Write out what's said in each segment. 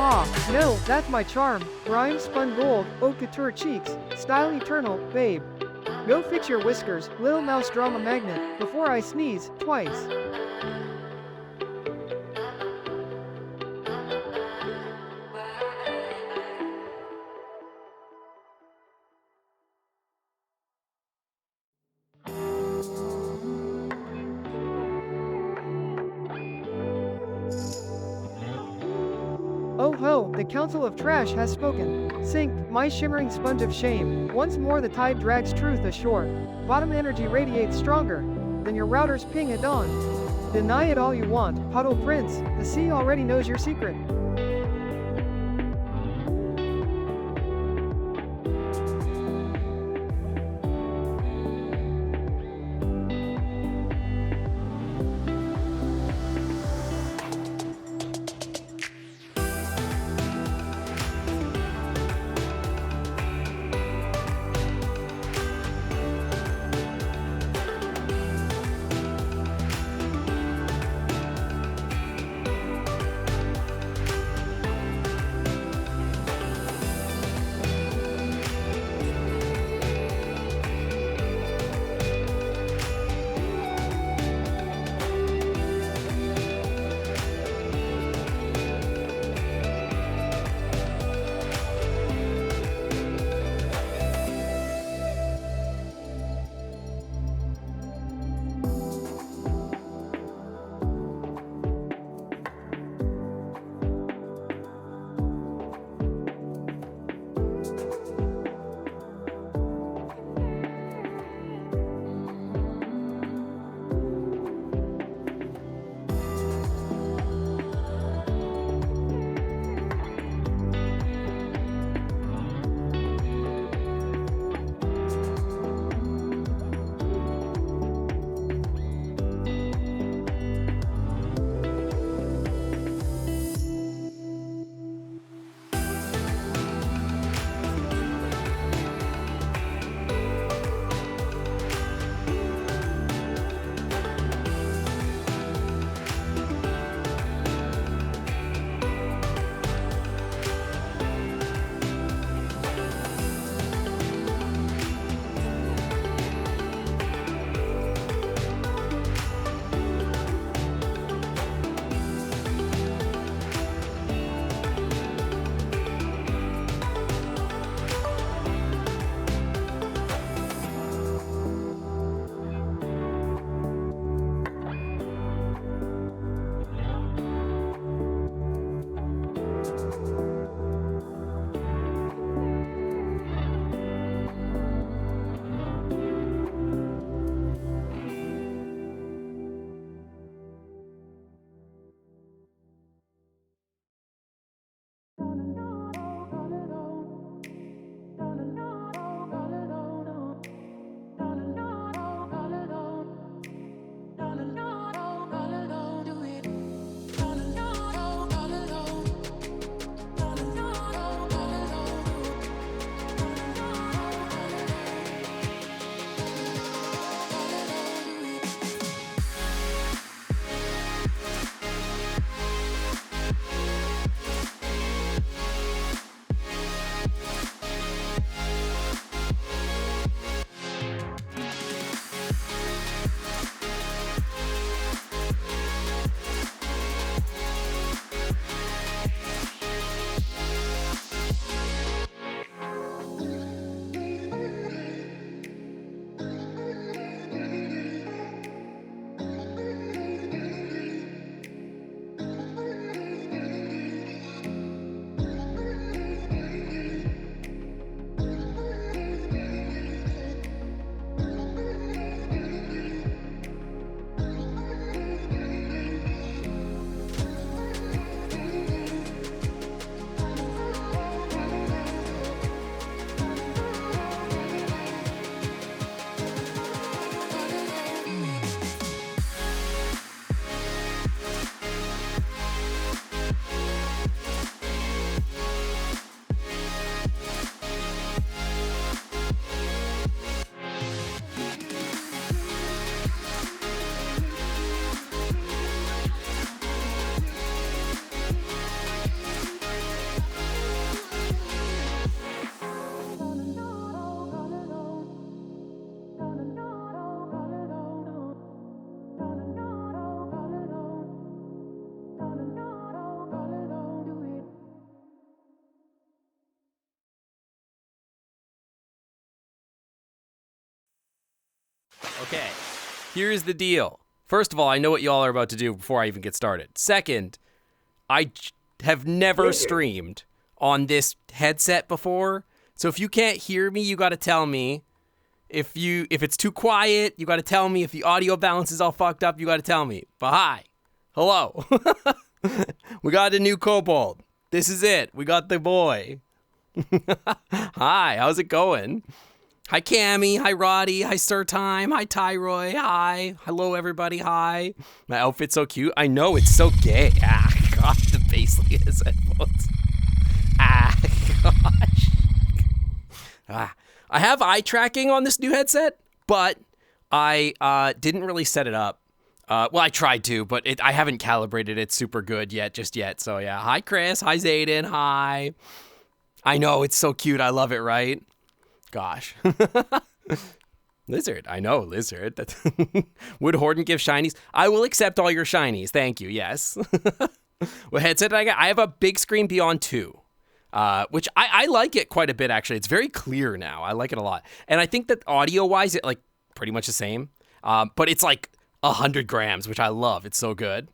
No, that's my charm. Rhyme spun gold, haute couture cheeks, style eternal, babe. Go fix your whiskers, little mouse drama magnet, before I sneeze, twice. Oh ho, the Council of Trash has spoken. Sink, my shimmering sponge of shame. Once more the tide drags truth ashore. Bottom energy radiates stronger than your router's ping at dawn. Deny it all you want, Puddle Prince, the sea already knows your secret. Okay, here's the deal. First of all, I know what y'all are about to do before I even get started. Second, I have never streamed on this headset before, so if you can't hear me, you gotta tell me. If it's too quiet, you gotta tell me. If the audio balance is all fucked up, you gotta tell me. But hi. Hello. We got a new Kobold. This is it. We got the boy. Hi, how's it going? Hi, Cammy. Hi, Roddy. Hi, Sir Time. Hi, Tyroy. Hi. Hello, everybody. Hi. My outfit's so cute. I know, it's so gay. Ah, God, the Basely is headphones. Ah, gosh. Ah. I have eye tracking on this new headset, but I didn't really set it up. Well, I tried to, but I haven't calibrated it super good just yet. So yeah, hi Chris, hi Zayden, hi. I know, it's so cute. I love it, right? Gosh. Lizard, I know, Lizard. Would Horden give shinies? I will accept all your shinies. Thank you, yes. What headset did I get? I have a big screen Beyond 2. Which I like it quite a bit, actually. It's very clear now. I like it a lot. And I think that audio-wise, it like pretty much the same. But it's like 100 grams, which I love. It's so good.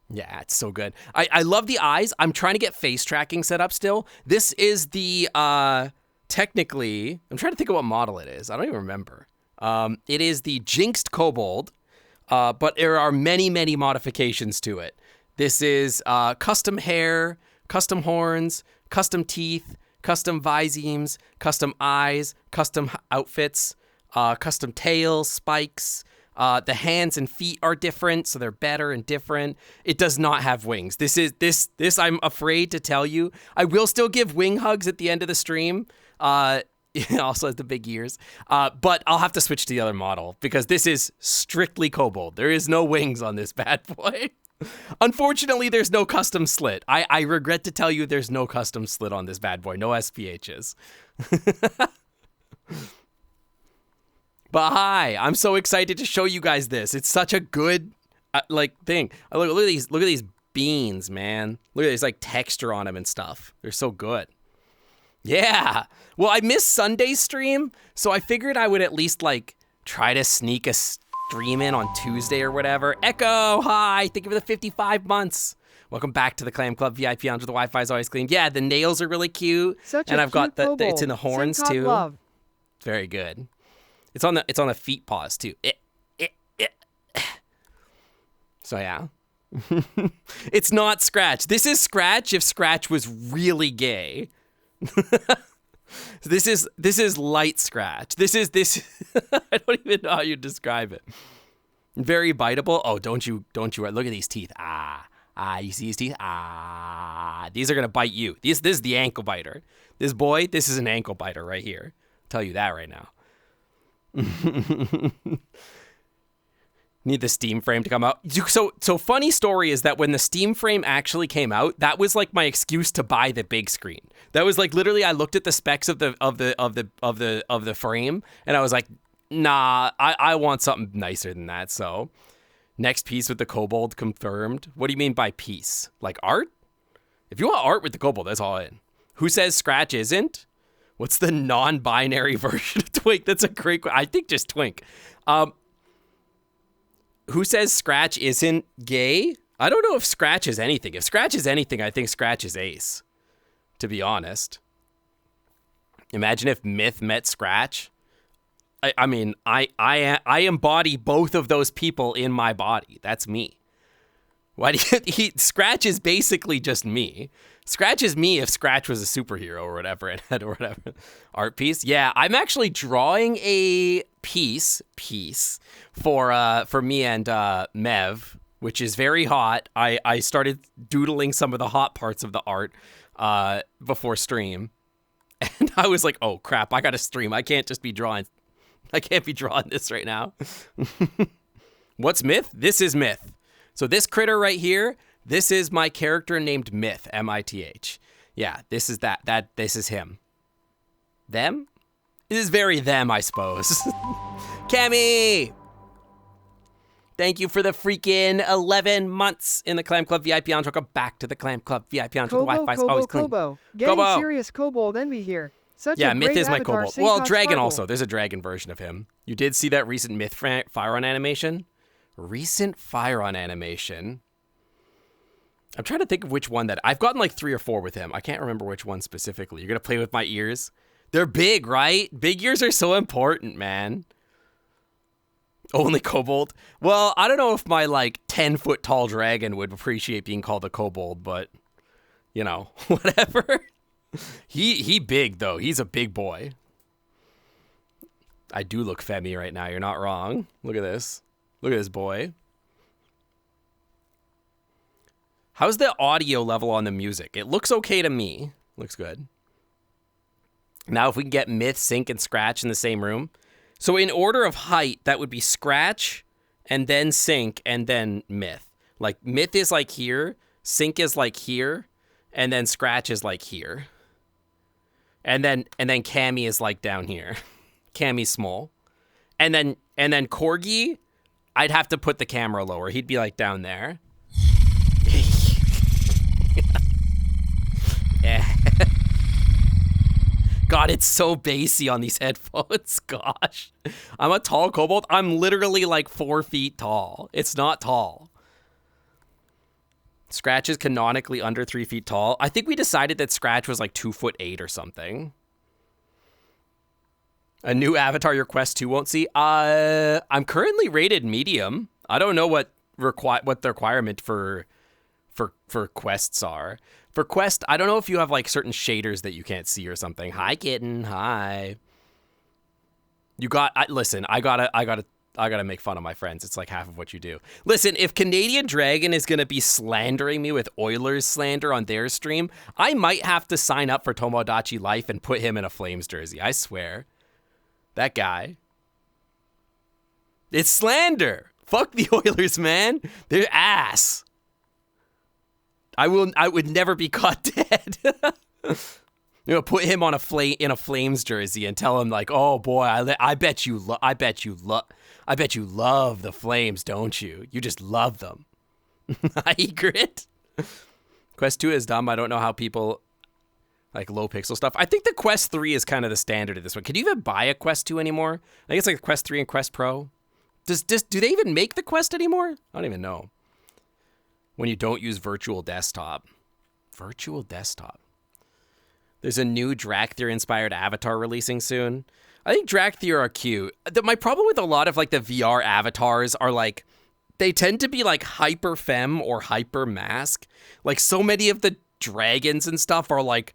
Yeah, it's so good. I love the eyes. I'm trying to get face tracking set up still. This is the, technically, I'm trying to think of what model it is. I don't even remember. It is the Jinxed Kobold, but there are many, many modifications to it. This is custom hair, custom horns, custom teeth, custom visemes, custom eyes, custom outfits, custom tails, spikes. The hands and feet are different, so they're better and different. It does not have wings. This I'm afraid to tell you. I will still give wing hugs at the end of the stream. It also has the big ears. But I'll have to switch to the other model because this is strictly Kobold. There is no wings on this bad boy. Unfortunately, there's no custom slit. I regret to tell you there's no custom slit on this bad boy. No SPHs. But hi, I'm so excited to show you guys this. It's such a good thing. Look at these beans, man. Look at this like texture on them and stuff. They're so good. Yeah. Well, I missed Sunday's stream, so I figured I would at least like try to sneak a stream in on Tuesday or whatever. Echo, hi. Thank you for the 55 months. Welcome back to the Clam Club VIP Lounge. The Wi-Fi is always clean. Yeah, the nails are really cute. And I've got the it's in the horns too. Love. Very good. It's on the feet paws too. So yeah. It's not Scratch. This is Scratch if Scratch was really gay. This is light Scratch. This I don't even know how you describe it. Very biteable. Oh, don't you look at these teeth. You see his teeth? These are gonna bite you. This is the ankle biter. This boy, this is an ankle biter right here. I'll tell you that right now. Need the Steam frame to come out. So funny story is that when the Steam frame actually came out, that was like my excuse to buy the big screen. That was like literally I looked at the specs of the frame and I was like, nah, I want something nicer than that. So next piece with the Kobold confirmed. What do you mean by piece? Like art? If you want art with the Kobold, that's all in. Who says Scratch isn't? What's the non-binary version of Twink? That's a great question. I think just Twink. Who says Scratch isn't gay? I don't know if Scratch is anything. If Scratch is anything, I think Scratch is ace, to be honest. Imagine if Myth met Scratch. I mean, I embody both of those people in my body. That's me. Why do you... Scratch is basically just me. Scratch is me if Scratch was a superhero or whatever and had whatever art piece. Yeah, I'm actually drawing a piece for me and Mev, which is very hot. I started doodling some of the hot parts of the art before stream. And I was like, oh crap, I gotta stream. I can't be drawing this right now. What's Myth? This is Myth. So this critter right here, this is my character named Myth, M-I-T-H. Yeah, this is this is him. Them? It is very them, I suppose. Cammy! Thank you for the freaking 11 months in the Clam Club VIP Lounge. Welcome back to the Clam Club VIP Lounge. The Wi-Fi's always clean. Getting serious Kobold envy here. Such Yeah, a Myth great is my avatar, Kobold. Sync Well, on Dragon Sparkle. also. There's a dragon version of him. You did see that recent Myth Fire on animation? Recent Fire on animation. I'm trying to think of which one that... I've gotten like 3 or 4 with him. I can't remember which one specifically. You're going to play with my ears? They're big, right? Big ears are so important, man. Only Kobold? Well, I don't know if my like 10-foot tall dragon would appreciate being called a Kobold, but you know, whatever. He big though. He's a big boy. I do look femmy right now. You're not wrong. Look at this. Look at this boy. How's the audio level on the music? It looks okay to me. Looks good. Now, if we can get Myth, Sync, and Scratch in the same room. So in order of height, that would be Scratch, and then Sync, and then Myth. Like, Myth is like here, Sync is like here, and then Scratch is like here. And then Cammy is like down here. Cammy's small. And then Corgi, I'd have to put the camera lower. He'd be like down there. Yeah. God, it's so bassy on these headphones. Gosh. I'm a tall Kobold. I'm literally like 4 feet tall. It's not tall. Scratch is canonically under 3 feet tall. I think we decided that Scratch was like 2'8" or something. A new avatar your Quest 2 won't see? I'm currently rated medium. I don't know what the requirement for quests are. For Quest, I don't know if you have like certain shaders that you can't see or something. Hi, kitten. Hi. Listen, I gotta make fun of my friends. It's like half of what you do. Listen, if Canadian Dragon is gonna be slandering me with Oilers slander on their stream, I might have to sign up for Tomodachi Life and put him in a Flames jersey. I swear. That guy. It's slander. Fuck the Oilers, man. They're ass. I would never be caught dead. Put him on in a Flames jersey and tell him like, oh boy, I bet you love the Flames, don't you? You just love them. Grit. Quest 2 is dumb. I don't know how people like low pixel stuff. I think the Quest 3 is kind of the standard of this one. Can you even buy a Quest 2 anymore? I think it's like Quest 3 and Quest Pro. Do they even make the Quest anymore? I don't even know. When you don't use virtual desktop. Virtual desktop. There's a new Drakthir-inspired avatar releasing soon. I think Drakthir are cute. My problem with a lot of like the VR avatars are like, they tend to be like hyper femme or hyper mask. Like so many of the dragons and stuff are like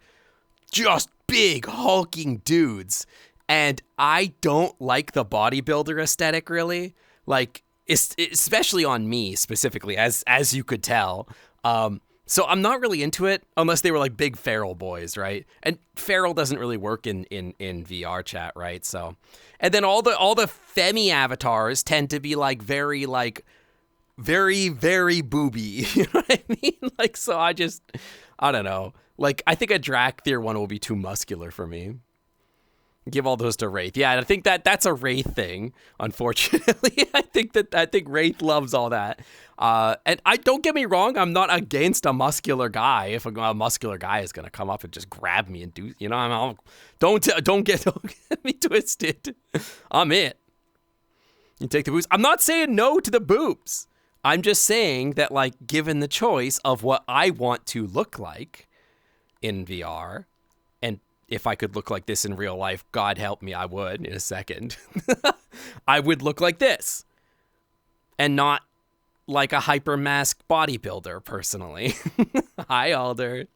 just big hulking dudes. And I don't like the bodybuilder aesthetic really. Like, especially on me specifically, as you could tell. So I'm not really into it unless they were like big feral boys, right? And feral doesn't really work in VRChat, right? So, and then all the femi avatars tend to be like very very booby. You know what I mean? Like, so I don't know. Like, I think a Drakthir one will be too muscular for me. Give all those to Wraith. Yeah, I think that's a Wraith thing, unfortunately. I think Wraith loves all that. And don't get me wrong, I'm not against a muscular guy. If a muscular guy is going to come up and just grab me and do, don't get me twisted. I'm it. You take the boobs. I'm not saying no to the boobs. I'm just saying that, like, given the choice of what I want to look like in VR, and if I could look like this in real life, God help me, I would in a second. I would look like this and not like a hyper masked bodybuilder personally. Hi, Alder.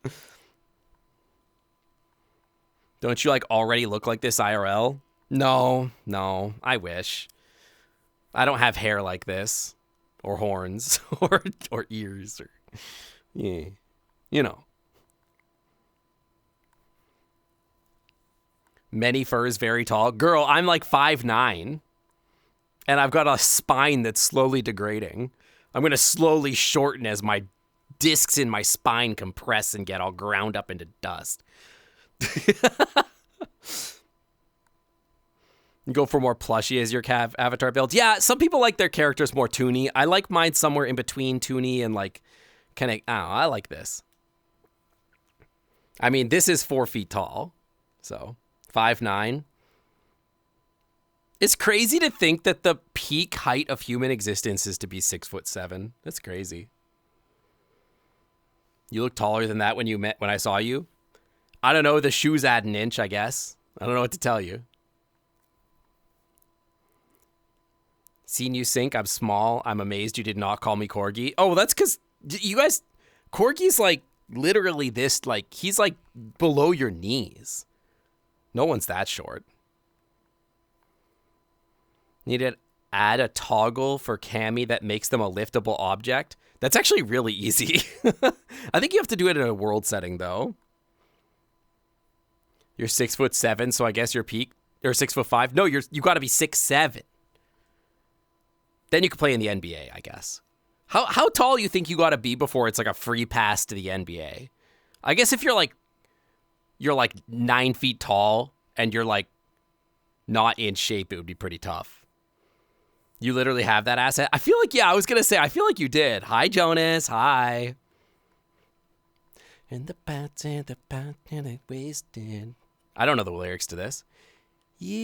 Don't you like already look like this IRL? No, I wish. I don't have hair like this or horns or ears or, yeah, you know. Many furs, very tall. Girl, I'm like 5'9", and I've got a spine that's slowly degrading. I'm going to slowly shorten as my discs in my spine compress and get all ground up into dust. You go for more plushy as your avatar build. Yeah, some people like their characters more toony. I like mine somewhere in between toony and like kind of, I like this. I mean, this is 4 feet tall, so 5'9". It's crazy to think that the peak height of human existence is to be 6'7". That's crazy. You look taller than that when I saw you. I don't know. The shoes add an inch, I guess. I don't know what to tell you. Seen you sink. I'm small. I'm amazed you did not call me Corgi. Oh, well, that's because you guys, Corgi's like literally this, like he's like below your knees. No one's that short. Need to add a toggle for Cammy that makes them a liftable object. That's actually really easy. I think you have to do it in a world setting, though. You're 6'7", so I guess your peak, or 6'5". No, you got to be 6'7". Then you can play in the NBA, I guess. How tall you think you got to be before it's like a free pass to the NBA? I guess if you're like 9 feet tall and you're like not in shape, it would be pretty tough. You literally have that asset. I feel like, yeah, I was going to say, I feel like you did. Hi, Jonas. Hi. And the bats and the bat and I wasted. I don't know the lyrics to this. Yeah.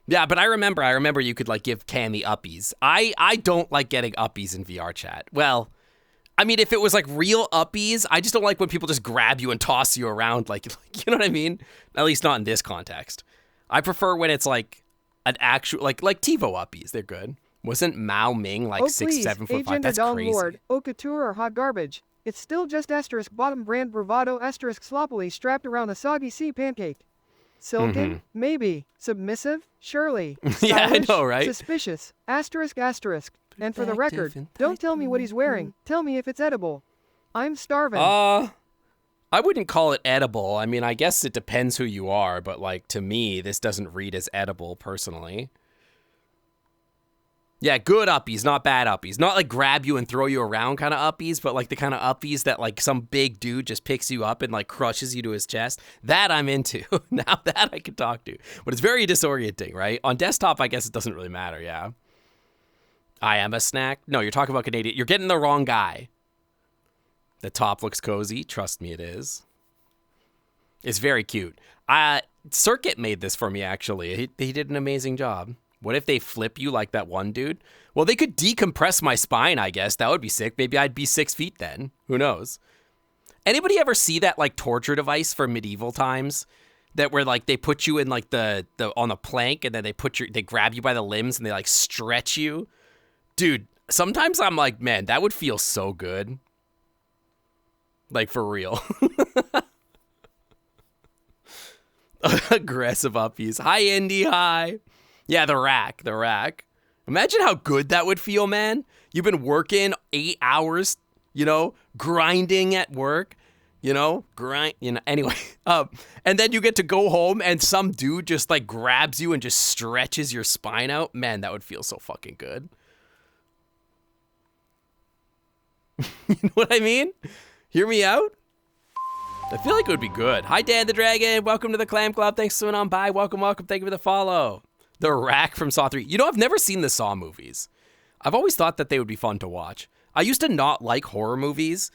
Yeah, but I remember you could like give Cammy uppies. I don't like getting uppies in VRChat. Well, I mean, if it was like real uppies, I just don't like when people just grab you and toss you around. Like you know what I mean? At least not in this context. I prefer when it's like an actual, like TiVo uppies. They're good. Wasn't Mao Ming like 6'7"5"? That's crazy. Lord, Haute Couture or hot garbage. It's still just asterisk bottom brand bravado asterisk sloppily strapped around a soggy sea pancake. Silken? Maybe. Submissive? Surely. Yeah, I know, right? Suspicious. Asterisk asterisk. And for the record, don't tell me what he's wearing. Tell me if it's edible. I'm starving. I wouldn't call it edible. I mean, I guess it depends who you are, but like to me, this doesn't read as edible personally. Yeah, good uppies, not bad uppies. Not like grab you and throw you around kind of uppies, but like the kind of uppies that like some big dude just picks you up and like crushes you to his chest. That I'm into. Now that I can talk to. But it's very disorienting, right? On desktop, I guess it doesn't really matter, yeah. I am a snack. No, you're talking about Canadian. You're getting the wrong guy. The top looks cozy. Trust me, it is. It's very cute. Circuit made this for me, actually. He did an amazing job. What if they flip you like that one dude? Well, they could decompress my spine, I guess. That would be sick. Maybe I'd be 6 feet then. Who knows? Anybody ever see that like torture device from medieval times? That where like they put you in like the on a plank and then they grab you by the limbs and they like stretch you. Dude, sometimes I'm like, man, that would feel so good. Like for real. Aggressive uppies. Hi, Indy. Hi. Yeah, the rack. Imagine how good that would feel, man. You've been working 8 hours, grinding at work, anyway. And then you get to go home and some dude just like grabs you and just stretches your spine out. Man, that would feel so fucking good. You know what I mean? Hear me out? I feel like it would be good. Hi, Dan the Dragon. Welcome to the Clam Club. Thanks for coming on by. Welcome. Thank you for the follow. The Rack from Saw 3. I've never seen the Saw movies. I've always thought that they would be fun to watch. I used to not like horror movies,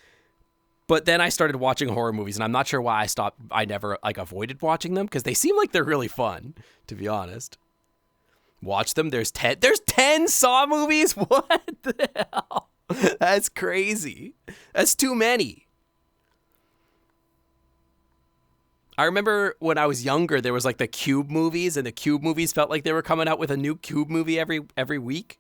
but then I started watching horror movies, and I'm not sure why I never avoided watching them, because they seem like they're really fun, to be honest. Watch them. There's 10 Saw movies? What the hell? That's crazy. That's too many. I remember when I was younger, there was like the Cube movies, and the Cube movies felt like they were coming out with a new Cube movie every week.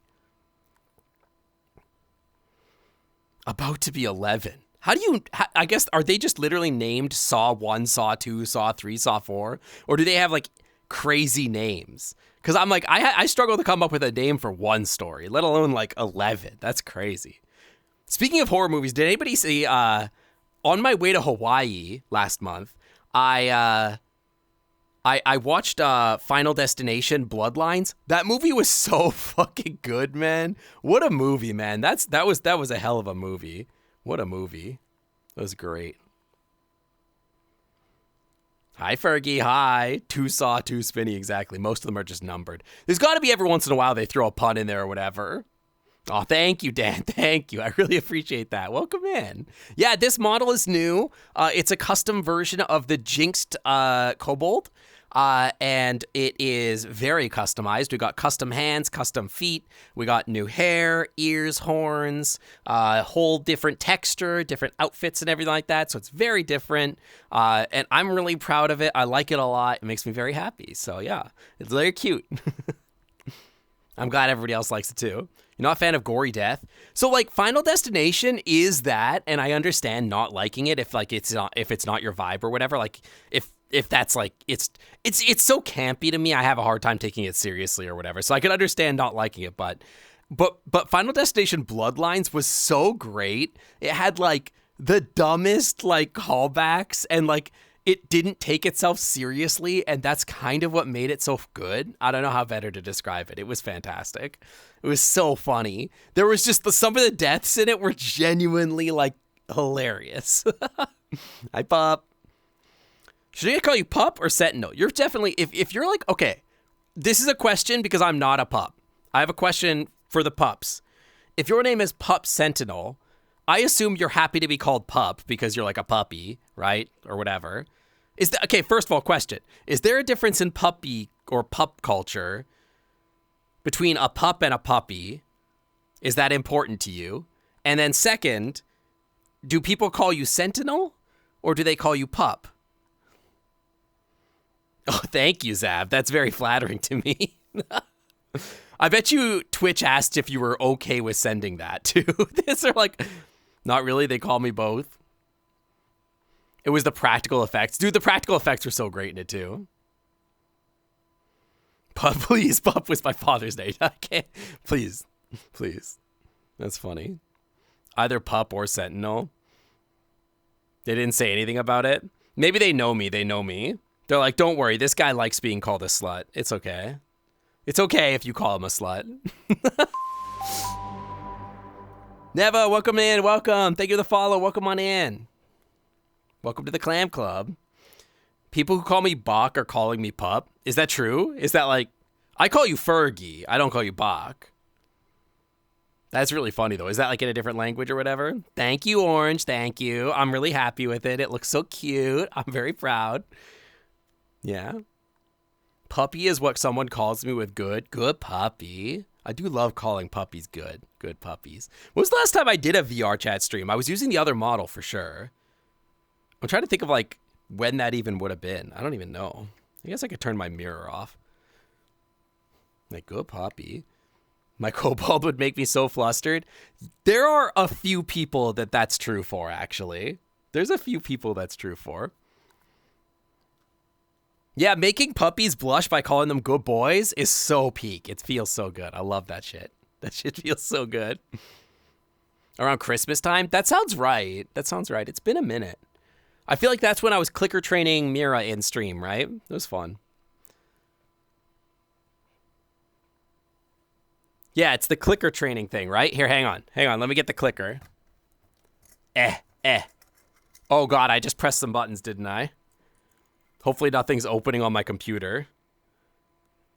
About to be 11. I guess, are they just literally named Saw 1, Saw 2, Saw 3, Saw 4? Or do they have like crazy names? Because I'm like, I struggle to come up with a name for one story, let alone like 11. That's crazy. Speaking of horror movies, did anybody see, on my way to Hawaii last month, I watched Final Destination Bloodlines. That movie was so fucking good, man. What a movie, man. That was a hell of a movie. What a movie. That was great. Hi, Fergie. Hi. 2 Saw, 2 Spinny. Exactly. Most of them are just numbered. There's got to be every once in a while they throw a pun in there or whatever. Oh, thank you, Dan. Thank you. I really appreciate that. Welcome in. Yeah, this model is new. It's a custom version of the Jinxed Kobold. And it is very customized. We got custom hands, custom feet. We got new hair, ears, horns, whole different texture, different outfits and everything like that. So it's very different. And I'm really proud of it. I like it a lot. It makes me very happy. So yeah, it's very cute. I'm glad everybody else likes it too. You're not a fan of gory death. So like Final Destination is that, and I understand not liking it if like it's not your vibe or whatever. Like if that's like it's so campy to me, I have a hard time taking it seriously or whatever. So I can understand not liking it, but Final Destination Bloodlines was so great. It had like the dumbest like callbacks and like it didn't take itself seriously, and that's kind of what made it so good. I don't know how better to describe it. It was fantastic. It was so funny. There was just some of the deaths in it were genuinely like hilarious. Hi, Pup. Should I call you Pup or Sentinel? You're definitely, if you're like, okay, this is a question because I'm not a pup. I have a question for the pups. If your name is Pup Sentinel, I assume you're happy to be called Pup because you're like a puppy, right? Or whatever. Okay, first of all, question. Is there a difference in puppy or pup culture between a pup and a puppy? Is that important to you? And then second, do people call you Sentinel or do they call you Pup? Oh, thank you, Zab. That's very flattering to me. I bet you Twitch asked if you were okay with sending that too. They're like, not really. They call me both. It was the practical effects. Dude, the practical effects were so great in it too. Pup, please. Pup was my father's name. I can't. Please. Please. That's funny. Either Pup or Sentinel. They didn't say anything about it. Maybe they know me. They know me. They're like, don't worry. This guy likes being called a slut. It's okay. It's okay if you call him a slut. Neva, welcome in. Welcome. Thank you for the follow. Welcome on in. Welcome to the Clam Club. People who call me Bach are calling me Pup. Is that true? Is that like, I call you Fergie. I don't call you Bach. That's really funny though. Is that like in a different language or whatever? Thank you, Orange. Thank you. I'm really happy with it. It looks so cute. I'm very proud. Yeah. Puppy is what someone calls me with good puppy. I do love calling puppies good puppies. When was the last time I did a VRChat stream? I was using the other model for sure. I'm trying to think of like when that even would have been. I don't even know. I guess I could turn my mirror off. Like, good puppy. My Kobold would make me so flustered. There are a few people that's true for, actually. There's a few people that's true for. Yeah, making puppies blush by calling them good boys is so peak. It feels so good. I love that shit. That shit feels so good. Around Christmas time? That sounds right. That sounds right. It's been a minute. I feel like that's when I was clicker training Mira in stream, right? It was fun. Yeah, it's the clicker training thing, right? Here, hang on. Hang on, let me get the clicker. Oh God, I just pressed some buttons, didn't I? Hopefully nothing's opening on my computer.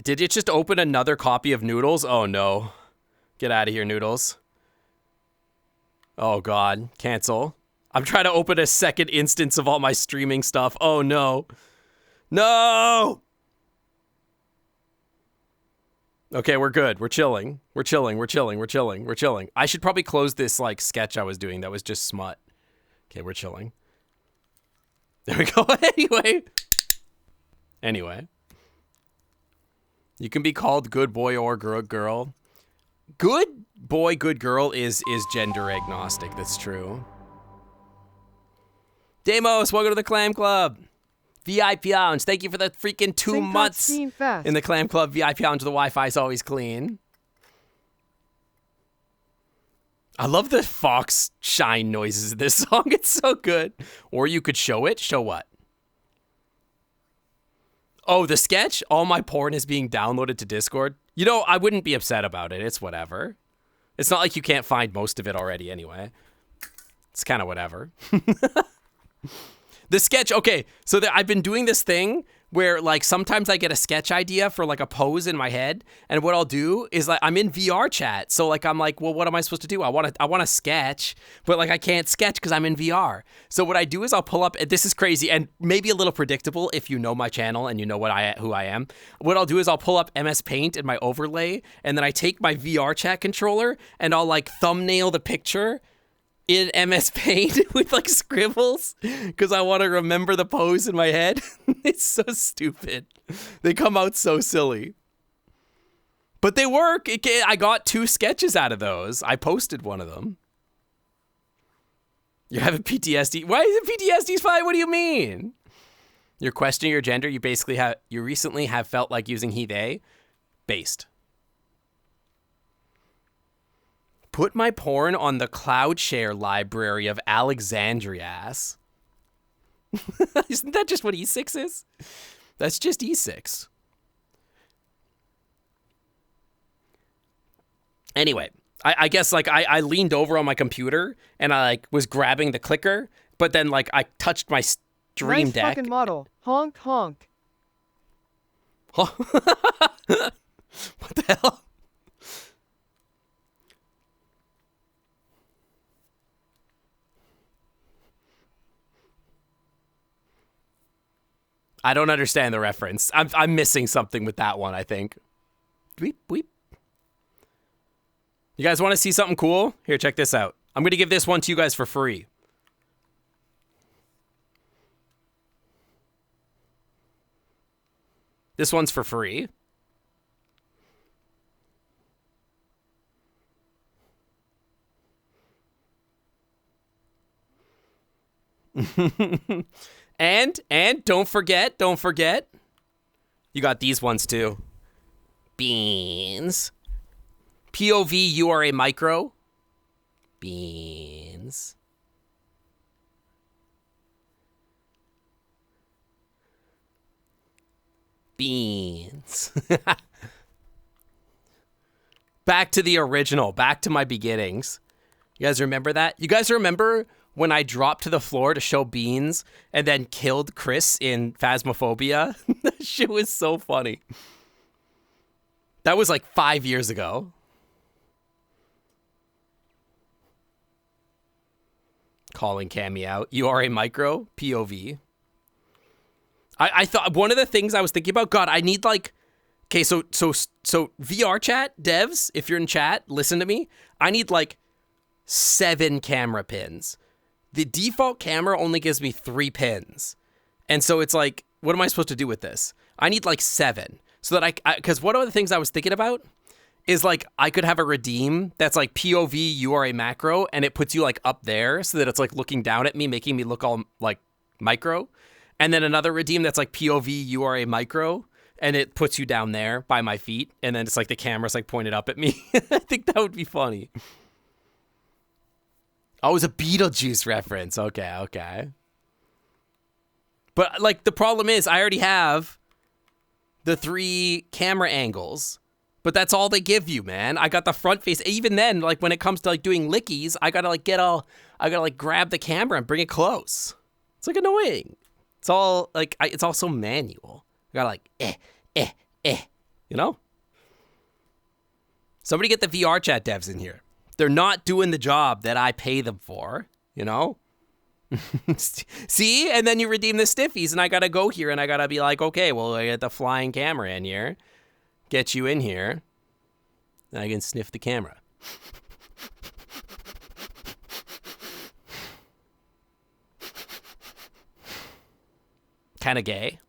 Did it just open another copy of Noodles? Oh no. Get out of here, Noodles. Oh God, cancel. I'm trying to open a second instance of all my streaming stuff. Oh no. No! Okay, we're good. We're chilling. We're chilling. We're chilling. We're chilling. We're chilling. I should probably close this like sketch I was doing that was just smut. Okay, we're chilling. There we go. Anyway. You can be called good boy or girl. Good boy, good girl is gender agnostic. That's true. Damos, welcome to the Clam Club. VIP Lounge, thank you for the freaking 2 months in the Clam Club. VIP Lounge, the Wi-Fi is always clean. I love the fox shine noises in this song. It's so good. Or you could show it. Show what? Oh, the sketch? All my porn is being downloaded to Discord. You know, I wouldn't be upset about it. It's whatever. It's not like you can't find most of it already anyway. It's kind of whatever. The sketch, okay, so I've been doing this thing where like sometimes I get a sketch idea for like a pose in my head, and what I'll do is like I'm in VRChat, so like I'm like, well, what am I supposed to do? I want to sketch, but like I can't sketch because I'm in VR. So what I do is I'll pull up. This is crazy and maybe a little predictable if you know my channel and you know who I am. What I'll do is I'll pull up MS Paint in my overlay, and then I take my VRChat controller and I'll like thumbnail the picture in MS Paint with like scribbles because I want to remember the pose in my head. It's so stupid. They come out so silly. But they work. I got 2 sketches out of those. I posted one of them. You're having PTSD. Why is it PTSD's fine? What do you mean? You're questioning your gender. You recently have felt like using he, they. Based. Put my porn on the cloud share library of Alexandrias. Isn't that just what E6 is? That's just E6. Anyway, I guess like I leaned over on my computer and I like was grabbing the clicker, but then like I touched my stream nice deck. Fucking model. Honk honk. Huh? What the hell? I don't understand the reference. I'm missing something with that one, I think. Weep, weep. You guys want to see something cool? Here, check this out. I'm going to give this one to you guys for free. This one's for free. And don't forget, you got these ones too. Beans. POV, you are a micro. Beans. Beans. Back to the original, back to my beginnings. You guys remember that? You guys remember when I dropped to the floor to show Beans and then killed Chris in Phasmophobia? That shit was so funny. That was like 5 years ago. Calling Cammy out. You are a micro, POV. I thought one of the things I was thinking about, God, I need like, okay, so VRChat devs, if you're in chat, listen to me. I need like 7 camera pins. The default camera only gives me 3 pins. And so it's like, what am I supposed to do with this? I need like 7 so that because one of the things I was thinking about is like, I could have a redeem that's like POV, you are a macro, and it puts you like up there so that it's like looking down at me, making me look all like micro. And then another redeem that's like POV, you are a micro, and it puts you down there by my feet. And then it's like the camera's like pointed up at me. I think that would be funny. Oh, it was a Beetlejuice reference. Okay. But like the problem is I already have the 3 camera angles, but that's all they give you, man. I got the front face. Even then, like when it comes to like doing lickies, I gotta like grab the camera and bring it close. It's like annoying. It's all like, it's all so manual. I gotta like, you know? Somebody get the VRChat devs in here. They're not doing the job that I pay them for, you know? See? And then you redeem the stiffies, and I gotta go here, and I gotta be like, okay, well, I get the flying camera in here, get you in here, and I can sniff the camera. Kinda gay.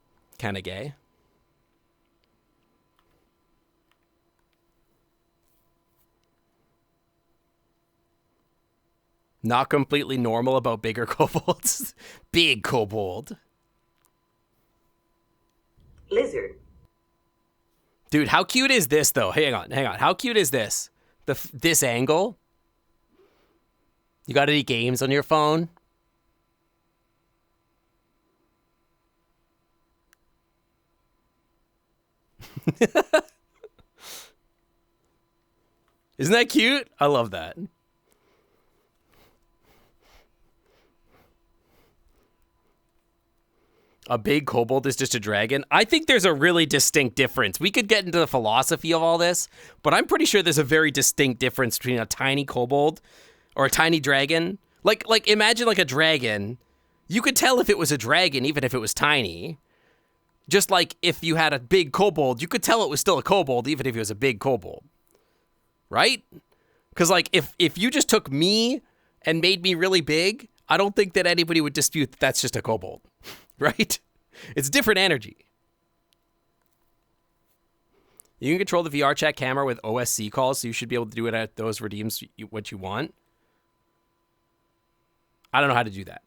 Not completely normal about bigger kobolds. Big kobold. Lizard. Dude, how cute is this, though? Hang on. How cute is this? This angle? You got any games on your phone? Isn't that cute? I love that. A big kobold is just a dragon. I think there's a really distinct difference. We could get into the philosophy of all this, but I'm pretty sure there's a very distinct difference between a tiny kobold or a tiny dragon. Like imagine like a dragon. You could tell if it was a dragon even if it was tiny. Just like if you had a big kobold, you could tell it was still a kobold even if it was a big kobold. Right? Because like if you just took me and made me really big, I don't think that anybody would dispute that that's just a kobold. Right? It's different energy. You can control the VRChat camera with OSC calls, so you should be able to do it at those redeems what you want. I don't know how to do that.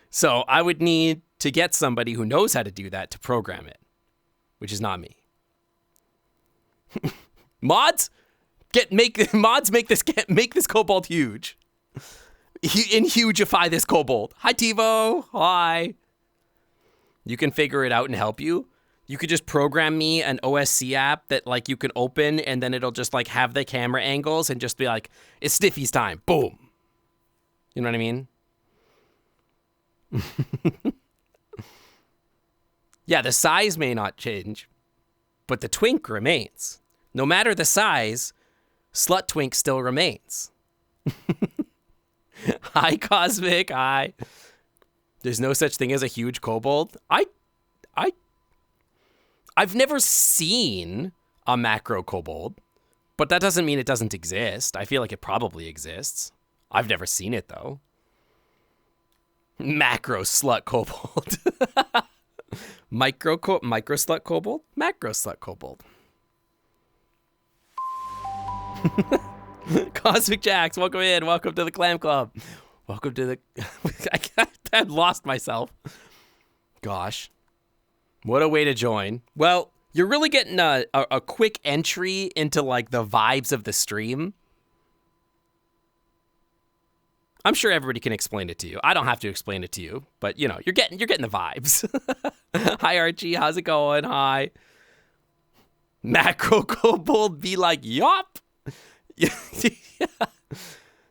So I would need to get somebody who knows how to do that to program it, which is not me. Mods, make this kobold huge. And hugeify this kobold. Hi, TiVo. Hi. You can figure it out and help you. You could just program me an OSC app that like you can open and then it'll just like have the camera angles and just be like, it's Stiffy's time. Boom. You know what I mean? Yeah, the size may not change, but the twink remains. No matter the size, Slut Twink still remains. Hi, Cosmic. Hi. There's no such thing as a huge kobold. I've never seen a macro kobold, but that doesn't mean it doesn't exist. I feel like it probably exists. I've never seen it, though. Macro slut kobold. Micro slut kobold? Macro slut kobold. Cosmic Jax, welcome in. Welcome to the Clam Club. Welcome to the... I lost myself. Gosh. What a way to join. Well, you're really getting a quick entry into, like, the vibes of the stream. I'm sure everybody can explain it to you. I don't have to explain it to you, but, you know, you're getting the vibes. Hi, Archie. How's it going? Hi. Macro Kobold be like, yup.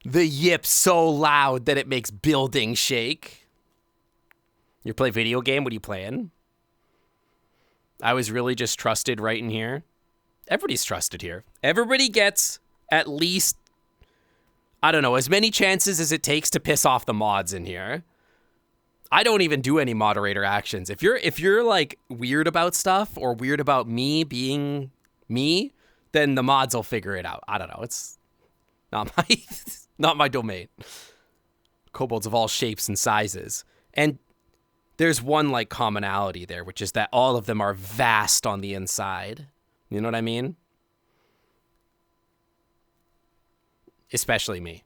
The yip so loud that it makes buildings shake. You play video game? What are you playing? I was really just trusted right in here. Everybody's trusted here. Everybody gets at least, I don't know, as many chances as it takes to piss off the mods in here. I don't even do any moderator actions. If you're like weird about stuff or weird about me being me, then the mods will figure it out. I don't know. It's not my domain. Kobolds of all shapes and sizes. And there's one like commonality there, which is that all of them are vast on the inside. You know what I mean? Especially me.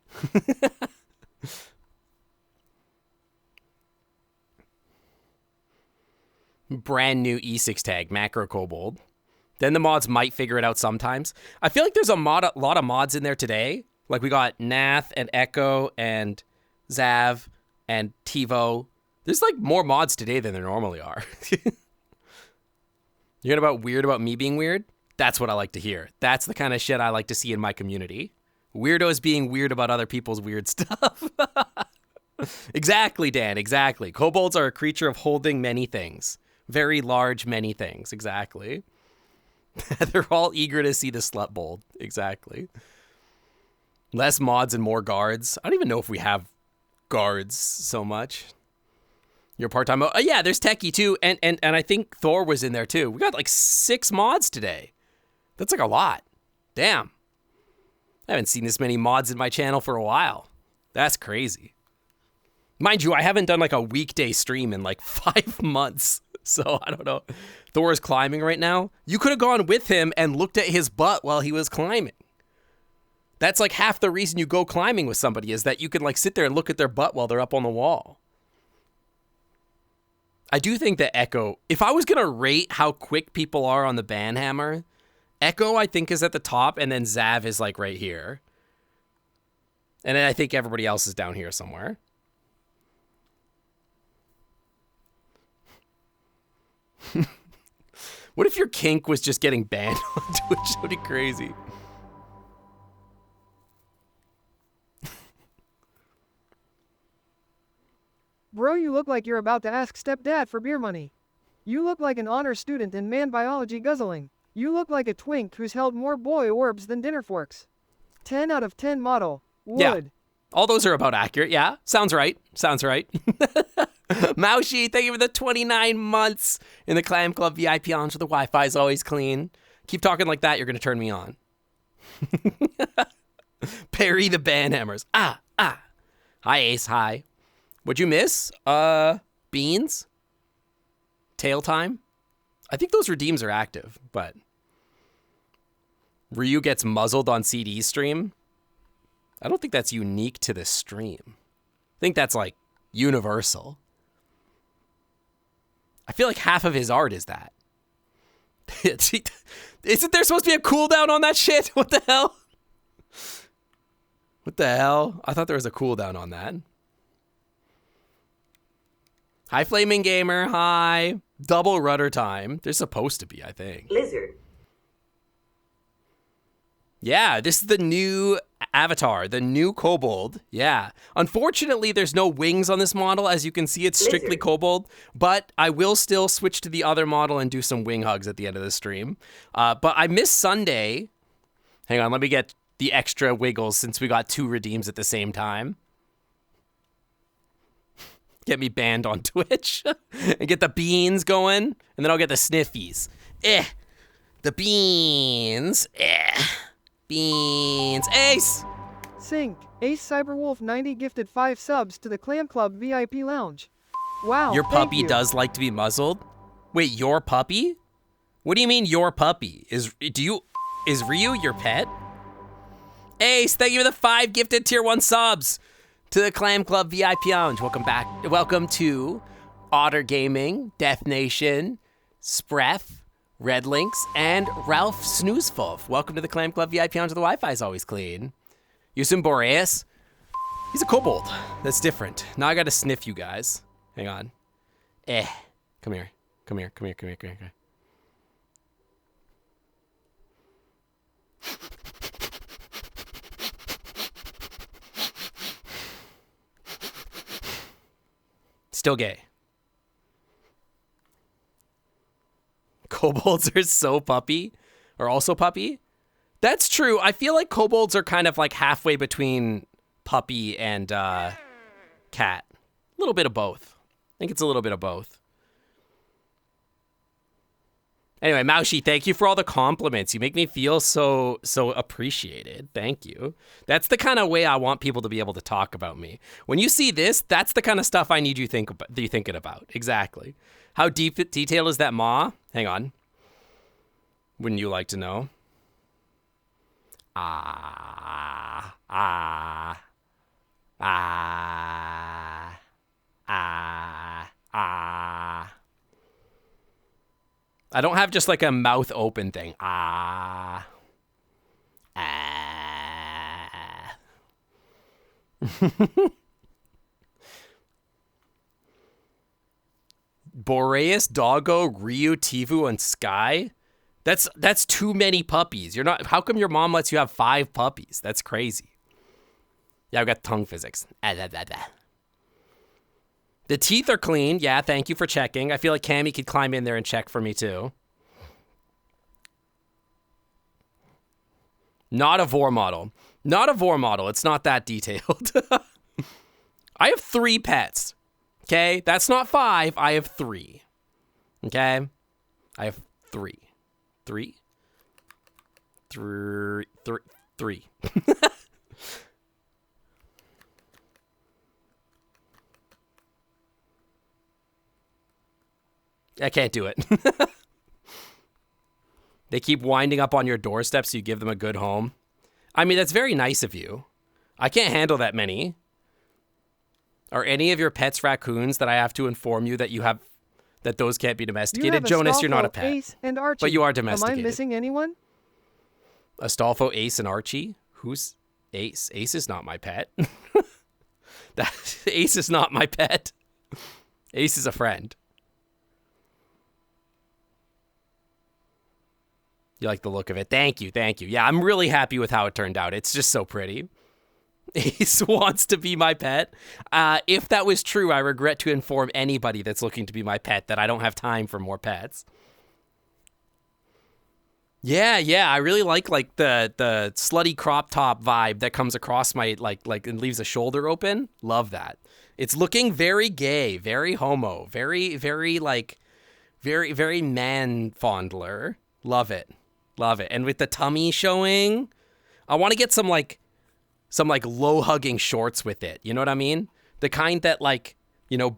Brand new E6 tag, Macro Kobold. Then the mods might figure it out sometimes. I feel like there's a lot of mods in there today. Like we got Nath and Echo and Zav and TiVo. There's like more mods today than there normally are. You're about weird about me being weird? That's what I like to hear. That's the kind of shit I like to see in my community. Weirdos being weird about other people's weird stuff. Exactly, Dan, exactly. Kobolds are a creature of holding many things. Very large, many things, exactly. They're all eager to see the slut bold. Exactly. Less mods and more guards. I don't even know if we have guards so much. You're part-time. Oh, yeah, there's Techie too. And I think Thor was in there too. We got like 6 mods today. That's like a lot. Damn. I haven't seen this many mods in my channel for a while. That's crazy. Mind you, I haven't done like a weekday stream in like 5 months. So I don't know. Thor is climbing right now. You could have gone with him and looked at his butt while he was climbing. That's like half the reason you go climbing with somebody is that you can like sit there and look at their butt while they're up on the wall. I do think that Echo, if I was going to rate how quick people are on the banhammer, Echo I think is at the top and then Zav is like right here. And then I think everybody else is down here somewhere. What if your kink was just getting banned on Twitch? That would be crazy. Bro, you look like you're about to ask stepdad for beer money. You look like an honor student in man biology guzzling. You look like a twink who's held more boy orbs than dinner forks. 10 out of 10 model. Yeah. Wood. All those are about accurate. Yeah, sounds right. Sounds right. Maushi, thank you for the 29 months in the Clam Club VIP lounge. The Wi-Fi is always clean. Keep talking like that, you're going to turn me on. Parry the banhammers. Ah. Hi, Ace. Hi. What'd you miss? Beans? Tail time? I think those redeems are active, but Ryu gets muzzled on CD stream. I don't think that's unique to this stream. I think that's like universal. I feel like half of his art is that. Isn't there supposed to be a cooldown on that shit? What the hell? What the hell? I thought there was a cooldown on that. Hi, Flaming Gamer. Hi. Double rudder time. There's supposed to be, I think. Lizard. Yeah, this is the new avatar, the new Kobold. Yeah. Unfortunately, there's no wings on this model. As you can see, it's strictly Lizard. Kobold. But I will still switch to the other model and do some wing hugs at the end of the stream. But I missed Sunday. Hang on, let me get the extra wiggles since we got 2 redeems at the same time. Get me banned on Twitch. And get the beans going. And then I'll get the sniffies. The beans. Beans. Ace! Sync. Ace Cyberwolf 90 gifted 5 subs to the Clam Club VIP lounge. Wow. Your thank puppy you. does like to be muzzled? Wait, your puppy? What do you mean your puppy? Is Ryu your pet? Ace, thank you for the 5 gifted tier 1 subs to the Clam Club VIP lounge. Welcome back. Welcome to Otter Gaming, Death Nation, Spref, Red Links, and Ralph Snoozefulf. Welcome to the Clam Club VIP lounge. The Wi-Fi is always clean. Yusun Boreas. He's a kobold. That's different. Now I gotta sniff you guys. Hang on. Come here. Come here. Come here. Come here. Come here. Come here. Still gay. Kobolds are so puppy. Or also puppy. That's true. I feel like kobolds are kind of like halfway between puppy and cat. A little bit of both. I think it's a little bit of both. Anyway, Maushi, thank you for all the compliments. You make me feel so appreciated. Thank you. That's the kind of way I want people to be able to talk about me. When you see this, that's the kind of stuff I need you thinking about. Exactly. How detailed is that maw? Hang on. Wouldn't you like to know? I don't have just like a mouth open thing. Boreas, Doggo, Ryu, Tivu, and Sky? That's too many puppies. You're not. How come your mom lets you have 5 puppies? That's crazy. Yeah, I've got tongue physics. The teeth are clean. Yeah, thank you for checking. I feel like Cammy could climb in there and check for me too. Not a Vor model. Not a Vor model. It's not that detailed. I have 3 pets. Okay? That's not 5. I have 3. Okay? I have 3. 3? 3. I can't do it. They keep winding up on your doorstep so you give them a good home. I mean, that's very nice of you. I can't handle that many. Are any of your pets raccoons that I have to inform you that you have, that those can't be domesticated? Jonas, you're not a pet. Ace, and Archie. But you are domesticated. Am I missing anyone? Astolfo, Ace, and Archie? Who's Ace? Ace is not my pet. Ace is not my pet. Ace is a friend. You like the look of it. Thank you. Thank you. Yeah, I'm really happy with how it turned out. It's just so pretty. Ace wants to be my pet. If that was true, I regret to inform anybody that's looking to be my pet that I don't have time for more pets. Yeah, I really like the slutty crop top vibe that comes across my like and leaves a shoulder open. Love that. It's looking very gay, very homo, very man fondler. Love it. And with the tummy showing, I want to get some low hugging shorts with it. You know what I mean? The kind that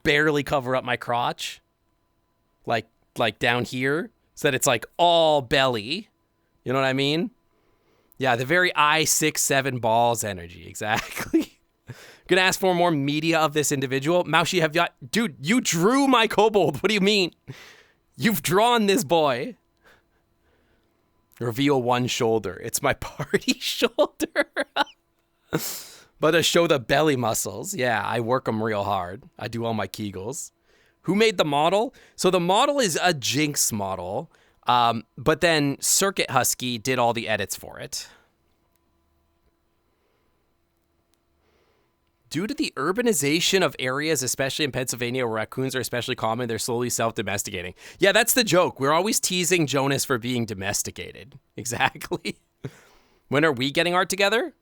barely cover up my crotch. Like down here, so that it's like all belly. You know what I mean? Yeah, the very I-6-7 balls energy, exactly. Gonna ask for more media of this individual. Maushi, dude, you drew my kobold. What do you mean? You've drawn this boy. Reveal one shoulder. It's my party shoulder. But to show the belly muscles. Yeah, I work them real hard. I do all my Kegels. Who made the model? So the model is a Jinx model. But then Circuit Husky did all the edits for it. Due to the urbanization of areas, especially in Pennsylvania where raccoons are especially common, they're slowly self-domesticating. Yeah, that's the joke. We're always teasing Jonas for being domesticated. Exactly. When are we getting art together?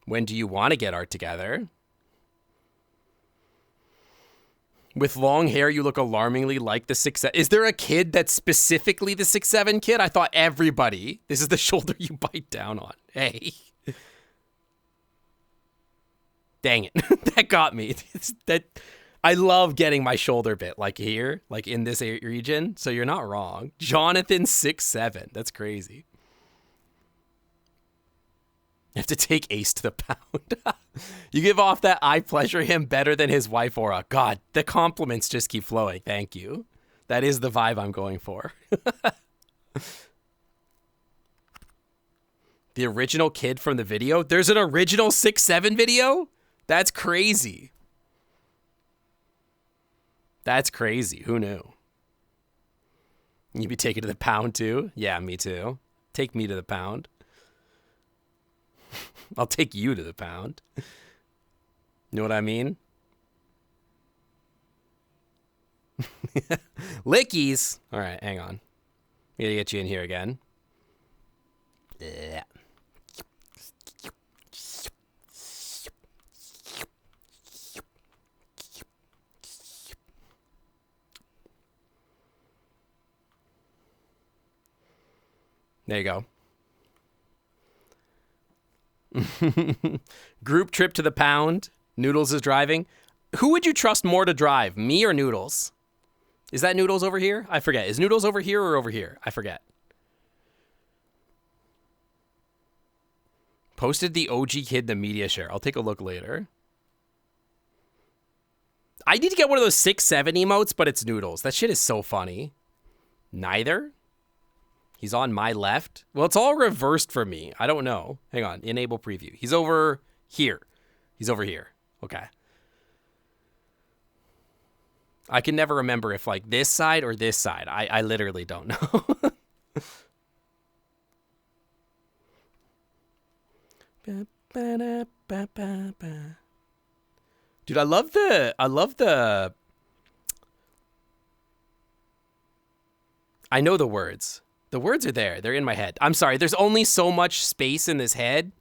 When do you want to get art together? With long hair, you look alarmingly like the 6'7". Is there a kid that's specifically the 6'7" kid? I thought everybody. This is the shoulder you bite down on. Hey. Dang it. That got me. I love getting my shoulder bit like here, like in this region. So you're not wrong. Jonathan 6'7". That's crazy. You have to take Ace to the pound. You give off that I pleasure him better than his wife aura. God, the compliments just keep flowing. Thank you. That is the vibe I'm going for. The original kid from the video? There's an original 6'7" video? That's crazy. That's crazy. Who knew? You be taken to the pound too? Yeah, me too. Take me to the pound. I'll take you to the pound. You know what I mean? Lickies. All right, hang on. We gotta get you in here again. Yeah. There you go. Group trip to the pound. Noodles is driving. Who would you trust more to drive, me or Noodles? Is that Noodles over here? I forget. Is Noodles over here or over here? I forget. Posted the OG kid in the media share. I'll take a look later. I need to get one of those 6'7" emotes, but it's Noodles. That shit is so funny. Neither? He's on my left. Well, it's all reversed for me. I don't know. Hang on. Enable preview. He's over here. He's over here. Okay. I can never remember if like this side or this side. I literally don't know. Dude, I love the I know the words. The words are there. They're in my head. I'm sorry. There's only so much space in this head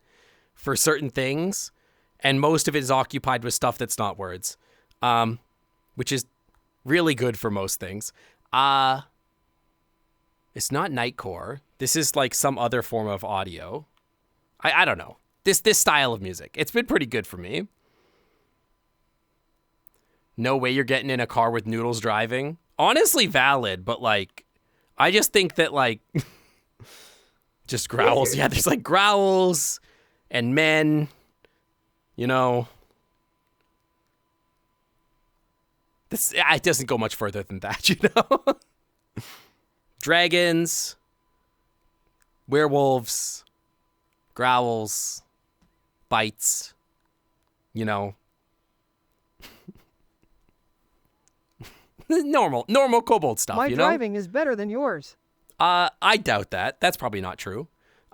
for certain things, and most of it is occupied with stuff that's not words, which is really good for most things. It's not Nightcore. This is like some other form of audio. I don't know. This style of music. It's been pretty good for me. No way you're getting in a car with Noodles driving. Honestly valid, but like, I just think that, like, just growls. Yeah, there's, like, growls and men, you know. It doesn't go much further than that, you know. Dragons, werewolves, growls, bites, you know. Normal kobold stuff, My you know? driving is better than yours. I doubt that. That's probably not true.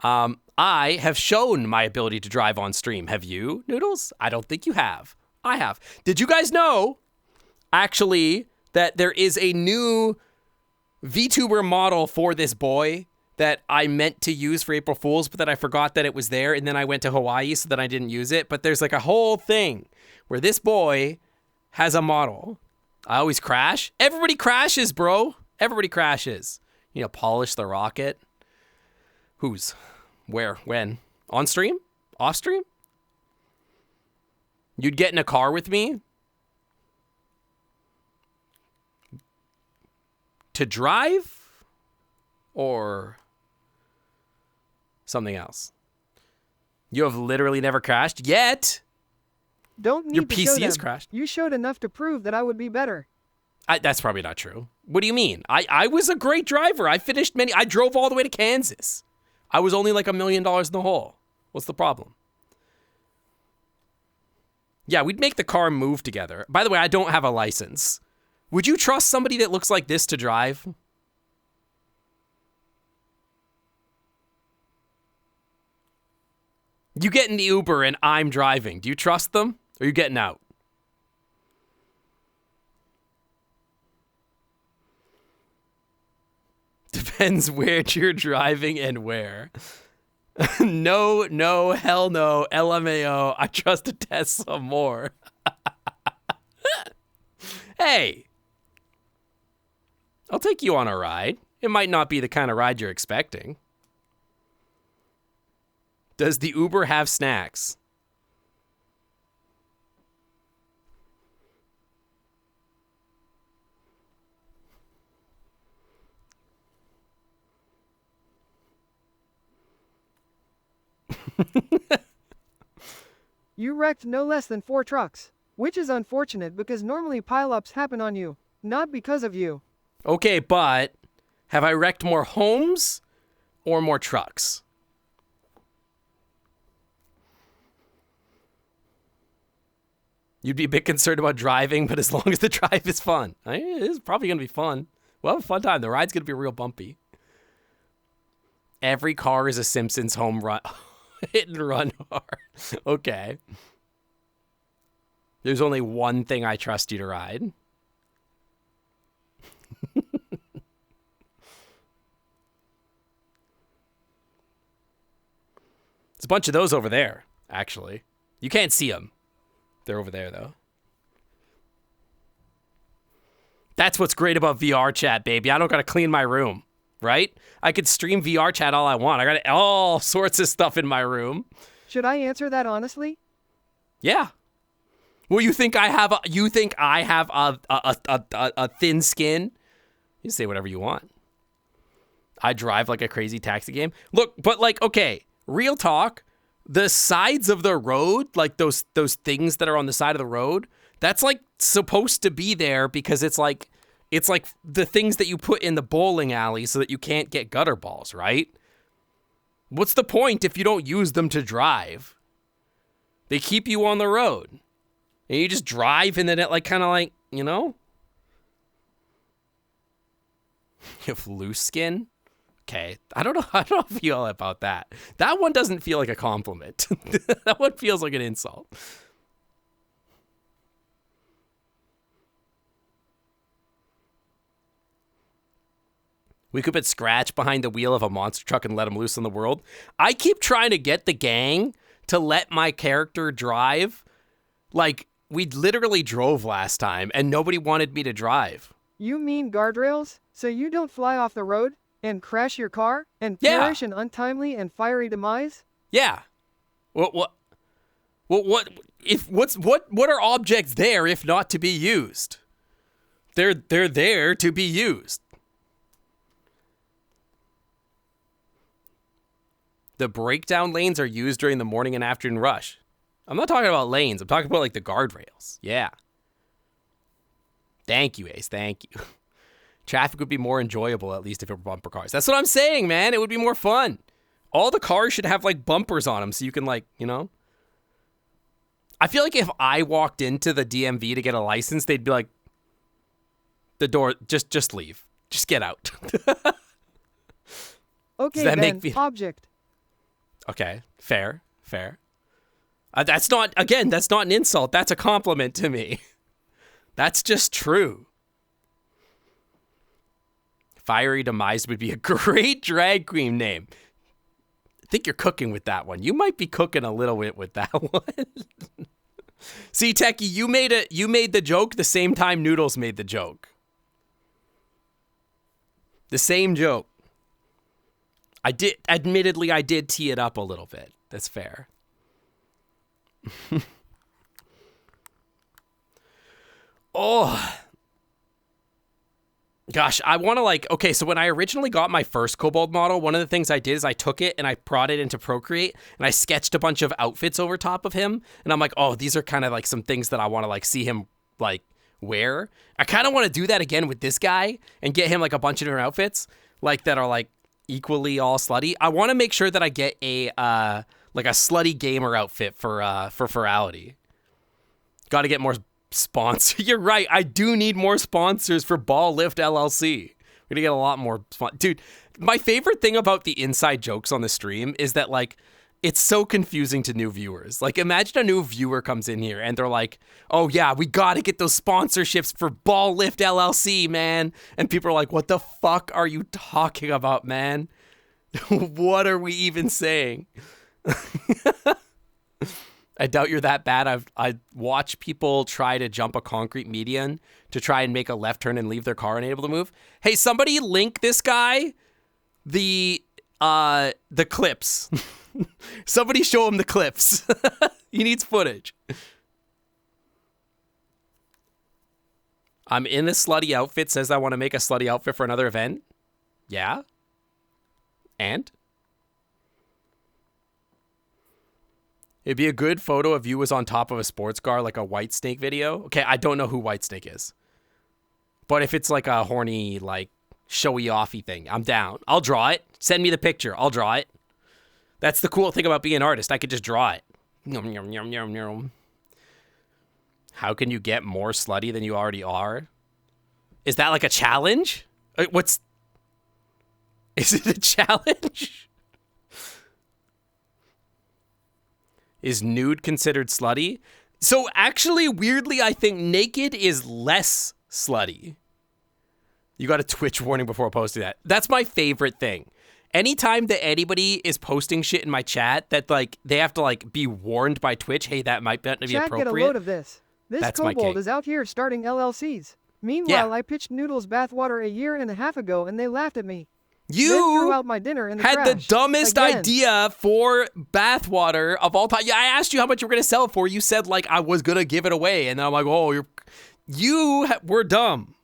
I have shown my ability to drive on stream. Have you, Noodles? I don't think you have. I have. Did you guys know, actually, that there is a new VTuber model for this boy that I meant to use for April Fool's, but that I forgot that it was there, and then I went to Hawaii, so that I didn't use it. But there's like a whole thing where this boy has a model. I always crash. Everybody crashes, bro. Everybody crashes. You know, polish the rocket. Whose? Where? When? On stream? Off stream? You'd get in a car with me to drive or something else? You have literally never crashed yet. Don't need Your to show PC has them. crashed. You showed enough to prove that I would be better. That's probably not true. What do you mean? I was a great driver. I drove all the way to Kansas. I was only like $1 million in the hole. What's the problem? Yeah, we'd make the car move together. By the way, I don't have a license. Would you trust somebody that looks like this to drive? You get in the Uber and I'm driving. Do you trust them? Or are you getting out? Depends where you're driving and where. No, hell no, LMAO. I trust to test some more. Hey, I'll take you on a ride. It might not be the kind of ride you're expecting. Does the Uber have snacks? You wrecked no less than 4 trucks, which is unfortunate because normally pileups happen on you, not because of you. Okay, but have I wrecked more homes or more trucks? You'd be a bit concerned about driving, but as long as the drive is fun. It is probably going to be fun. We'll have a fun time. The ride's going to be real bumpy. Every car is a Simpsons home run. Hit and run hard. Okay. There's only one thing I trust you to ride. There's a bunch of those over there, actually. You can't see them. They're over there, though. That's what's great about VRChat, baby. I don't got to clean my room, right? I could stream VRChat all I want. I got all sorts of stuff in my room. Should I answer that honestly? Yeah. Well, you think I have a thin skin? You say whatever you want. I drive like a crazy taxi game. Look, but like, okay, real talk. The sides of the road, like those things that are on the side of the road, that's like supposed to be there because it's like the things that you put in the bowling alley so that you can't get gutter balls, right? What's the point if you don't use them to drive? They keep you on the road. And you just drive and then it like kind of like, you know? You have loose skin? Okay, I don't know how I feel about that. That one doesn't feel like a compliment. That one feels like an insult. We could put Scratch behind the wheel of a monster truck and let him loose in the world. I keep trying to get the gang to let my character drive. Like, we literally drove last time and nobody wanted me to drive. You mean guardrails? So you don't fly off the road? And crash your car? And perish an untimely and fiery demise? Yeah. What are objects there if not to be used? They're there to be used. The breakdown lanes are used during the morning and afternoon rush. I'm not talking about lanes. I'm talking about like the guardrails. Yeah. Thank you, Ace. Thank you. Traffic would be more enjoyable, at least if it were bumper cars. That's what I'm saying, man. It would be more fun. All the cars should have like bumpers on them so you can like, you know. I feel like if I walked into the DMV to get a license, they'd be like, the door, just leave. Just get out. Okay, Does that then, make me... object. Okay, fair. That's not an insult. That's a compliment to me. That's just true. Fiery Demise would be a great drag queen name. I think you're cooking with that one. You might be cooking a little bit with that one. See, Techie, you made the joke the same time Noodles made the joke. The same joke. Admittedly, I did tee it up a little bit. That's fair. Oh. Gosh, I want to okay, so when I originally got my first Kobold model, one of the things I did is I took it and I brought it into Procreate and I sketched a bunch of outfits over top of him. And I'm like, oh, these are kind of like some things that I want to see him wear. I kind of want to do that again with this guy and get him a bunch of different outfits that are equally all slutty. I want to make sure that I get a slutty gamer outfit for Ferality. Got to get more sponsors. You're right. I do need more sponsors for Ball Lift LLC. We're gonna get a lot more. Dude, my favorite thing about the inside jokes on the stream is that it's so confusing to new viewers. Imagine a new viewer comes in here and they're like, oh yeah, we got to get those sponsorships for Ball Lift LLC, man. And people are like, what the fuck are you talking about, man? What are we even saying? I doubt you're that bad. I watch people try to jump a concrete median to try and make a left turn and leave their car unable to move. Hey, somebody link this guy the clips. Somebody show him the clips. He needs footage. I'm in a slutty outfit. Says I want to make a slutty outfit for another event. Yeah. And? It'd be a good photo if you was on top of a sports car, like a Whitesnake video. Okay, I don't know who Whitesnake is. But if it's a horny, showy offy thing, I'm down. I'll draw it. Send me the picture. I'll draw it. That's the cool thing about being an artist. I could just draw it. Yum, yum, yum, yum, yum. How can you get more slutty than you already are? Is that a challenge? Is it a challenge? Is nude considered slutty? So actually, weirdly, I think naked is less slutty. You got a Twitch warning before posting that. That's my favorite thing. Anytime that anybody is posting shit in my chat that they have to be warned by Twitch, hey, that might not be Chat, appropriate. get a load of this. This That's Kobold is out here starting LLCs. Meanwhile, I pitched Noodles bathwater a year and a half ago and they laughed at me. You then threw out my dinner in the had trash. the dumbest Again. idea for bathwater of all time. Yeah, I asked you how much you were going to sell it for. You said I was going to give it away. And then I'm like, oh, you were dumb.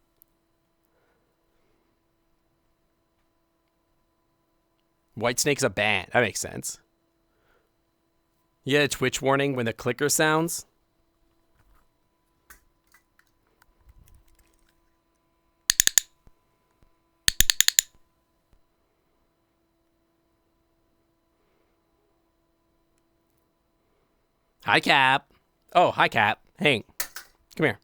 Whitesnake's a band. That makes sense. You get a Twitch warning when the clicker sounds. Hi, Cap. Oh, hi, Cap. Hank, come here.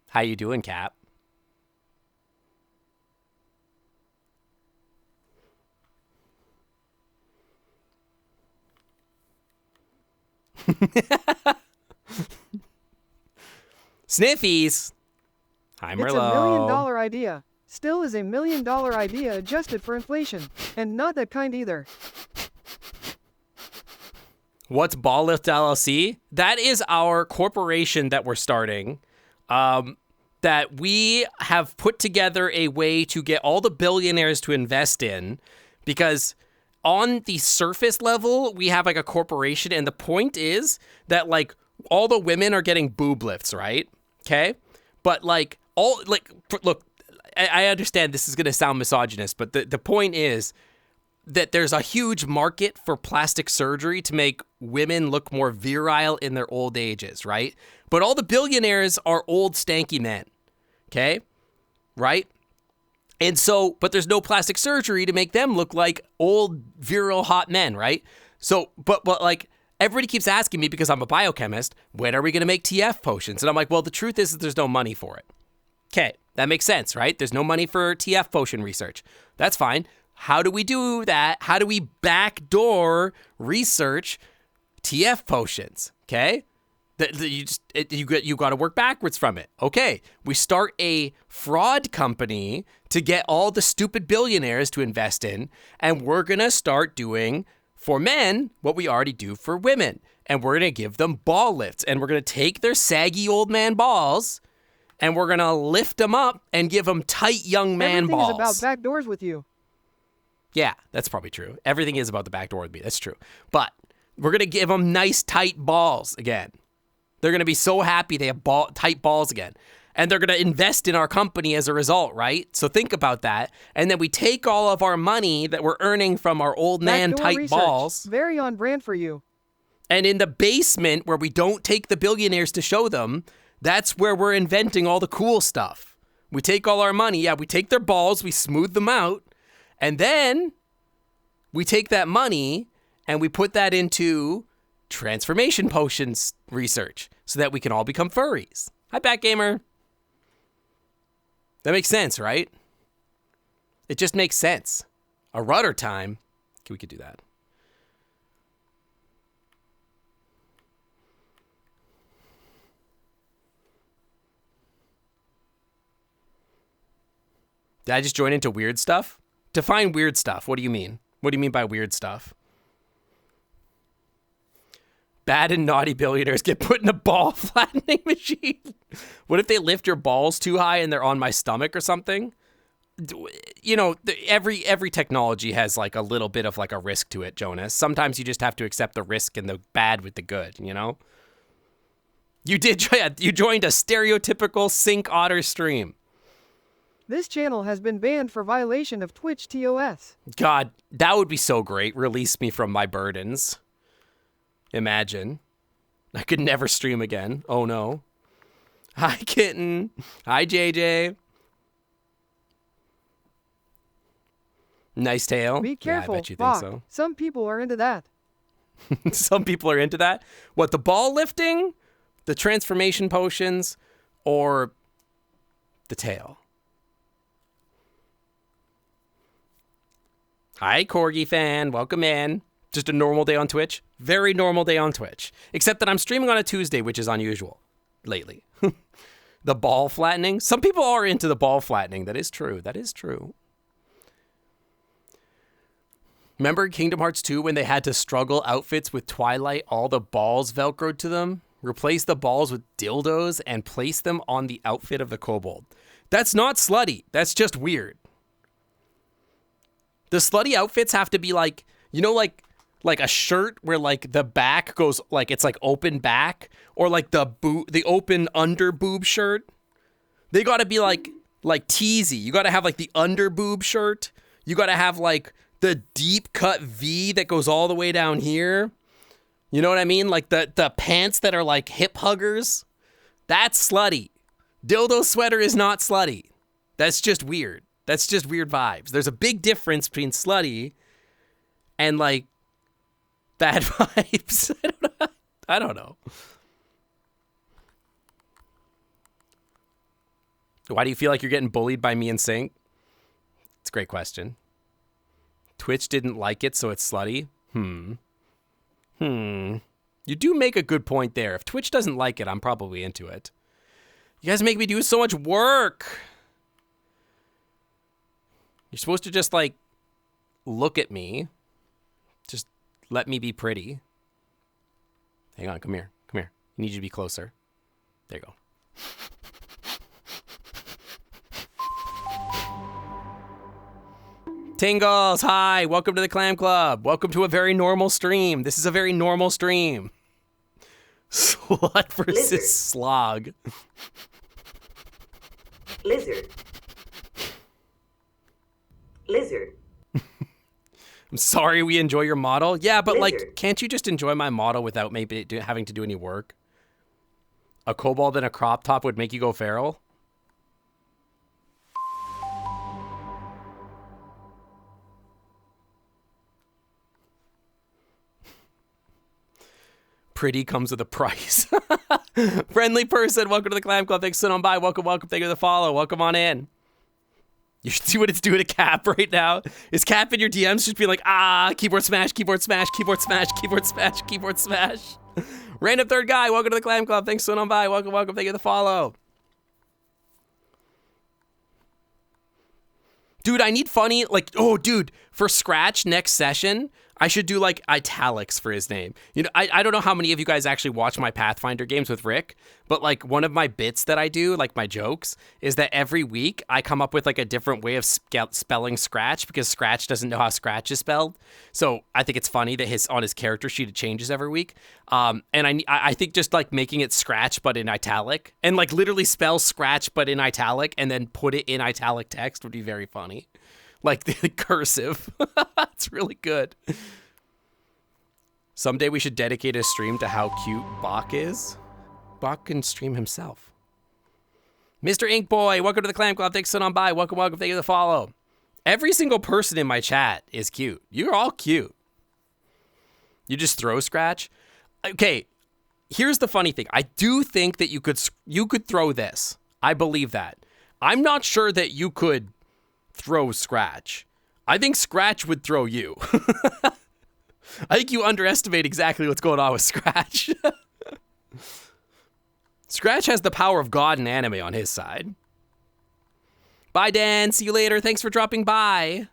How you doing, Cap? Sniffies. Hi, Merlot. It's a $1 million idea. Still is a $1 million idea adjusted for inflation. And not that kind either. What's Ball Lift LLC? That is our corporation that we're starting. That we have put together a way to get all the billionaires to invest in. Because on the surface level, we have a corporation. And the point is that all the women are getting boob lifts, right? Okay? But look, I understand this is going to sound misogynist, but the point is that there's a huge market for plastic surgery to make women look more virile in their old ages, right? But all the billionaires are old, stanky men, okay? Right? And so, but there's no plastic surgery to make them look like old, virile, hot men, right? So, but everybody keeps asking me, because I'm a biochemist, when are we going to make TF potions? And I'm like, well, the truth is that there's no money for it. Okay. That makes sense, right? There's no money for TF potion research. That's fine. How do we do that? How do we backdoor research TF potions? Okay? You got to work backwards from it. Okay, we start a fraud company to get all the stupid billionaires to invest in, and we're going to start doing for men what we already do for women. And we're going to give them ball lifts, and we're going to take their saggy old man balls, and we're going to lift them up and give them tight young man balls. Everything is about back doors with you. Yeah, that's probably true. Everything is about the back door with me. That's true. But we're going to give them nice, tight balls again. They're going to be so happy they have tight balls again. And they're going to invest in our company as a result, right? So think about that. And then we take all of our money that we're earning from our old man Backdoor tight research. balls. Very on brand for you. And in the basement where we don't take the billionaires to show them, that's where we're inventing all the cool stuff. We take all our money. Yeah, we take their balls, we smooth them out. And then we take that money and we put that into transformation potions research so that we can all become furries. Hi, Backgamer. That makes sense, right? It just makes sense. A rudder time. We could do that. Did I just join into weird stuff? Define weird stuff. What do you mean? What do you mean by weird stuff? Bad and naughty billionaires get put in a ball flattening machine. What if they lift your balls too high and they're on my stomach or something? You know, every technology has like a little bit of like a risk to it, Jonas. Sometimes you just have to accept the risk and the bad with the good, you know? You joined a stereotypical Sync Otter stream. This channel has been banned for violation of Twitch TOS. God, that would be so great. Release me from my burdens. Imagine. I could never stream again. Oh no. Hi, Kitten. Hi, JJ. Nice tail. Be careful. Yeah, I bet you Fuck. think so. Some people are into that. Some people are into that. What, the ball lifting? The transformation potions? Or the tail? Hi, Corgi fan. Welcome in. Just a normal day on Twitch. Very normal day on Twitch. Except that I'm streaming on a Tuesday, which is unusual lately. The ball flattening. Some people are into the ball flattening. That is true. That is true. Remember Kingdom Hearts 2 when they had to struggle outfits with Twilight, all the balls velcroed to them? Replace the balls with dildos and place them on the outfit of the Kobold. That's not slutty. That's just weird. The slutty outfits have to be like, you know, like a shirt where like the back goes like it's like open back, or like the open under boob shirt. They got to be like teasy. You got to have like the under boob shirt. You got to have like the deep cut V that goes all the way down here. You know what I mean? Like the pants that are like hip huggers. That's slutty. Dildo sweater is not slutty. That's just weird. That's just weird vibes. There's a big difference between slutty and like bad vibes. I don't know. Why do you feel like you're getting bullied by me and Sync? It's a great question. Twitch didn't like it, so it's slutty. You do make a good point there. If Twitch doesn't like it, I'm probably into it. You guys make me do so much work. You're supposed to just like look at me. Just let me be pretty. Hang on, come here. Come here. I need you to be closer. There you go. Tingles, hi. Welcome to the Clam Club. Welcome to a very normal stream. This is a very normal stream. Slut versus Lizard. slog. Lizard. Lizard. I'm sorry we enjoy your model. Yeah, but like, Lizard. can't you just enjoy my model without maybe having to do any work? A kobold in a crop top would make you go feral? Pretty comes with a price. Friendly person, welcome to the Clam Club. Thanks for sitting on by. Welcome. Thank you for the follow. Welcome on in. You should see what it's doing to Cap right now. Is Cap in your DMs just being like, keyboard smash, keyboard smash, keyboard smash, keyboard smash, keyboard smash. Random third guy, welcome to the Clam Club. Thanks for sitting on by. Welcome. Thank you for the follow. Dude, I need funny, like, oh, dude, for Scratch next session, I should do, like, italics for his name. You know, I don't know how many of you guys actually watch my Pathfinder games with Rick, but, like, one of my bits that I do, like, my jokes, is that every week I come up with, like, a different way of spelling Scratch, because Scratch doesn't know how Scratch is spelled. So I think it's funny that on his character sheet it changes every week. And I think just, like, making it Scratch but in italic, and, like, literally spell Scratch but in italic, and then put it in italic text would be very funny. Like the cursive. It's really good. Someday we should dedicate a stream to how cute Bach is. Bach can stream himself. Mr. Ink Boy, welcome to the Clam Club. Thanks for sitting on by. Welcome. Thank you for the follow. Every single person in my chat is cute. You're all cute. You just throw Scratch. Okay, here's the funny thing. I do think that you could throw this. I believe that. I'm not sure that you could throw Scratch. I think Scratch would throw you. I think you underestimate exactly what's going on with Scratch. Scratch has the power of God and anime on his side. Bye, Dan. See you later. Thanks for dropping by.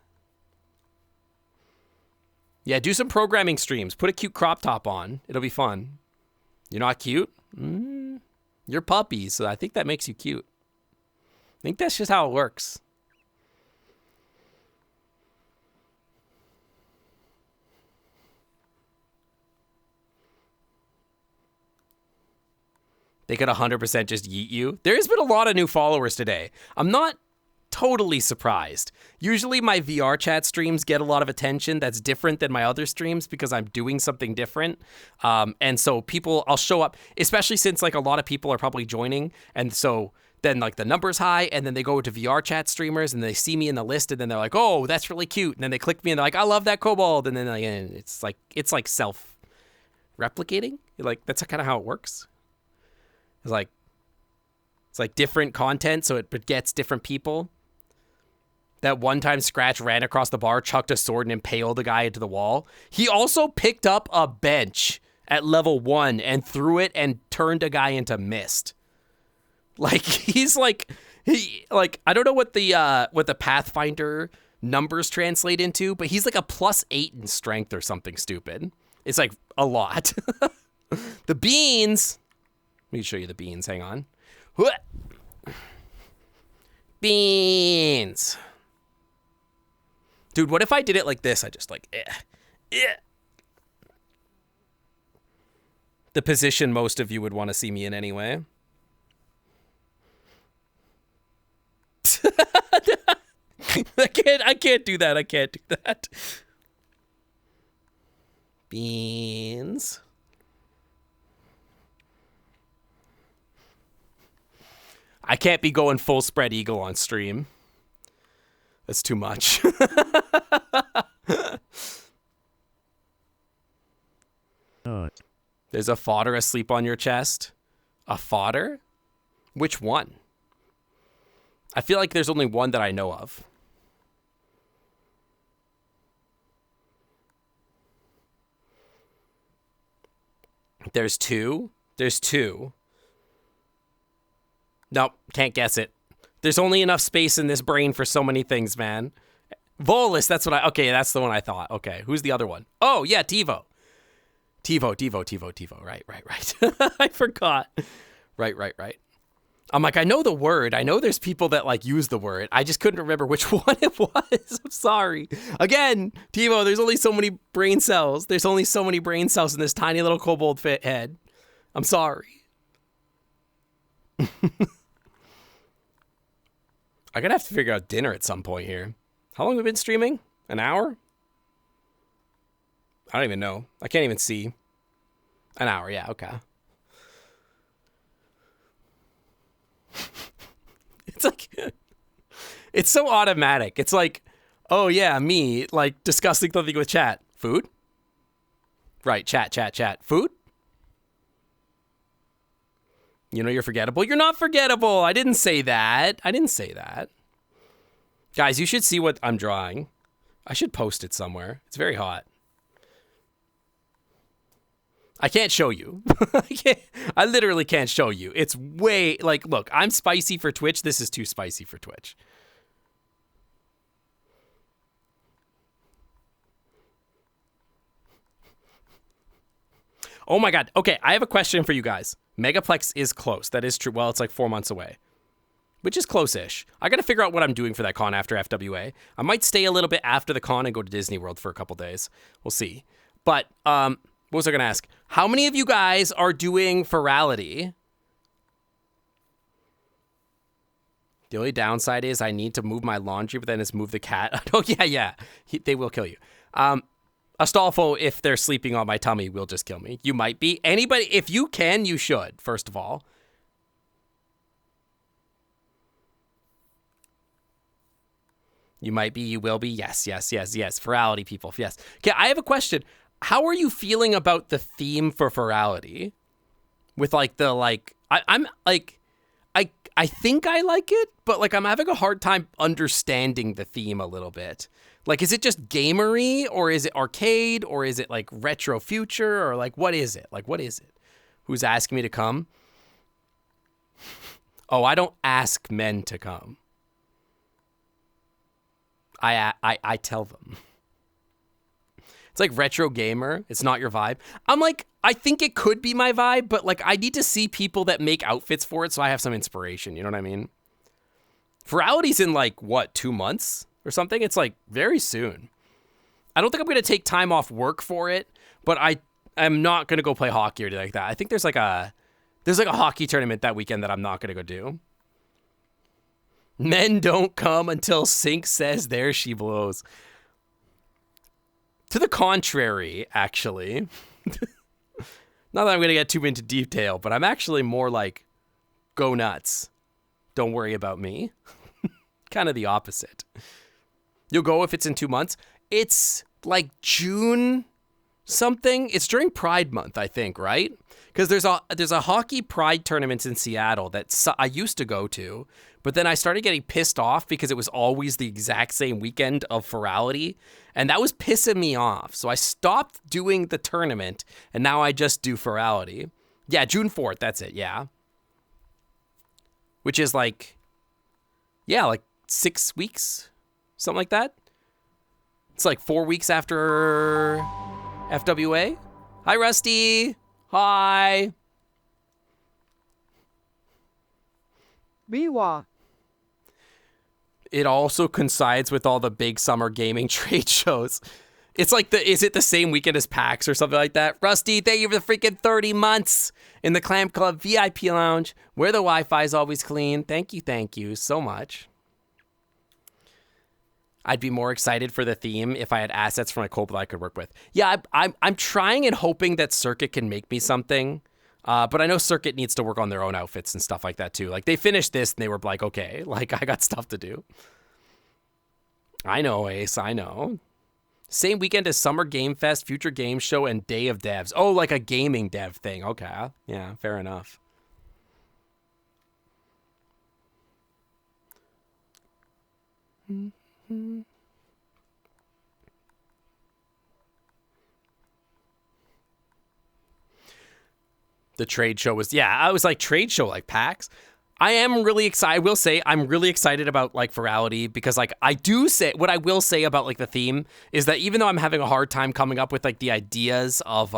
Yeah, do some programming streams. Put a cute crop top on. It'll be fun. You're not cute? You're puppies, so I think that makes you cute. I think that's just how it works. They could 100% just yeet you. There's been a lot of new followers today. I'm not totally surprised. Usually my VRChat streams get a lot of attention that's different than my other streams because I'm doing something different. And so I'll show up, especially since like a lot of people are probably joining. And so then like the number's high and then they go to VRChat streamers and they see me in the list and then they're like, oh, that's really cute. And then they click me and they're like, I love that Kobold. And then it's like self-replicating. Like that's kind of how it works. It's like different content, so it begets different people. That one time Scratch ran across the bar, chucked a sword, and impaled a guy into the wall. He also picked up a bench at level 1 and threw it and turned a guy into mist. Like he's I don't know what the Pathfinder numbers translate into, but he's like a +8 in strength or something stupid. It's like a lot. The beans. Let me show you the beans. Hang on. Beans. Dude, what if I did it like this? I just like, the position most of you would want to see me in anyway. I can't do that. I can't do that. Beans. I can't be going full spread eagle on stream. That's too much. There's a fodder asleep on your chest. A fodder? Which one? I feel like there's only one that I know of. There's two? There's two. Nope, can't guess it. There's only enough space in this brain for so many things, man. Volus, that's okay, that's the one I thought. Okay, who's the other one? Oh, yeah, TiVo. TiVo. Right. I forgot. Right. I'm like, I know the word. I know there's people that like use the word. I just couldn't remember which one it was. I'm sorry. Again, TiVo, there's only so many brain cells. There's only so many brain cells in this tiny little kobold fit head. I'm sorry. I'm gonna have to figure out dinner at some point here. How long have we been streaming? An hour? I don't even know. I can't even see. An hour, yeah, okay. It's like, it's so automatic. It's like, oh yeah, me, like discussing something with chat. Food? Right, chat. Food? You know you're forgettable. You're not forgettable. I didn't say that. Guys, you should see what I'm drawing. I should post it somewhere. It's very hot. I can't show you. I literally can't show you. It's way, like, look, I'm spicy for Twitch. This is too spicy for Twitch. Oh my God. Okay, I have a question for you guys. Megaplex is close. That is true. Well, it's like 4 months away, which is close-ish. I got to figure out what I'm doing for that con after FWA. I might stay a little bit after the con and go to Disney World for a couple days. We'll see. But, what was I going to ask? How many of you guys are doing Virality? The only downside is I need to move my laundry, but then it's move the cat. Oh, yeah. They will kill you. Astolfo, if they're sleeping on my tummy, will just kill me. You might be. Anybody, if you can, you should, first of all. You might be, you will be. Yes. Virality people, yes. Okay, I have a question. How are you feeling about the theme for Virality? With like the, like, I'm like, I think I like it, but like I'm having a hard time understanding the theme a little bit. Like, is it just gamery, or is it arcade, or is it like retro future, or like what is it? Like, what is it? Who's asking me to come? Oh, I don't ask men to come. I tell them. It's like retro gamer. It's not your vibe. I'm like, I think it could be my vibe, but like I need to see people that make outfits for it so I have some inspiration. You know what I mean? Virality's in like, what, 2 months or something? It's like very soon. I don't think I'm going to take time off work for it, but I'm not going to go play hockey or anything like that. I think there's like a hockey tournament that weekend that I'm not going to go do. Men don't come until Sync says there she blows. To the contrary, actually. Not that I'm going to get too into detail, but I'm actually more like, go nuts. Don't worry about me. Kind of the opposite. You'll go if it's in 2 months. It's like June something. It's during Pride Month, I think, right? Because there's a hockey pride tournament in Seattle that I used to go to, but then I started getting pissed off because it was always the exact same weekend of Virality, and that was pissing me off. So I stopped doing the tournament, and now I just do Virality. Yeah, June 4th, that's it, yeah. Which is like, yeah, like 6 weeks, something like that. It's like 4 weeks after FWA. Hi, Rusty. Hi. Miwa. It also coincides with all the big summer gaming trade shows. It's like is it the same weekend as PAX or something like that? Rusty, thank you for the freaking 30 months in the Clam Club VIP Lounge, where the Wi-Fi is always clean. Thank you so much. I'd be more excited for the theme if I had assets from a Kobold I could work with. Yeah, I'm trying and hoping that Circuit can make me something. But I know Circuit needs to work on their own outfits and stuff like that too. Like they finished this and they were like, okay, like I got stuff to do. I know, Ace, I know. Same weekend as Summer Game Fest, Future Game Show, and Day of Devs. Oh, like a gaming dev thing. Okay, yeah, fair enough. The trade show was, yeah, I was like, trade show, like PAX. I am really excited. I will say I'm really excited about like Virality because like I do say, what I will say about like the theme is that even though I'm having a hard time coming up with like the ideas of,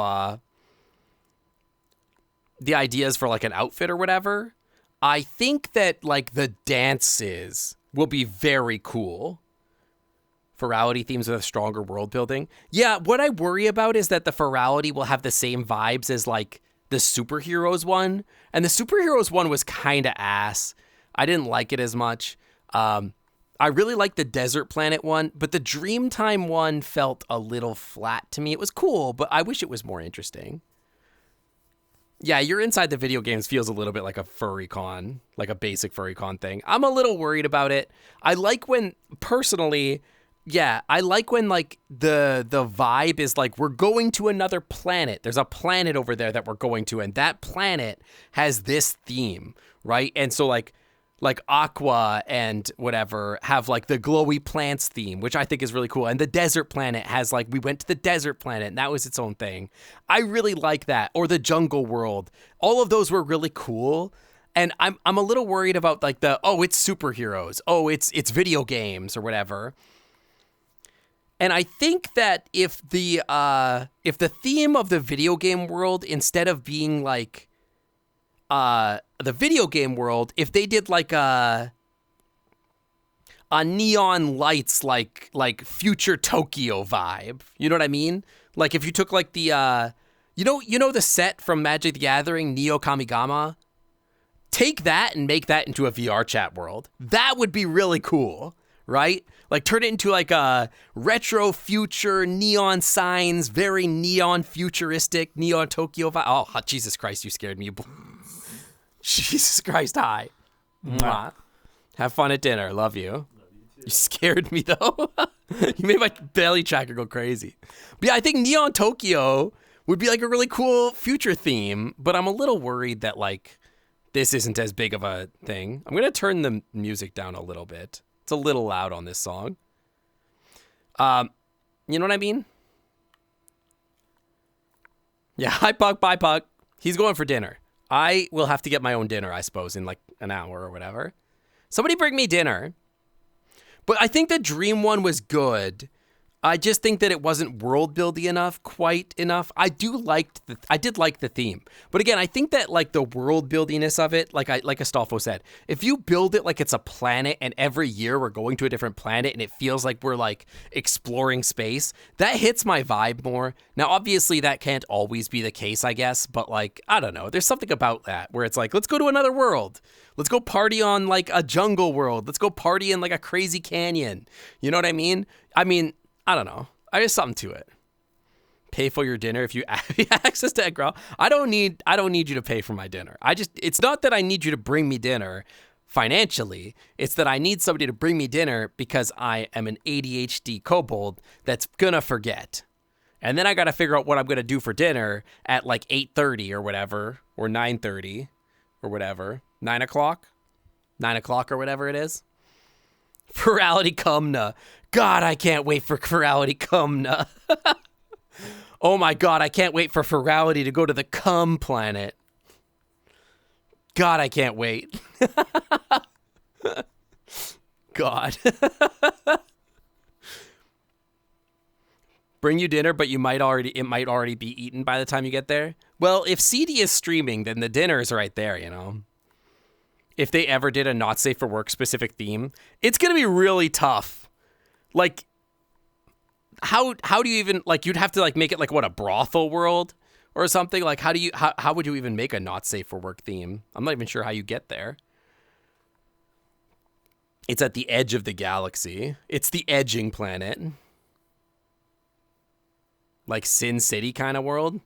the ideas for like an outfit or whatever, I think that like the dances will be very cool. Virality themes with a stronger world building. Yeah, what I worry about is that the Virality will have the same vibes as like the Superheroes one. And the Superheroes one was kind of ass. I didn't like it as much. I really liked the Desert Planet one, but the Dreamtime one felt a little flat to me. It was cool, but I wish it was more interesting. Yeah, you're inside the video games feels a little bit like a furry con, like a basic furry con thing. I'm a little worried about it. I like when, personally, Yeah, I like when like the vibe is like we're going to another planet. There's a planet over there that we're going to, and that planet has this theme, right? And so like Aqua and whatever have like the glowy plants theme, which I think is really cool. And the desert planet has like we went to the desert planet and that was its own thing. I really like that. Or the jungle world. All of those were really cool. And I'm a little worried about like it's superheroes. Oh, it's video games or whatever. And I think that if the theme of the video game world, instead of being like the video game world, if they did like a neon lights like future Tokyo vibe, you know what I mean? Like if you took like the you know the set from Magic the Gathering, Neo Kamigama, take that and make that into a VRChat world. That would be really cool, right? Like turn it into like a retro future neon signs, very neon futuristic neon Tokyo vibe. Oh, Jesus Christ, you scared me. Jesus Christ, hi. Mwah. Have fun at dinner. Love you. You scared me though. You made my belly tracker go crazy. But yeah, I think Neon Tokyo would be like a really cool future theme, but I'm a little worried that like this isn't as big of a thing. I'm going to turn the music down a little bit. It's a little loud on this song. You know what I mean? Yeah, hi Puck, bye Puck. He's going for dinner. I will have to get my own dinner, I suppose, in like an hour or whatever. Somebody bring me dinner. But I think the dream one was good. I just think that it wasn't world building enough, quite enough. I did like the theme. But again, I think that like the world buildiness of it, like Astolfo said, if you build it like it's a planet and every year we're going to a different planet and it feels like we're like exploring space, that hits my vibe more. Now, obviously that can't always be the case, I guess, but like, I don't know. There's something about that where it's like, let's go to another world. Let's go party on like a jungle world. Let's go party in like a crazy canyon. You know what I mean? I don't know. There's something to it. Pay for your dinner if you have access to Eggroll. I don't need you to pay for my dinner. It's not that I need you to bring me dinner financially. It's that I need somebody to bring me dinner because I am an ADHD kobold that's gonna forget. And then I gotta figure out what I'm gonna do for dinner at like 8:30 or whatever, or 9:30 or whatever. 9 o'clock? 9 o'clock or whatever it is. Virality Cumna. God, I can't wait for Virality Cumna. Oh my God, I can't wait for Virality to go to the Cum planet. God, I can't wait. God. Bring you dinner, but it might already be eaten by the time you get there. Well, if CD is streaming, then the dinner is right there, you know. If they ever did a not safe for work specific theme, it's going to be really tough. Like, how do you even, like, you'd have to, like, make it, like, what, a brothel world or something? Like, how would you even make a not safe for work theme? I'm not even sure how you get there. It's at the edge of the galaxy. It's the edging planet. Like, Sin City kind of world?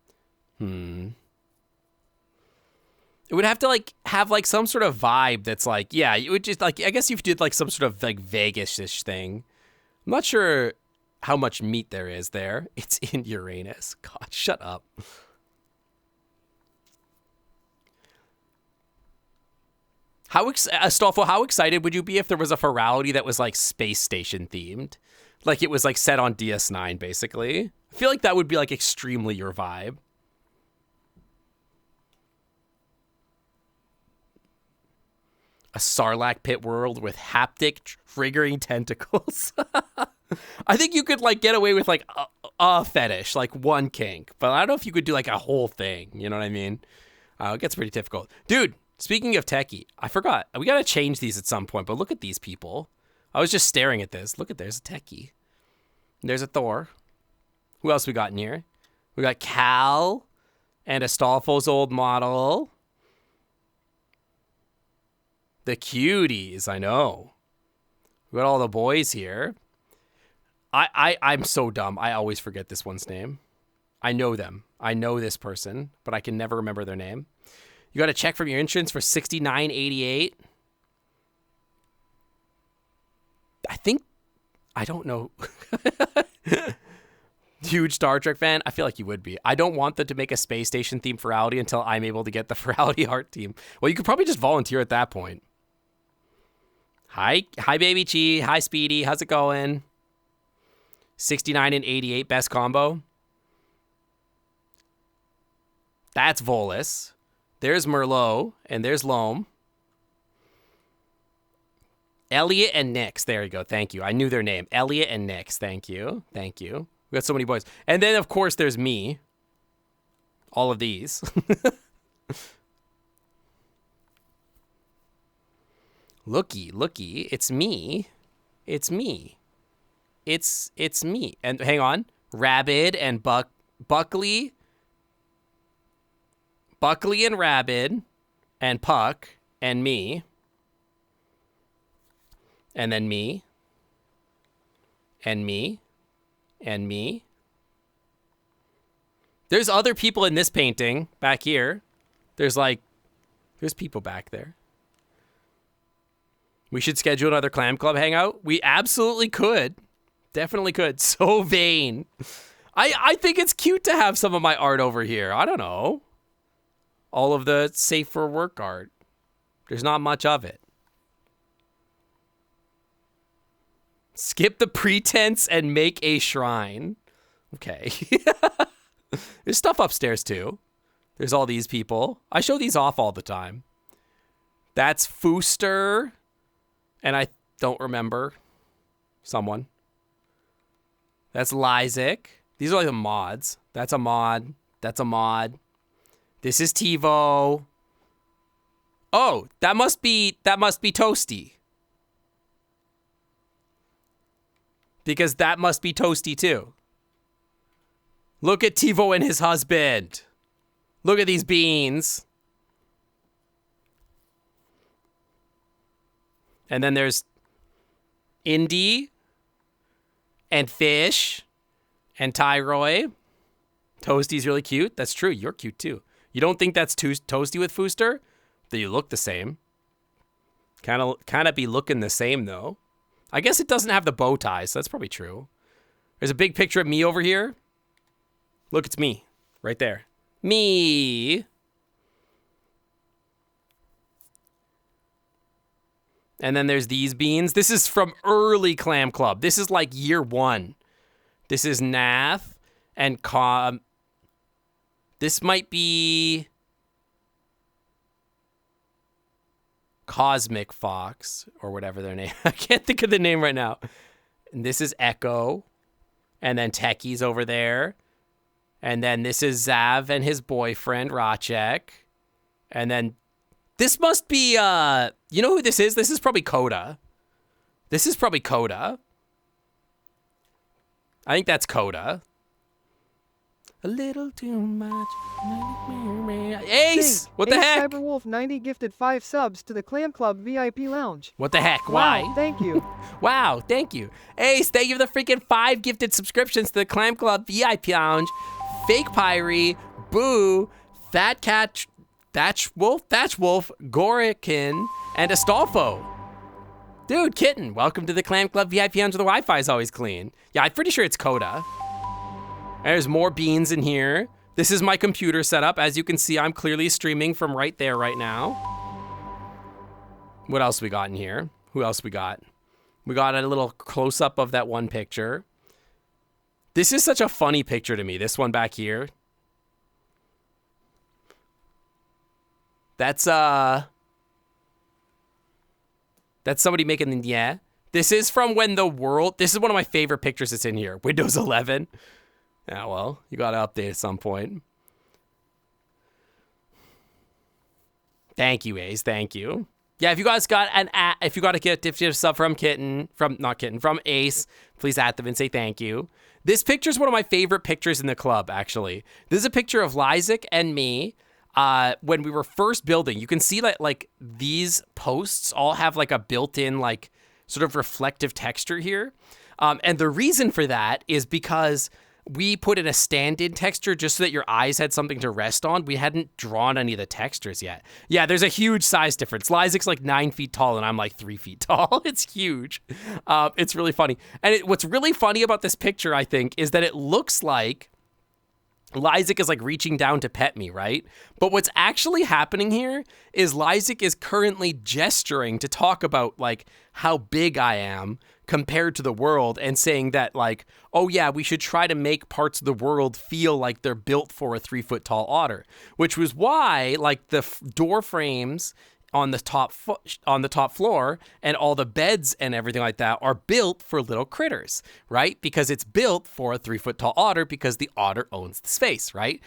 It would have to, like, have, like, some sort of vibe that's, like, yeah, it would just, like, I guess if you did, like, some sort of, like, Vegas-ish thing. I'm not sure how much meat there is there. It's in Uranus. God, shut up. Astolfo, how excited would you be if there was a virality that was, like, space station themed? Like, it was, like, set on DS9, basically. I feel like that would be, like, extremely your vibe. A Sarlacc pit world with haptic triggering tentacles. I think you could like get away with like a fetish, like one kink, but I don't know if you could do like a whole thing. You know what I mean? It gets pretty difficult. Dude, speaking of techie, I forgot. We got to change these at some point, but look at these people. I was just staring at this. Look at, there's a techie. There's a Thor. Who else we got in here? We got Cal and Astolfo's old model. The cuties, I know. We got all the boys here. I'm so dumb. I always forget this one's name. I know them. I know this person, but I can never remember their name. You got a check from your insurance for $69.88. I don't know. Huge Star Trek fan? I feel like you would be. I don't want them to make a space station theme Ferality until I'm able to get the Ferality art team. Well, you could probably just volunteer at that point. Hi, Baby Chi. Hi, Speedy. How's it going? 69 and 88, best combo. That's Volus. There's Merlot, and there's Loam. Elliot and Nix. There you go. Thank you. I knew their name. Elliot and Nix. Thank you. Thank you. We got so many boys. And then, of course, there's me. All of these. Looky. It's me. It's me. It's me. And hang on. Rabid and Buckley. Buckley and Rabid and Puck and me. And then me. And me. And me. There's other people in this painting back here. There's people back there. We should schedule another Clam Club hangout. We absolutely could. Definitely could. So vain. I think it's cute to have some of my art over here. I don't know. All of the safe for work art. There's not much of it. Skip the pretense and make a shrine. Okay. There's stuff upstairs too. There's all these people. I show these off all the time. That's Fooster. And I don't remember someone. That's Lysic. These are like the mods. That's a mod. That's a mod. This is TiVo. Oh, that must be Toasty. Because that must be Toasty too. Look at TiVo and his husband. Look at these beans. And then there's Indy and Fish and Tyroy. Toasty's really cute. That's true. You're cute too. You don't think that's Toasty with Fooster? That you look the same. Kind of be looking the same though. I guess it doesn't have the bow tie, so that's probably true. There's a big picture of me over here. Look, it's me. Right there. Me. And then there's these beans. This is from early Clam Club. This is like year 1. This is Nath and this might be Cosmic Fox or whatever their name. I can't think of the name right now. And this is Echo. And then Techie's over there. And then this is Zav and his boyfriend, Rachek. And then this must be, you know who this is? This is probably Coda. This is probably Coda. I think that's Coda. A little too much. Ace! What the Ace heck? Cyberwolf 90 gifted 5 subs to the Clam Club VIP lounge. What the heck? Why? Wow, thank you. Wow, thank you. Ace, thank you for the freaking 5 gifted subscriptions to the Clam Club VIP lounge. Fake Pyrie, Boo, Fat Cat, Thatch Wolf, Gorikin, and Astolfo. Dude, Kitten, welcome to the Clam Club VIP lounge where the Wi-Fi is always clean. Yeah, I'm pretty sure it's Coda. There's more beans in here. This is my computer setup. As you can see, I'm clearly streaming from right there right now. What else we got in here? Who else we got? We got a little close-up of that one picture. This is such a funny picture to me, this one back here. That's somebody making the, yeah. This is from when the world, this is one of my favorite pictures that's in here. Windows 11. Yeah, well, you got to update at some point. Thank you, Ace. Thank you. Yeah, if you guys got if you got a gift sub from Ace, please at them and say thank you. This picture is one of my favorite pictures in the club, actually. This is a picture of Lysic and me when we were first building. You can see that like these posts all have like a built-in like sort of reflective texture here. And the reason for that is because we put in a stand-in texture just so that your eyes had something to rest on. We hadn't drawn any of the textures yet. Yeah, there's a huge size difference. Lyzac's like 9 feet tall and I'm like 3 feet tall. It's huge. It's really funny. And what's really funny about this picture, I think, is that it looks like Lysac is like reaching down to pet me, right? But what's actually happening here is Lysac is currently gesturing to talk about like how big I am compared to the world and saying that like, oh yeah, we should try to make parts of the world feel like they're built for a 3 foot tall otter, which was why like the door frames on the top floor and all the beds and everything like that are built for little critters, right? Because it's built for a 3 foot tall otter because the otter owns the space, right?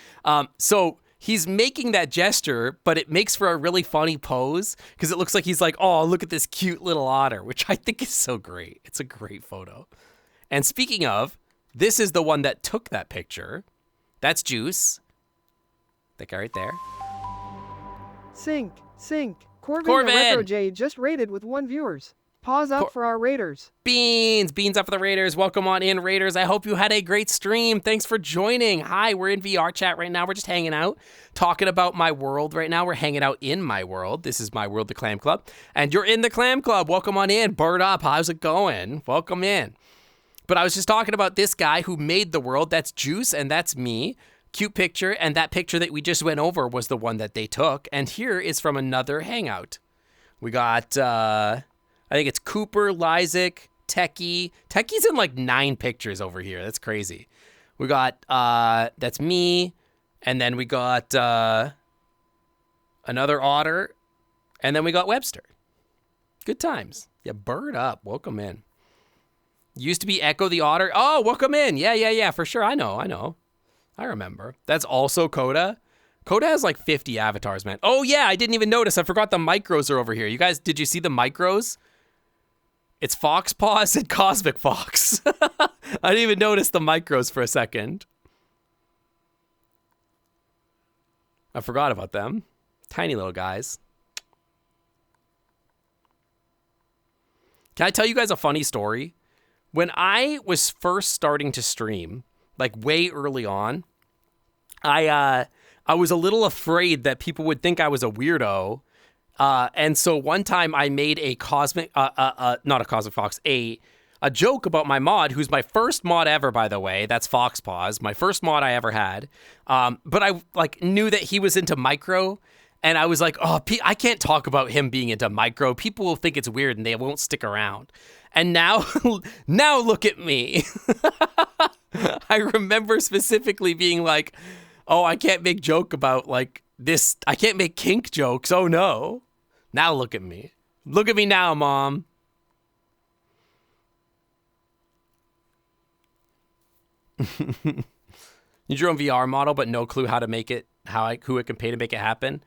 So he's making that gesture, but it makes for a really funny pose because it looks like he's like, oh, look at this cute little otter, which I think is so great. It's a great photo. And speaking of, this is the one that took that picture. That's Juice. That guy right there. Sync. Corbin Corbin! the Retro J just rated with 1 viewers. Pause up for our raiders. Beans up for the Raiders. Welcome on in, Raiders. I hope you had a great stream. Thanks for joining. Hi, we're in VRChat right now. We're just hanging out, talking about my world right now. We're hanging out in my world. This is my world, the Clam Club. And you're in the Clam Club. Welcome on in. Bird up. How's it going? Welcome in. But I was just talking about this guy who made the world. That's Juice, and that's me. Cute picture, and that picture that we just went over was the one that they took. And here is from another hangout. We got, I think it's Cooper, Lysac, Techie. Techie's in like 9 pictures over here. That's crazy. We got, that's me. And then we got another otter. And then we got Webster. Good times. Yeah, bird up. Welcome in. Used to be Echo the Otter. Oh, welcome in. Yeah, for sure. I know. I remember. That's also Coda. Coda has like 50 avatars, man. Oh yeah, I didn't even notice. I forgot the micros are over here. You guys, did you see the micros? It's Fox Paws and Cosmic Fox. I didn't even notice the micros for a second. I forgot about them. Tiny little guys. Can I tell you guys a funny story? When I was first starting to stream, like way early on, I was a little afraid that people would think I was a weirdo. And so one time I made a cosmic, not a Cosmic Fox, a joke about my mod, who's my first mod ever, by the way. That's Fox Paws, my first mod I ever had. But I like knew that he was into micro. And I was like, oh, I can't talk about him being into micro. People will think it's weird and they won't stick around. And now look at me. I remember specifically being like, oh, I can't make joke about like this. I can't make kink jokes. Oh no. Now look at me. Look at me now, Mom. You drew a VR model, but no clue how to make it, who it can pay to make it happen.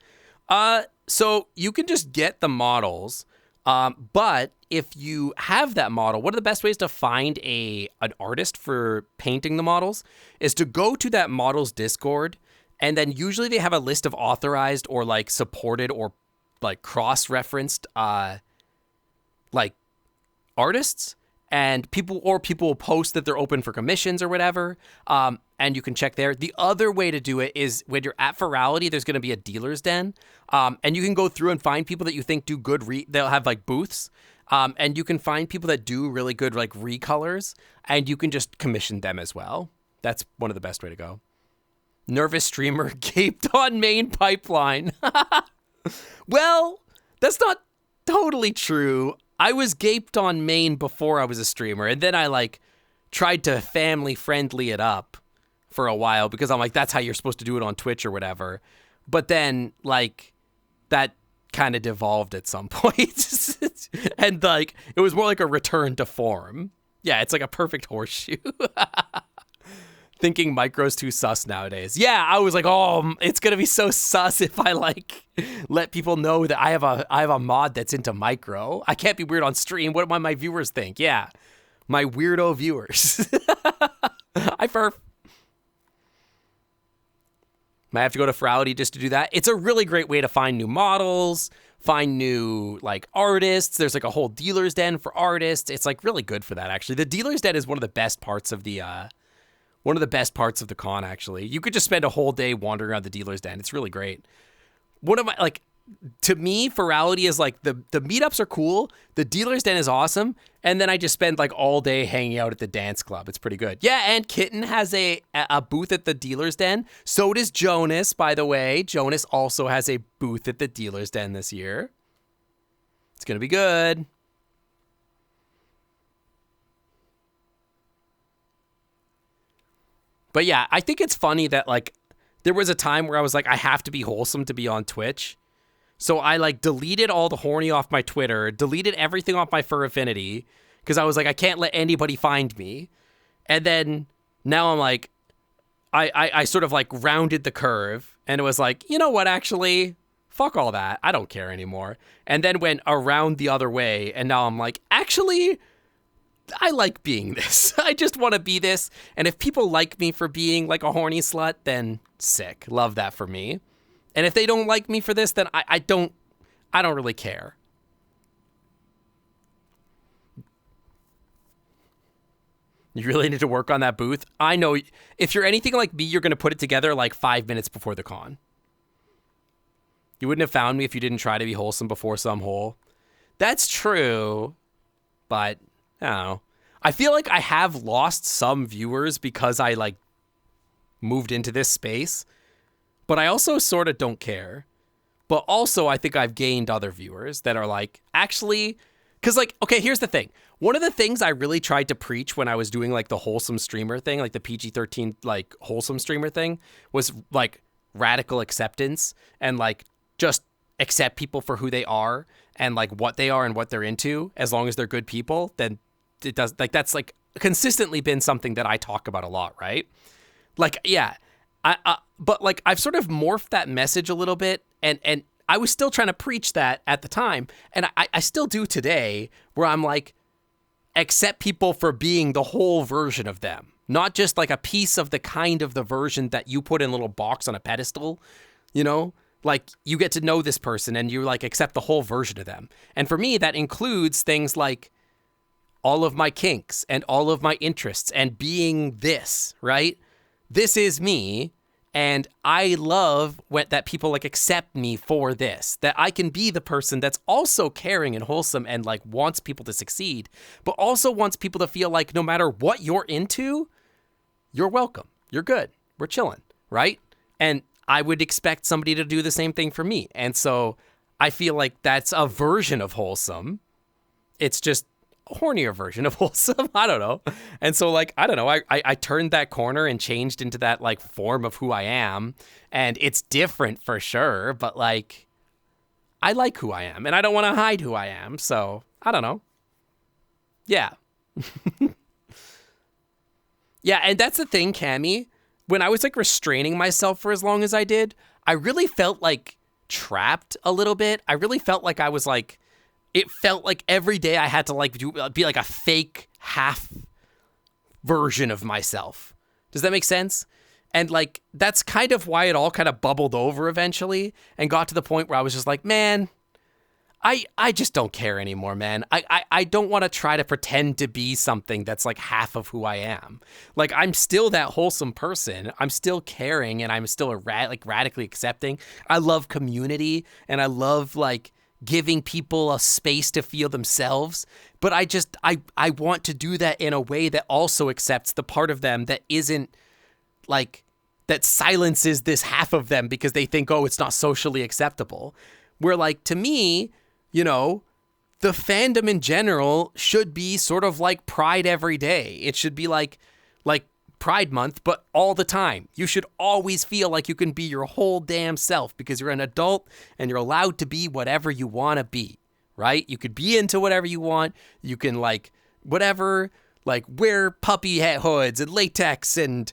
So you can just get the models. But if you have that model, one of the best ways to find an artist for painting the models is to go to that model's Discord, and then usually they have a list of authorized or like supported or like cross-referenced like artists, and people will post that they're open for commissions or whatever. And you can check there. The other way to do it is when you're at Virality, there's going to be a dealer's den. And you can go through and find people that you think do good. They'll have like booths. And you can find people that do really good like recolors, and you can just commission them as well. That's one of the best way to go. Nervous streamer gaped on main pipeline. Well, that's not totally true. I was gaped on main before I was a streamer, and then I like tried to family friendly it up for a while because I'm like, that's how you're supposed to do it on Twitch or whatever. But then like that kind of devolved at some point. And like it was more like a return to form. Yeah, it's like a perfect horseshoe. Thinking micro's too sus nowadays. Yeah, I was like, oh, it's gonna be so sus if I like let people know that I have a mod that's into micro. I can't be weird on stream. What might my viewers think? Yeah, my weirdo viewers. I furf. Might have to go to Frowdy just to do that. It's a really great way to find new models, find new like artists. There's like a whole dealer's den for artists. It's like really good for that actually. The dealer's den is one of the best parts of the One of the best parts of the con, actually. You could just spend a whole day wandering around the dealer's den. It's really great. One of my, like, to me, Ferality is like the meetups are cool. The dealer's den is awesome. And then I just spend like all day hanging out at the dance club. It's pretty good. Yeah, and Kitten has a booth at the dealer's den. So does Jonas, by the way. Jonas also has a booth at the dealer's den this year. It's going to be good. But yeah, I think it's funny that like there was a time where I was like, I have to be wholesome to be on Twitch. So I like deleted all the horny off my Twitter, deleted everything off my Fur Affinity, because I was like, I can't let anybody find me. And then now I'm like, I sort of like rounded the curve and it was like, you know what, actually, fuck all that. I don't care anymore. And then went around the other way. And now I'm like, actually, I like being this. I just want to be this. And if people like me for being like a horny slut, then sick. Love that for me. And if they don't like me for this, then I don't really care. You really need to work on that booth. I know if you're anything like me, you're going to put it together like 5 minutes before the con. You wouldn't have found me if you didn't try to be wholesome before some hole. That's true, but I don't know. I feel like I have lost some viewers because I like moved into this space, but I also sort of don't care. But also I think I've gained other viewers that are like, actually, because like, okay, here's the thing. One of the things I really tried to preach when I was doing like the wholesome streamer thing, like the PG-13 like wholesome streamer thing, was like radical acceptance and like just accept people for who they are and like what they are and what they're into. As long as they're good people, then it does, like, that's like consistently been something that I talk about a lot, right? Like, yeah, but like I've sort of morphed that message a little bit, and I was still trying to preach that at the time, and I still do today, where I'm like, accept people for being the whole version of them, not just like a piece of the kind of the version that you put in a little box on a pedestal, you know? Like, you get to know this person and you like accept the whole version of them. And for me, that includes things like all of my kinks and all of my interests and being this, right? This is me. And I love that people like accept me for this, that I can be the person that's also caring and wholesome and like wants people to succeed, but also wants people to feel like no matter what you're into, you're welcome. You're good. We're chilling, right? And I would expect somebody to do the same thing for me. And so I feel like that's a version of wholesome. It's just a hornier version of wholesome. I don't know. And so like, I don't know. I turned that corner and changed into that like form of who I am. And it's different for sure. But like, I like who I am and I don't want to hide who I am. So I don't know. Yeah. Yeah. And that's the thing, Cammie. When I was like restraining myself for as long as I did, I really felt like trapped a little bit. I really felt like I was like, it felt like every day I had to like be like a fake half version of myself. Does that make sense? And like, that's kind of why it all kind of bubbled over eventually and got to the point where I was just like, man, I just don't care anymore, man. I don't want to try to pretend to be something that's like half of who I am. Like, I'm still that wholesome person. I'm still caring and I'm still radically accepting. I love community and I love like giving people a space to feel themselves. But I want to do that in a way that also accepts the part of them that isn't like, that silences this half of them because they think, oh, it's not socially acceptable. Where like, to me, you know, the fandom in general should be sort of like Pride every day. It should be like Pride Month, but all the time. You should always feel like you can be your whole damn self because you're an adult and you're allowed to be whatever you want to be, right? You could be into whatever you want. You can like whatever, like wear puppy hat hoods and latex and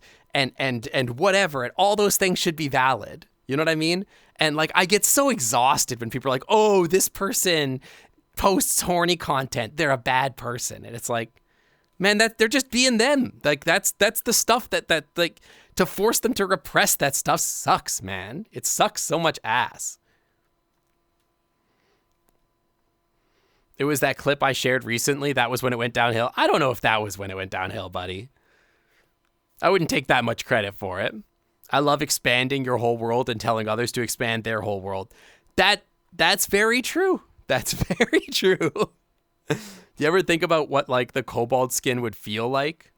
whatever. And all those things should be valid. You know what I mean? And like, I get so exhausted when people are like, oh, this person posts horny content, they're a bad person. And it's like, man, that they're just being them. Like, that's the stuff that like, to force them to repress that stuff sucks, man. It sucks so much ass. It was that clip I shared recently. That was when it went downhill. I don't know if that was when it went downhill, buddy. I wouldn't take that much credit for it. I love expanding your whole world and telling others to expand their whole world. That's very true. That's very true. Do you ever think about what like the kobold skin would feel like?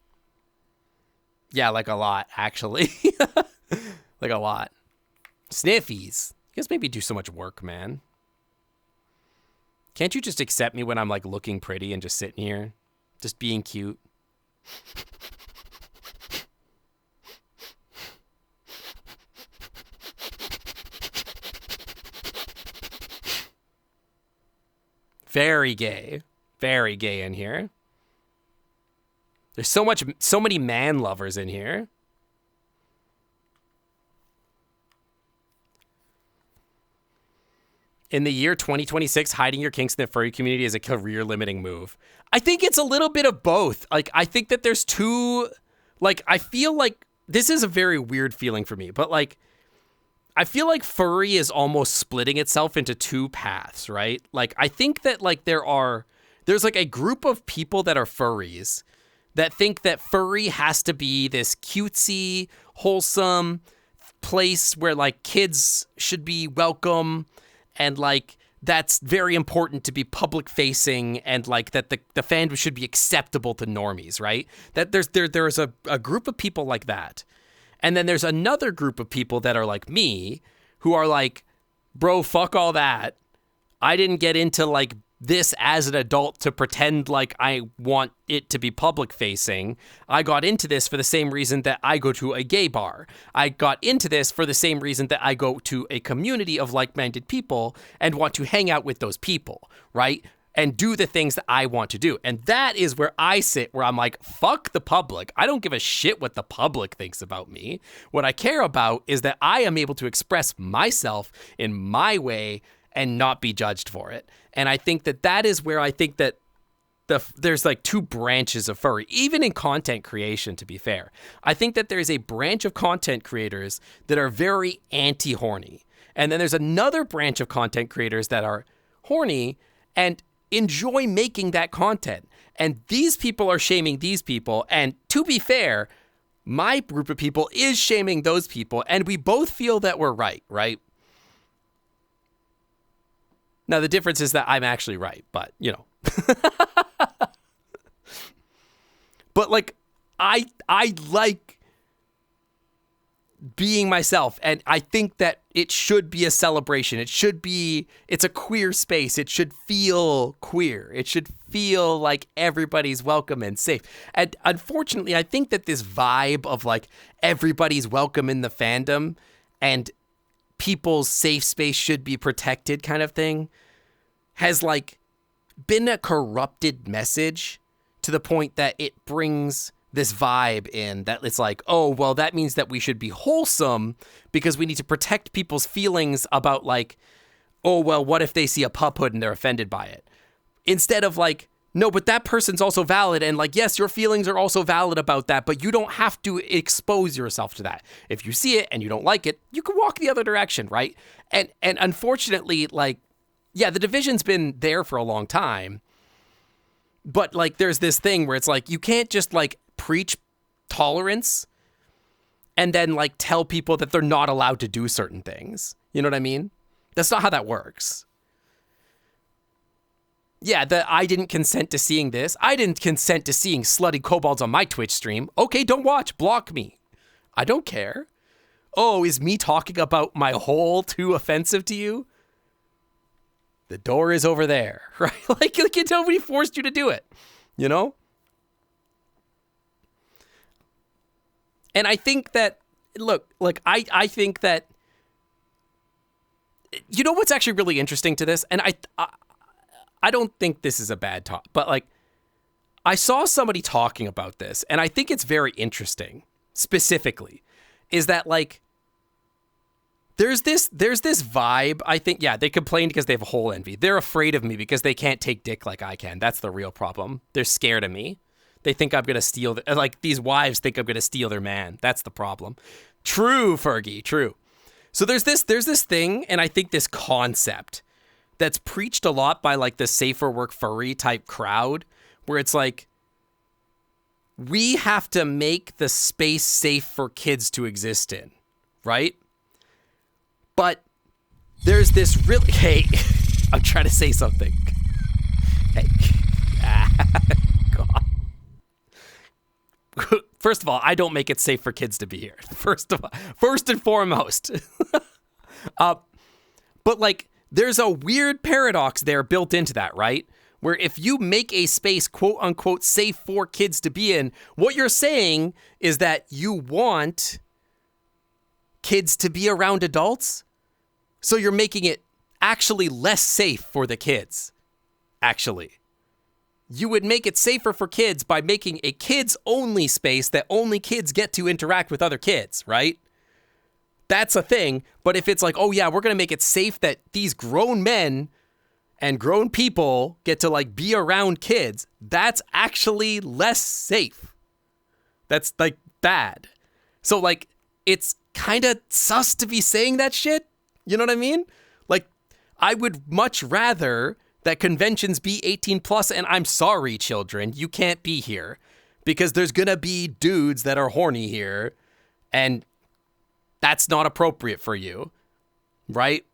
Yeah, like a lot, actually. Like a lot. Sniffies. You guys make me do so much work, man. Can't you just accept me when I'm like looking pretty and just sitting here? Just being cute? Very gay. Very gay in here. There's so many man lovers in here. In the year 2026, hiding your kinks in the furry community is a career-limiting move. I think it's a little bit of both. Like, I think that there's two... Like, I feel like... This is a very weird feeling for me, but, like... I feel like furry is almost splitting itself into two paths, right? Like, I think that, like, there's, like, a group of people that are furries that think that furry has to be this cutesy, wholesome place where, like, kids should be welcome... And, like, that's very important to be public-facing and, like, that the fandom should be acceptable to normies, right? That there's a group of people like that. And then there's another group of people that are like me who are like, bro, fuck all that. I didn't get into, like, this as an adult to pretend like I want it to be public facing. I got into this for the same reason that I go to a gay bar. I got into this for the same reason that I go to a community of like-minded people and want to hang out with those people, right? And do the things that I want to do. And that is where I sit, where I'm like, fuck the public. I don't give a shit what the public thinks about me. What I care about is that I am able to express myself in my way and not be judged for it. And I think that that is where I think that there's like two branches of furry, even in content creation, to be fair. I think that there's a branch of content creators that are very anti-horny. And then there's another branch of content creators that are horny and enjoy making that content. And these people are shaming these people. And to be fair, my group of people is shaming those people. And we both feel that we're right? Now, the difference is that I'm actually right, but, you know. But, like, I like being myself, and I think that it should be a celebration. It's a queer space. It should feel queer. It should feel like everybody's welcome and safe. And unfortunately, I think that this vibe of, like, everybody's welcome in the fandom and people's safe space should be protected kind of thing has, like, been a corrupted message to the point that it brings this vibe in that it's like, oh, well, that means that we should be wholesome because we need to protect people's feelings about, like, oh, well, what if they see a pup hood and they're offended by it? Instead of like, no, but that person's also valid. And, like, yes, your feelings are also valid about that, but you don't have to expose yourself to that. If you see it and you don't like it, you can walk the other direction, right? And unfortunately, like, yeah, the division's been there for a long time. But, like, there's this thing where it's like, you can't just, like, preach tolerance and then, like, tell people that they're not allowed to do certain things. You know what I mean? That's not how that works. Yeah, I didn't consent to seeing this. I didn't consent to seeing slutty kobolds on my Twitch stream. Okay, don't watch. Block me. I don't care. Oh, is me talking about my hole too offensive to you? The door is over there, right? Like nobody forced you to do it, you know? And I think that, look, like, I think that, you know what's actually really interesting to this? And I don't think this is a bad talk, but, like, I saw somebody talking about this, and I think it's very interesting, specifically, is that, like, there's this vibe, I think, yeah, they complain because they have a hole envy. They're afraid of me because they can't take dick like I can. That's the real problem. They're scared of me. They think I'm going to steal, like, these wives think I'm going to steal their man. That's the problem. True, Fergie, true. So there's this thing, and I think this concept that's preached a lot by, like, the safer work furry type crowd, where it's like, we have to make the space safe for kids to exist in, right? But there's this really... Hey, I'm trying to say something. Hey. God. First of all, I don't make it safe for kids to be here. First and foremost. But like, there's a weird paradox there built into that, right? Where if you make a space, quote unquote, safe for kids to be in, what you're saying is that you want kids to be around adults. So you're making it actually less safe for the kids. Actually, you would make it safer for kids by making a kids only space that only kids get to interact with other kids, right? That's a thing. But if it's like, oh yeah, we're going to make it safe that these grown men and grown people get to like be around kids, that's actually less safe. That's like bad. So like, it's kind of sus to be saying that shit. You know what I mean? Like, I would much rather that conventions be 18 plus, and I'm sorry, children, you can't be here because there's gonna be dudes that are horny here, and that's not appropriate for you, right?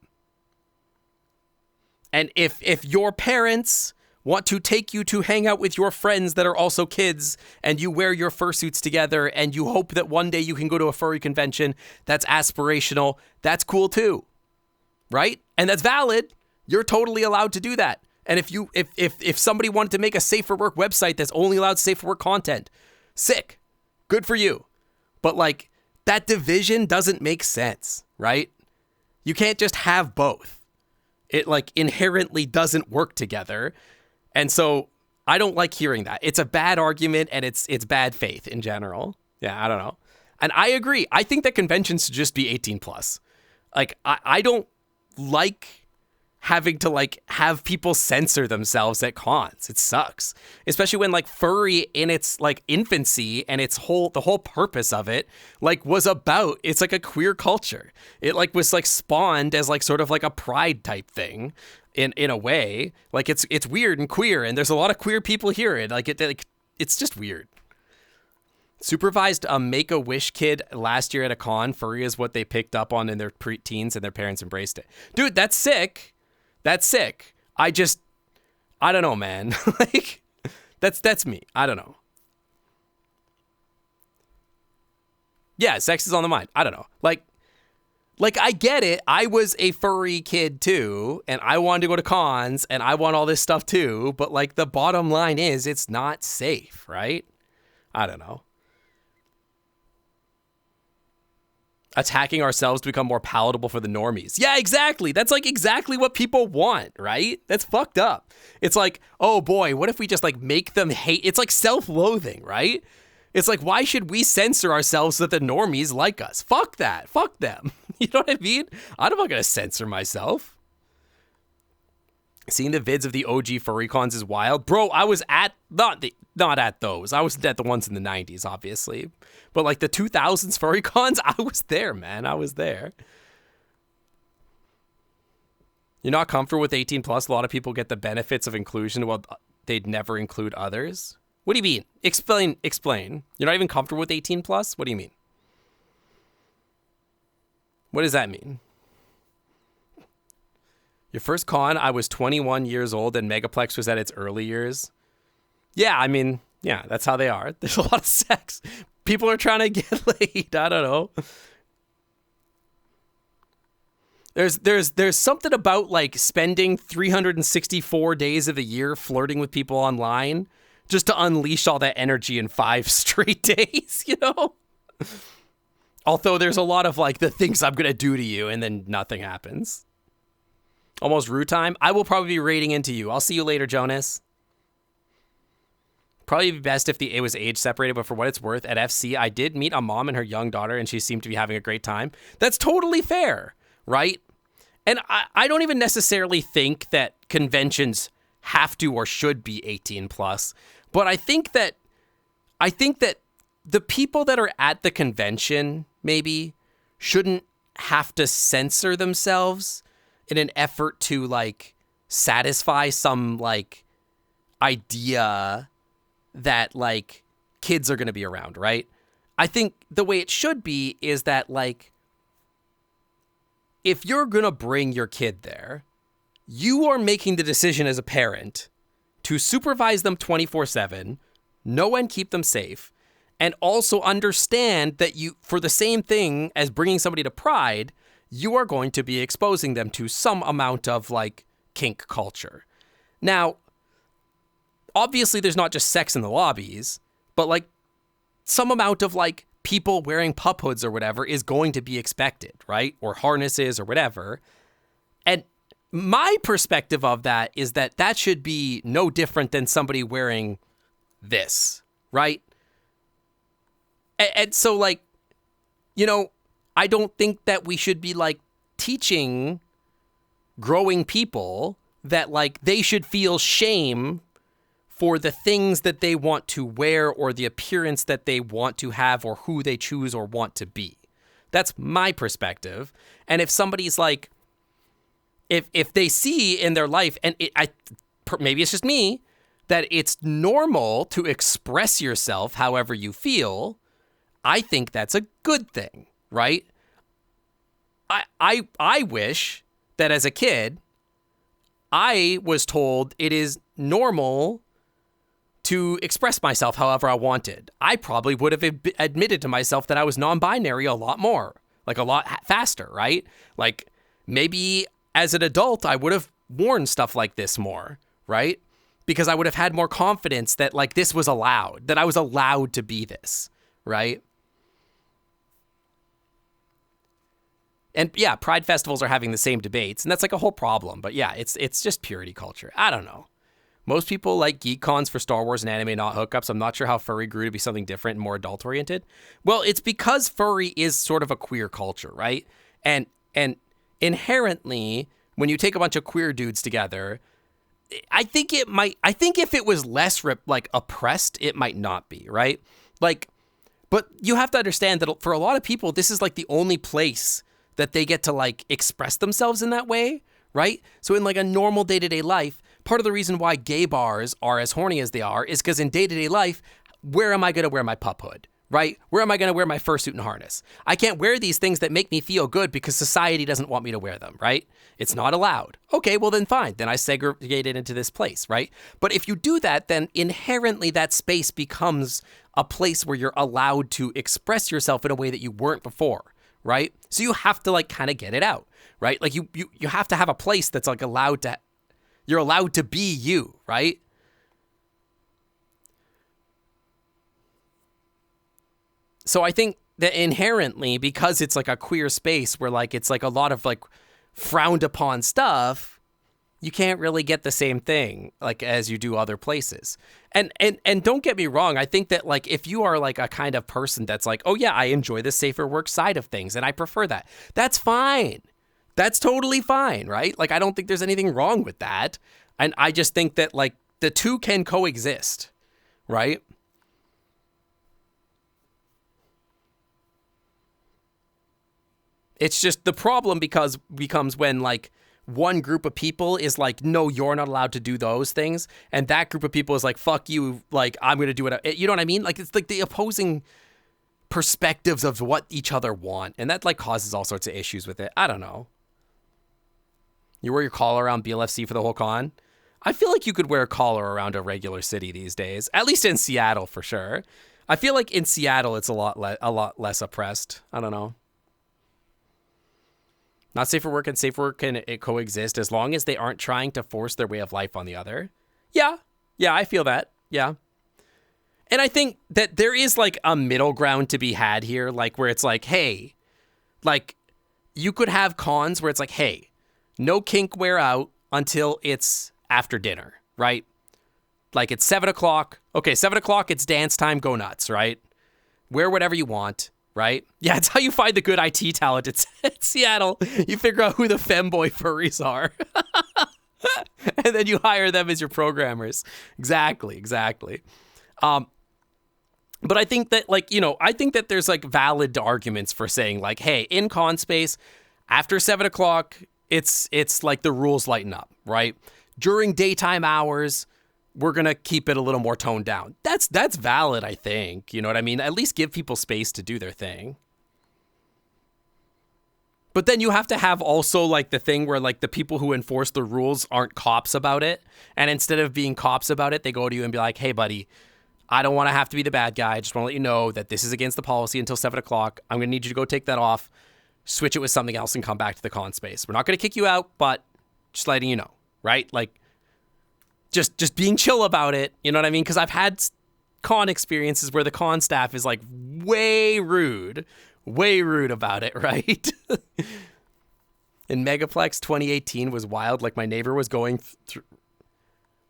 And if your parents want to take you to hang out with your friends that are also kids, and you wear your fursuits together, and you hope that one day you can go to a furry convention, that's aspirational, that's cool too, right? And that's valid. You're totally allowed to do that. And if somebody wanted to make a safe for work website that's only allowed safe for work content, sick, good for you. But like, that division doesn't make sense, right? You can't just have both. It like inherently doesn't work together. And so I don't like hearing that. It's a bad argument, and it's bad faith in general. Yeah, I don't know. And I agree. I think that conventions should just be 18 plus. Like, I don't like having to like have people censor themselves at cons. It sucks, especially when like furry in its like infancy and the whole purpose of it like was about, it's like a queer culture. It like was like spawned as like sort of like a pride type thing in a way. Like it's weird and queer, and there's a lot of queer people here, and like it's just weird. Supervised a Make-A-Wish kid last year at a con. Furry is what they picked up on in their pre-teens, and their parents embraced it. Dude, that's sick. That's sick. I don't know, man. Like, that's me. I don't know. Yeah, sex is on the mind. I don't know. Like I get it. I was a furry kid too, and I wanted to go to cons, and I want all this stuff too, but like the bottom line is it's not safe, right? I don't know. Attacking ourselves to become more palatable for the normies. Yeah, exactly. That's like exactly what people want, right? That's fucked up. It's like, oh boy, what if we just like make them hate? It's like self-loathing, right? It's like, why should we censor ourselves so that the normies like us? Fuck that. Fuck them. You know what I mean? I'm not going to censor myself. Seeing the vids of the OG furry cons is wild. Bro, I was at, not at those. I was at the ones in the 90s, obviously. But like the 2000s furry cons, I was there, man. I was there. You're not comfortable with 18 plus? A lot of people get the benefits of inclusion while they'd never include others. What do you mean? Explain. You're not even comfortable with 18 plus? What do you mean? What does that mean? Your first con, I was 21 years old and Megaplex was at its early years. Yeah, I mean, yeah, that's how they are. There's a lot of sex. People are trying to get laid. I don't know. There's something about like spending 364 days of the year flirting with people online just to unleash all that energy in 5 straight days, you know? Although there's a lot of like the things I'm going to do to you and then nothing happens. Almost Rue time. I will probably be raiding into you. I'll see you later, Jonas. Probably be best if it was age separated, but for what it's worth, at FC, I did meet a mom and her young daughter, and she seemed to be having a great time. That's totally fair, right? And I don't even necessarily think that conventions have to or should be 18 plus, but I think that the people that are at the convention maybe shouldn't have to censor themselves in an effort to like satisfy some like idea that like kids are going to be around, right? I think the way it should be is that, like, if you're going to bring your kid there, you are making the decision as a parent to supervise them 24/7, know and keep them safe, and also understand that you, for the same thing as bringing somebody to Pride, you are going to be exposing them to some amount of, like, kink culture. Now, obviously there's not just sex in the lobbies, but, like, some amount of, like, people wearing pup hoods or whatever is going to be expected, right? Or harnesses or whatever. And my perspective of that is that that should be no different than somebody wearing this, right? And so, like, you know, I don't think that we should be, like, teaching growing people that, like, they should feel shame for the things that they want to wear or the appearance that they want to have or who they choose or want to be. That's my perspective. And if somebody's like, if they see in their life, and maybe it's just me, that it's normal to express yourself however you feel, I think that's a good thing, right? I wish that as a kid, I was told it is normal to express myself however I wanted. I probably would have admitted to myself that I was non-binary a lot more, like a lot faster, right? Like, maybe as an adult, I would have worn stuff like this more, right? Because I would have had more confidence that, like, this was allowed, that I was allowed to be this, right? And yeah, Pride festivals are having the same debates, and that's like a whole problem. But yeah, it's just purity culture. I don't know. Most people like geek cons for Star Wars and anime, not hookups. I'm not sure how furry grew to be something different and more adult oriented. Well, it's because furry is sort of a queer culture, right? And inherently, when you take a bunch of queer dudes together, I think if it was less oppressed, it might not be, right? Like, but you have to understand that for a lot of people, this is like the only place that they get to, like, express themselves in that way, right? So in, like, a normal day-to-day life, part of the reason why gay bars are as horny as they are is because in day-to-day life, where am I going to wear my pup hood, right? Where am I going to wear my fursuit and harness? I can't wear these things that make me feel good because society doesn't want me to wear them, right? It's not allowed. Okay, well then fine. Then I segregate it into this place, right? But if you do that, then inherently that space becomes a place where you're allowed to express yourself in a way that you weren't before, right? So you have to, like, kind of get it out, right? Like, you have to have a place that's, like, you're allowed to be you, right? So I think that inherently, because it's like a queer space where, like, it's like a lot of, like, frowned upon stuff, you can't really get the same thing, like, as you do other places. And don't get me wrong, I think that, like, if you are, like, a kind of person that's like, oh yeah, I enjoy the safer work side of things and I prefer that, that's fine. That's totally fine, right? Like, I don't think there's anything wrong with that. And I just think that, like, the two can coexist, right? It's just the problem becomes when, like, one group of people is like, no, you're not allowed to do those things. And that group of people is like, fuck you. Like, I'm going to do it. You know what I mean? Like, it's like the opposing perspectives of what each other want. And that, like, causes all sorts of issues with it. I don't know. You wear your collar around BLFC for the whole con? I feel like you could wear a collar around a regular city these days. At least in Seattle, for sure. I feel like in Seattle, it's a lot less oppressed. I don't know. Not safe for work and safe for work can coexist as long as they aren't trying to force their way of life on the other. Yeah, I feel that. Yeah. And I think that there is, like, a middle ground to be had here, like, where it's like, hey, like, you could have cons where it's like, hey, no kink wear out until it's after dinner, right? Like, it's 7 o'clock. Okay, 7 o'clock, it's dance time, go nuts, right? Wear whatever you want. Right? Yeah, it's how you find the good IT talent. It's Seattle. You figure out who the femboy furries are. And then you hire them as your programmers. Exactly. But I think that, like, you know, I think that there's, like, valid arguments for saying, like, hey, in con space, after 7 o'clock, it's like the rules lighten up, right? During daytime hours, we're going to keep it a little more toned down. That's valid, I think. You know what I mean? At least give people space to do their thing. But then you have to have also like the thing where like the people who enforce the rules aren't cops about it. And instead of being cops about it, they go to you and be like, hey, buddy, I don't want to have to be the bad guy. I just want to let you know that this is against the policy until 7 o'clock. I'm going to need you to go take that off, switch it with something else, and come back to the con space. We're not going to kick you out, but just letting you know, right? Like, just being chill about it. You know what I mean? Because I've had con experiences where the con staff is like way rude about it, right? In Megaplex 2018 was wild. Like my neighbor was going through,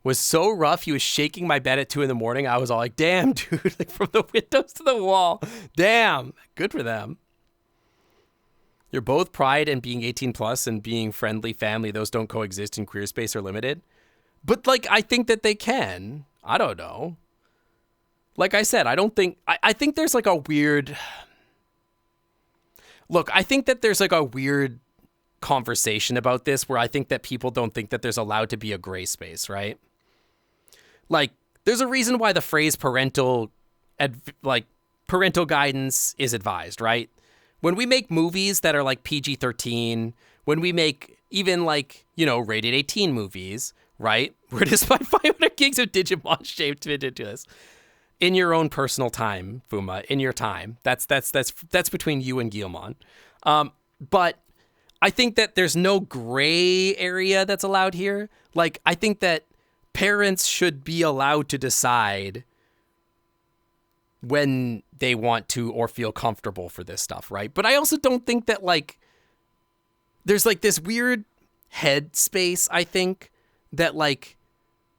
was so rough. He was shaking my bed at 2 a.m. I was all like, damn, dude, like from the windows to the wall. Damn, good for them. You're both pride and being 18 plus and being friendly family. Those don't coexist in queer space or limited. But like, I think that they can. I don't know. Like I said, I think there's like a weird... Look, I think that there's like a weird conversation about this where I think that people don't think that there's allowed to be a gray space, right? Like, there's a reason why the phrase parental guidance is advised, right? When we make movies that are like PG-13, when we make even like, you know, rated 18 movies, right? We're just by 500 gigs of Digimon shaped into this. In your own personal time, Fuma, in your time. That's between you and Guillemon. But I think that there's no gray area that's allowed here. Like, I think that parents should be allowed to decide when they want to or feel comfortable for this stuff, right? But I also don't think that, like, there's, like, this weird head space, I think, that, like,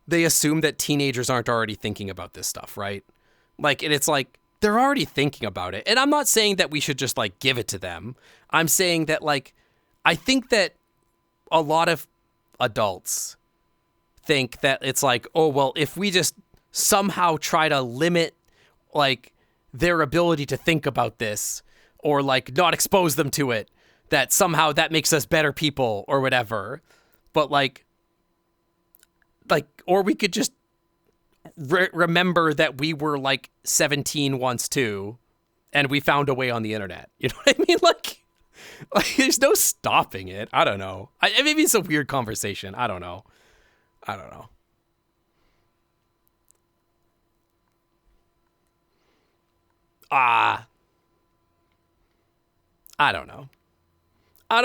they assume that teenagers aren't already thinking about this stuff, right? Like, and it's like, they're already thinking about it. And I'm not saying that we should just, like, give it to them. I'm saying that, like, I think that a lot of adults think that it's like, oh, well, if we just somehow try to limit, like, their ability to think about this or, like, not expose them to it, that somehow that makes us better people or whatever. But, like, or we could just remember that we were like 17 once too, and we found a way on the internet. You know what I mean? Like there's no stopping it. I don't know. Maybe it's a weird conversation. I don't know. I don't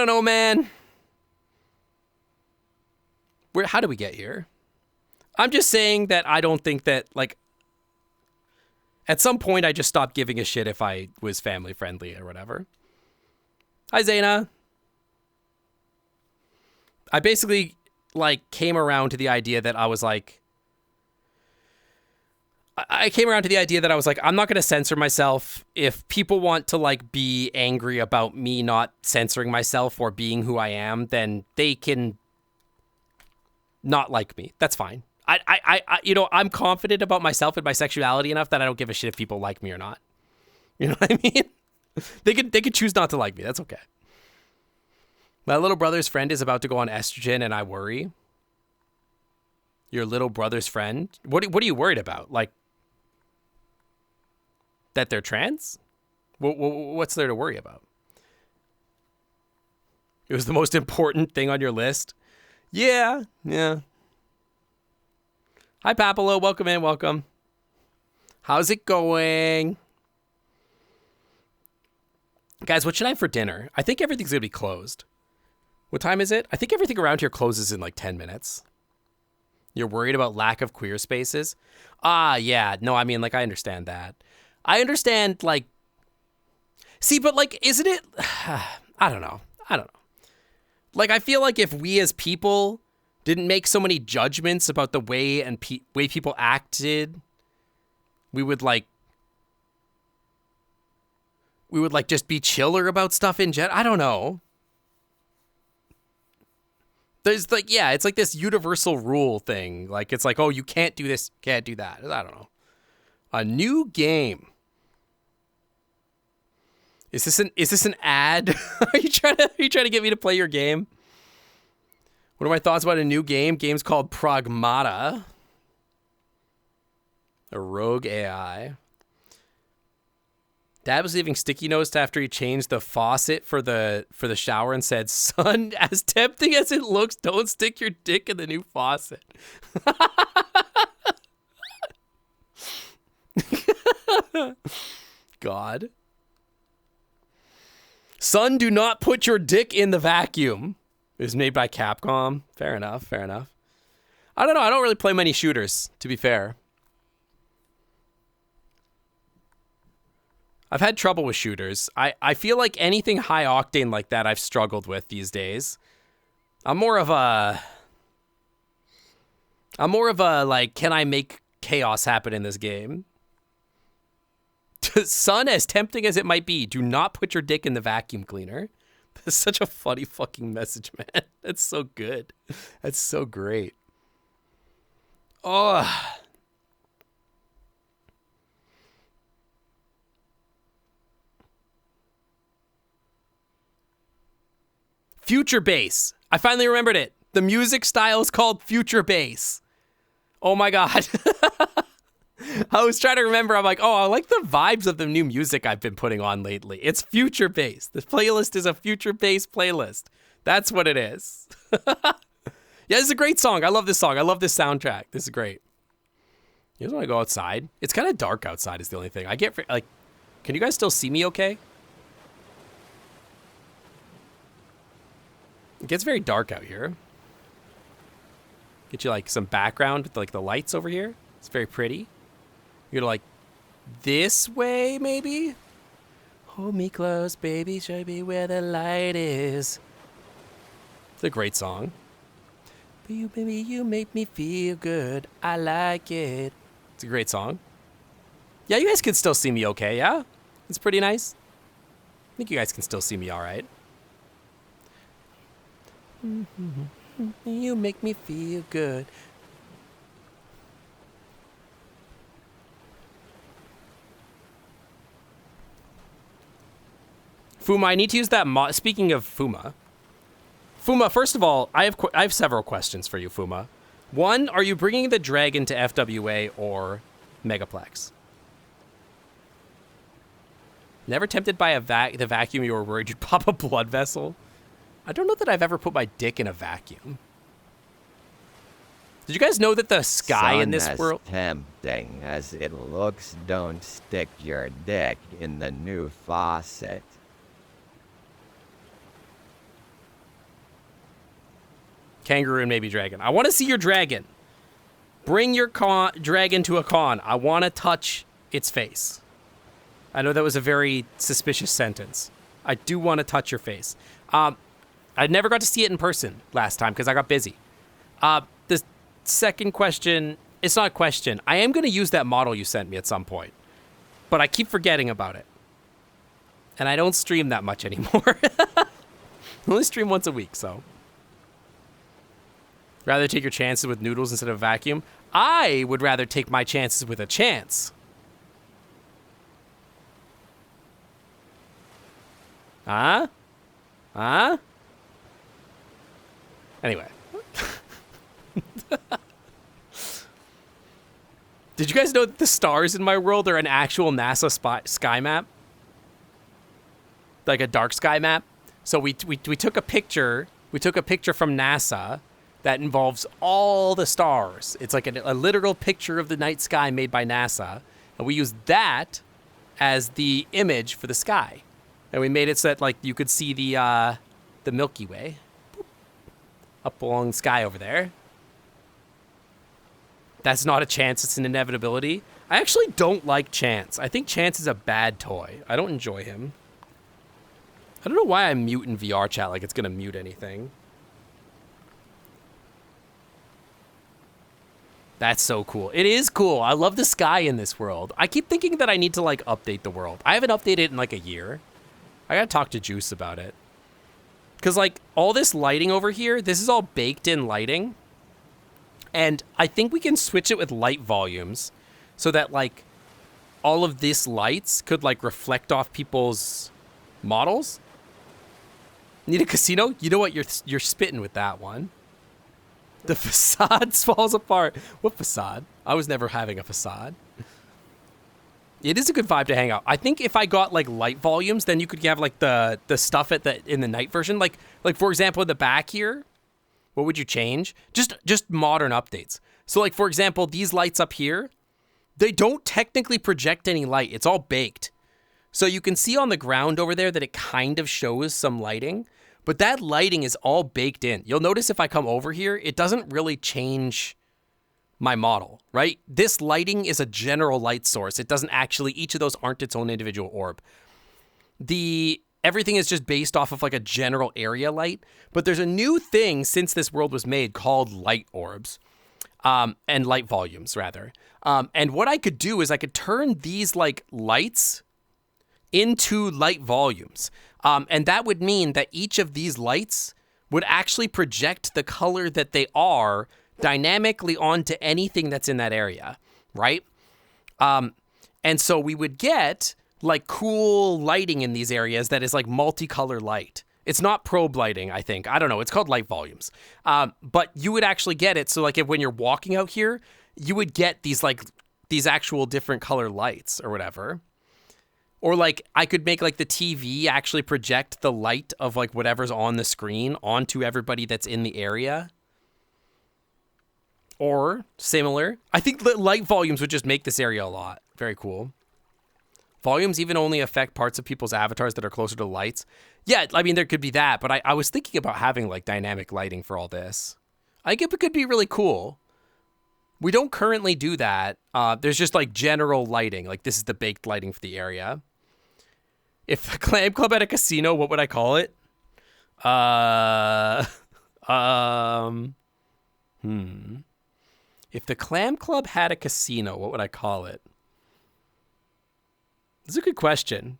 know, man. How do we get here? I'm just saying that I don't think that, like, at some point I just stopped giving a shit if I was family friendly or whatever. Hi, Zaina. I basically, like, came around to the idea that I was like, I'm not going to censor myself. If people want to, like, be angry about me not censoring myself or being who I am, then they can not like me. That's fine. I'm confident about myself and my sexuality enough that I don't give a shit if people like me or not. You know what I mean? They could choose not to like me. That's okay. My little brother's friend is about to go on estrogen, and I worry. Your little brother's friend? What are you worried about? Like, that they're trans? What's there to worry about? It was the most important thing on your list? Yeah. Hi, Papalo. Welcome in. Welcome. How's it going? Guys, what should I have for dinner? I think everything's going to be closed. What time is it? I think everything around here closes in like 10 minutes. You're worried about lack of queer spaces? Yeah. No, I mean, like, I understand that. I understand, like... See, but, like, isn't it... I don't know. Like, I feel like if we as people didn't make so many judgments about the way and way people acted, we would just be chiller about stuff in general. I don't know. There's like, yeah, it's like this universal rule thing. Like, it's like, oh, you can't do this, can't do that. I don't know. A new game. Is this an ad? Are you trying to get me to play your game? What are my thoughts about a new game? Game's called Pragmata. A rogue AI. Dad was leaving sticky notes after he changed the faucet for the shower and said, "Son, as tempting as it looks, don't stick your dick in the new faucet." God. "Son, do not put your dick in the vacuum." It was made by Capcom. Fair enough, fair enough. I don't know. I don't really play many shooters, to be fair. I've had trouble with shooters. I feel like anything high octane like that I've struggled with these days. I'm more of a like, can I make chaos happen in this game? Son, as tempting as it might be, do not put your dick in the vacuum cleaner. That's such a funny fucking message, man. That's so good. That's so great. Oh. Future bass. I finally remembered it. The music style is called future bass. Oh my God. I was trying to remember. I'm like, oh, I like the vibes of the new music I've been putting on lately. It's future bass. This playlist is a future bass playlist. That's what it is. Yeah, this is a great song. I love this song. I love this soundtrack. This is great. You guys want to go outside? It's kind of dark outside is the only thing. I get, like, can you guys still see me okay? It gets very dark out here. Get you like some background with like the lights over here. It's very pretty. You're like this way, maybe? Hold me close, baby. Show me where the light is. It's a great song. Baby, you make me feel good. I like it. It's a great song. Yeah, you guys can still see me okay, yeah? It's pretty nice. I think you guys can still see me all right. You make me feel good. Fuma, I need to use that mod. Speaking of Fuma, first of all, I have several questions for you, Fuma. One, are you bringing the dragon to FWA or Megaplex? Never tempted by the vacuum you were worried you'd pop a blood vessel? I don't know that I've ever put my dick in a vacuum. Did you guys know that the sky in this world... As tempting as it looks, don't stick your dick in the new faucet. Kangaroo and maybe dragon. I want to see your dragon. Bring your dragon to a con. I want to touch its face. I know that was a very suspicious sentence. I do want to touch your face. I never got to see it in person last time because I got busy. The second question, it's not a question. I am going to use that model you sent me at some point, but I keep forgetting about it. And I don't stream that much anymore. I only stream once a week, so. Rather take your chances with noodles instead of vacuum? I would rather take my chances with a chance. Huh? Huh? Anyway. Did you guys know that the stars in my world are an actual NASA sky map? Like a dark sky map? So we took a picture. We took a picture from NASA that involves all the stars. It's like a literal picture of the night sky made by NASA. And we used that as the image for the sky. And we made it so that like you could see the Milky Way up along the sky over there. That's not a chance, it's an inevitability. I actually don't like Chance. I think Chance is a bad toy. I don't enjoy him. I don't know why I'm muting VRChat like it's gonna mute anything. That's so cool. It is cool. I love the sky in this world. I keep thinking that I need to like update the world. I haven't updated it in like a year. I gotta talk to Juice about it. Because like all this lighting over here, this is all baked in lighting. And I think we can switch it with light volumes so that like all of this lights could like reflect off people's models. Need a casino? You know what? You're spitting with that one. The facade falls apart. What facade? I was never having a facade. It is a good vibe to hang out. I think if I got like light volumes, then you could have like the stuff in the night version. Like for example, in the back here, what would you change? Just modern updates. So like for example, these lights up here, they don't technically project any light. It's all baked. So you can see on the ground over there that it kind of shows some lighting, but that lighting is all baked in. You'll notice if I come over here, it doesn't really change my model, right? This lighting is a general light source. It doesn't actually, each of those aren't its own individual orb. Everything is just based off of like a general area light, but there's a new thing since this world was made called light orbs, and light volumes rather. And what I could do is I could turn these like lights into light volumes. And that would mean that each of these lights would actually project the color that they are dynamically onto anything that's in that area, right? And so we would get like cool lighting in these areas that is like multicolor light. It's not probe lighting, I think. I don't know. It's called light volumes. But you would actually get it. So like when you're walking out here, you would get these actual different color lights or whatever. Or like I could make like the TV actually project the light of like whatever's on the screen onto everybody that's in the area. Or similar. I think the light volumes would just make this area a lot. Very cool. Volumes even only affect parts of people's avatars that are closer to lights. Yeah, I mean, there could be that, but I was thinking about having like dynamic lighting for all this. I think it could be really cool. We don't currently do that. There's just like general lighting. Like this is the baked lighting for the area. If the Clam Club had a casino, what would I call it? If the Clam Club had a casino, what would I call it? That's a good question.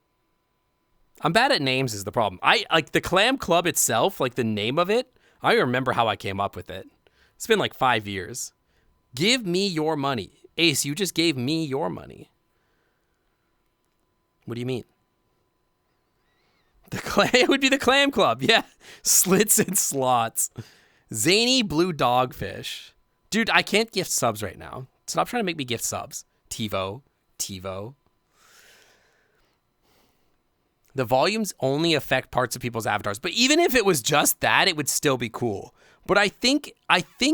I'm bad at names is the problem. I like the Clam Club itself, like the name of it. I remember how I came up with it. It's been like 5 years. Give me your money. Ace, you just gave me your money. What do you mean? It would be the Clam Club. Yeah. Slits and slots. Zany blue dogfish. Dude, I can't gift subs right now. Stop trying to make me gift subs. TiVo. The volumes only affect parts of people's avatars. But even if it was just that, it would still be cool. But I think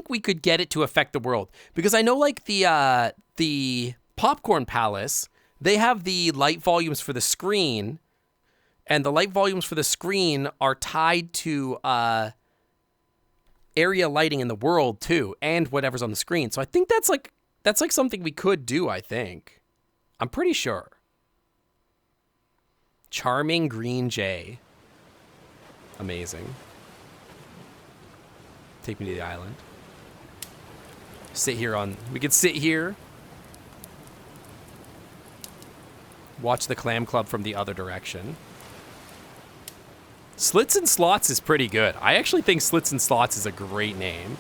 we could get it to affect the world. Because I know like the Popcorn Palace, they have the light volumes for the screen. And the light volumes for the screen are tied to area lighting in the world too, and whatever's on the screen. So I think that's like something we could do, I think. I'm pretty sure. Charming Green Jay. Amazing. Take me to the island. We could sit here. Watch the Clam Club from the other direction. Slits and Slots is pretty good. I actually think Slits and Slots is a great name.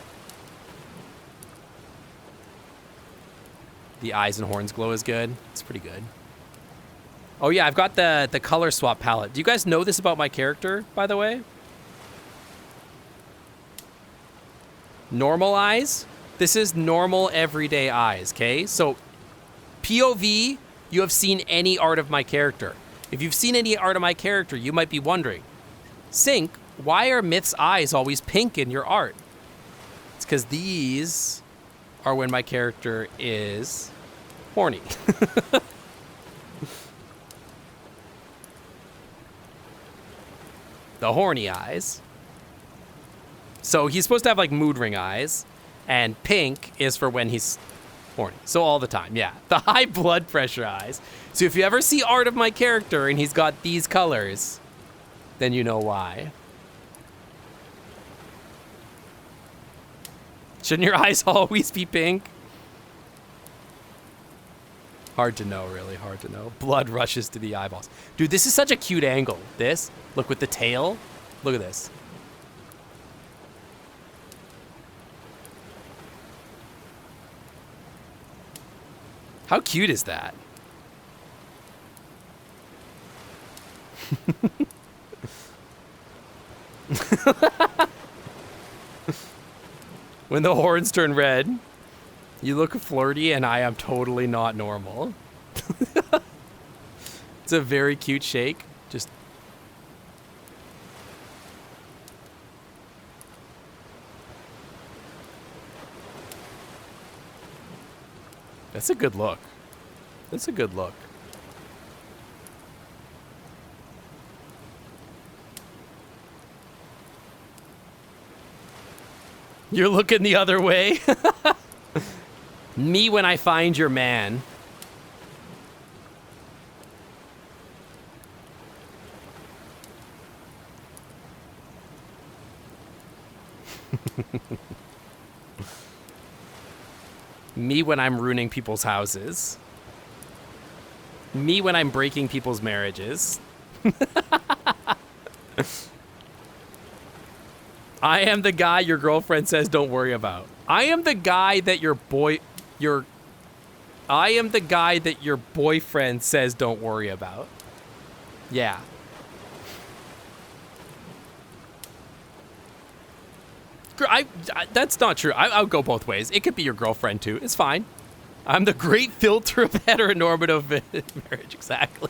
The Eyes and Horns Glow is good. It's pretty good. Oh yeah, I've got the color swap palette. Do you guys know this about my character, by the way? Normal eyes. This is normal everyday eyes, okay? So POV, you have seen any art of my character. If you've seen any art of my character, you might be wondering, Sync, why are Myth's eyes always pink in your art? It's because these are when my character is horny. The horny eyes. So he's supposed to have like mood ring eyes, and pink is for when he's horny. So all the time, yeah. The high blood pressure eyes. So if you ever see art of my character and he's got these colors, then you know why. Shouldn't your eyes always be pink? Hard to know, really hard to know. Blood rushes to the eyeballs. Dude, this is such a cute angle. This, look with the tail. Look at this. How cute is that? When the horns turn red, you look flirty and I am totally not normal. It's a very cute shake. Just. That's a good look. That's a good look. You're looking the other way. Me when I find your man. Me when I'm ruining people's houses. Me when I'm breaking people's marriages. I am the guy your girlfriend says don't worry about. I am the guy that I am the guy that your boyfriend says don't worry about. Yeah. That's not true. I'll go both ways. It could be your girlfriend too. It's fine. I'm the great filter of heteronormative marriage. Exactly.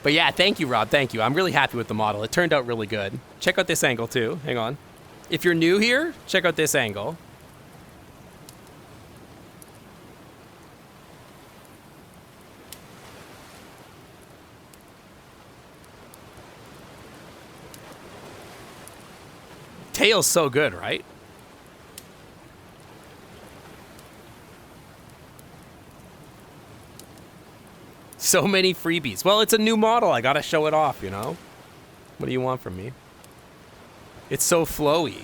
But yeah, thank you, Rob. Thank you. I'm really happy with the model. It turned out really good. Check out this angle too. Hang on. If you're new here, check out this angle. Tail's so good, right? So many freebies. Well, it's a new model. I gotta show it off, you know? What do you want from me? It's so flowy.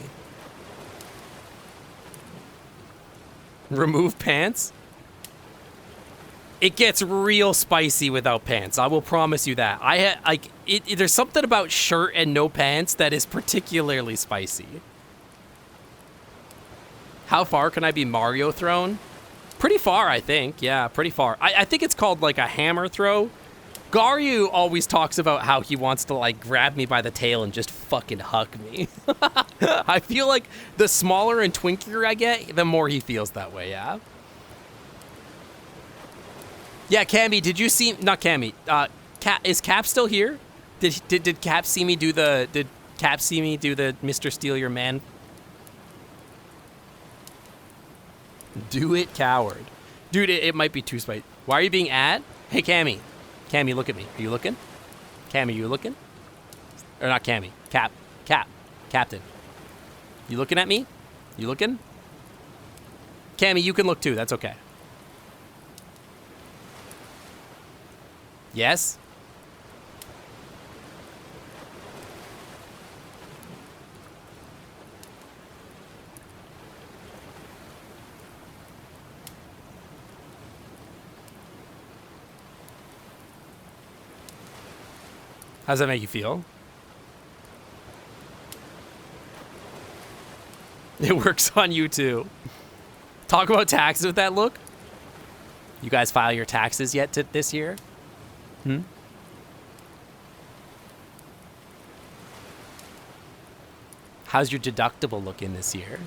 Remove pants? It gets real spicy without pants. I will promise you that. There's something about shirt and no pants that is particularly spicy. How far can I be Mario thrown? Pretty far, I think. Yeah, pretty far. I think it's called like a hammer throw. Garyu always talks about how he wants to like grab me by the tail and just fucking hug me. I feel like the smaller and twinkier I get, the more he feels that way, yeah? Yeah, Cammy, did you see, not Cammy, is Cap still here? Did Cap see me do the, Mr. Steal Your Man? Do it, coward. Dude, it might be too spicy. Why are you being ad? Hey, Cammy. Cammy, look at me. Are you looking? Cammy, you looking? Or not Cammy. Captain. You looking at me? You looking? Cammy, you can look too. That's okay. Yes? How does that make you feel? It works on you too. Talk about taxes with that look. You guys file your taxes yet this year? How's your deductible looking this year?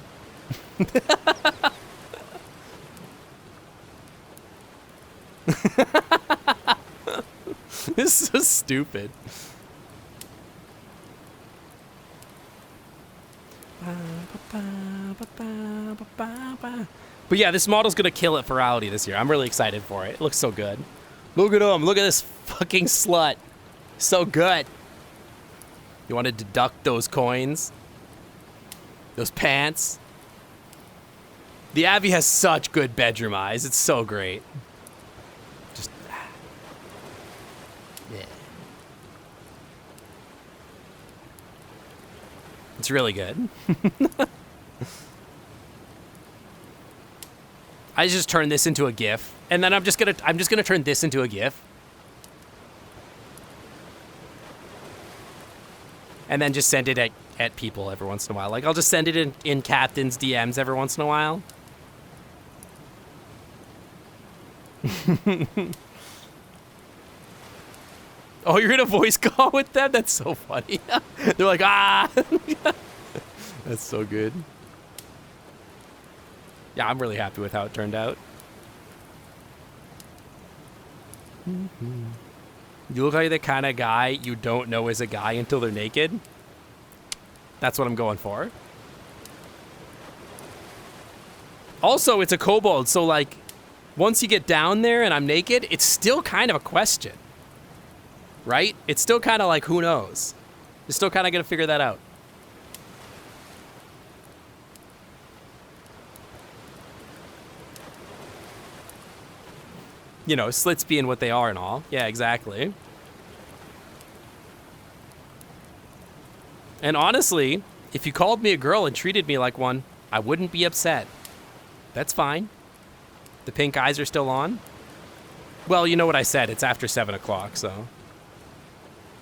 This is so stupid. But yeah, this model's gonna kill it for Reality this year. I'm really excited for it. It looks so good. Look at him. Look at this fucking slut. So good. You want to deduct those coins? Those pants? The Abby has such good bedroom eyes. It's so great. Just... yeah. It's really good. I just turned this into a GIF, and then I'm just gonna turn this into a GIF, and then just send it at people every once in a while. Like I'll just send it in Captain's DMs every once in a while. Oh, you're gonna voice call with them? That's so funny. They're like, ah. That's so good. Yeah, I'm really happy with how it turned out. You look like the kind of guy you don't know is a guy until they're naked. That's what I'm going for. Also, it's a kobold, so like, once you get down there and I'm naked, it's still kind of a question. Right? It's still kind of like, who knows? You're still kind of going to figure that out. You know, slits being what they are and all. Yeah, exactly. And honestly, if you called me a girl and treated me like one, I wouldn't be upset. That's fine. The pink eyes are still on. Well, you know what I said. It's after 7 o'clock, so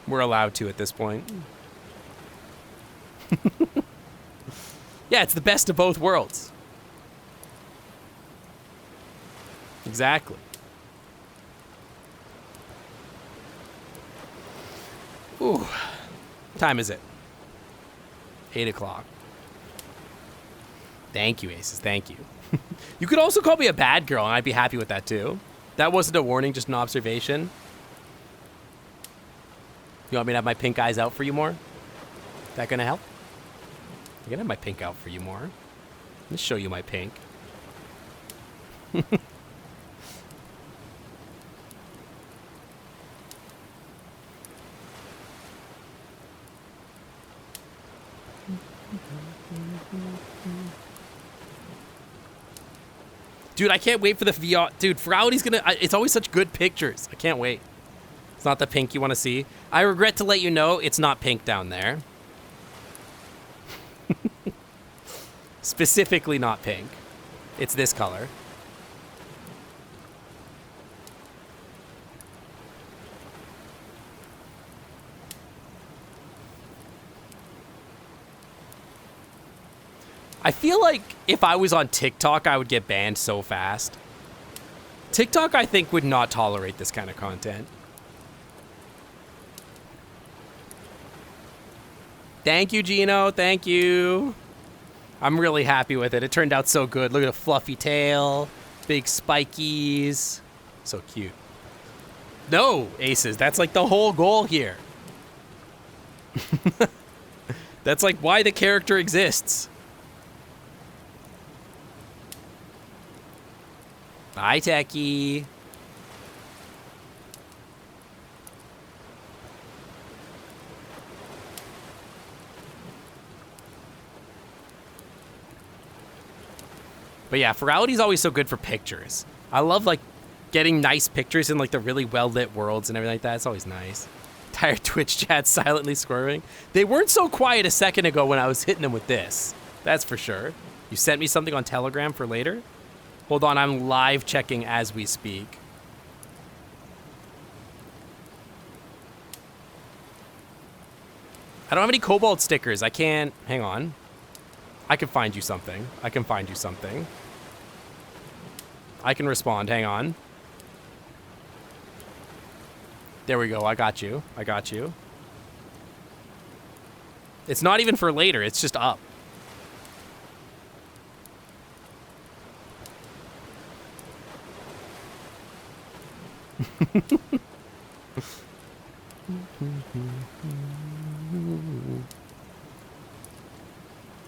we're allowed to at this point. Yeah, it's the best of both worlds. Exactly. Ooh. What time is it? 8 o'clock. Thank you, Aces. Thank you. You could also call me a bad girl, and I'd be happy with that, too. That wasn't a warning, just an observation. You want me to have my pink eyes out for you more? That gonna help? I'm gonna have my pink out for you more. Let me show you my pink. Dude, I can't wait for the VOD. Dude, Frowdy's gonna... It's always such good pictures. I can't wait. It's not the pink you want to see. I regret to let you know it's not pink down there. Specifically not pink. It's this color. I feel like if I was on TikTok, I would get banned so fast. TikTok, I think, would not tolerate this kind of content. Thank you, Gino. Thank you. I'm really happy with it. It turned out so good. Look at the fluffy tail. Big spikies. So cute. No, Aces. That's like the whole goal here. That's like why the character exists. Bye, Techie. But yeah, Ferality's always so good for pictures. I love like getting nice pictures in like the really well-lit worlds and everything like that. It's always nice. Tired Twitch chat silently squirming. They weren't so quiet a second ago when I was hitting them with this. That's for sure. You sent me something on Telegram for later? Hold on, I'm live checking as we speak. I don't have any Kobold stickers. I can't... Hang on. I can find you something. I can find you something. I can respond. Hang on. There we go. I got you. I got you. It's not even for later. It's just up.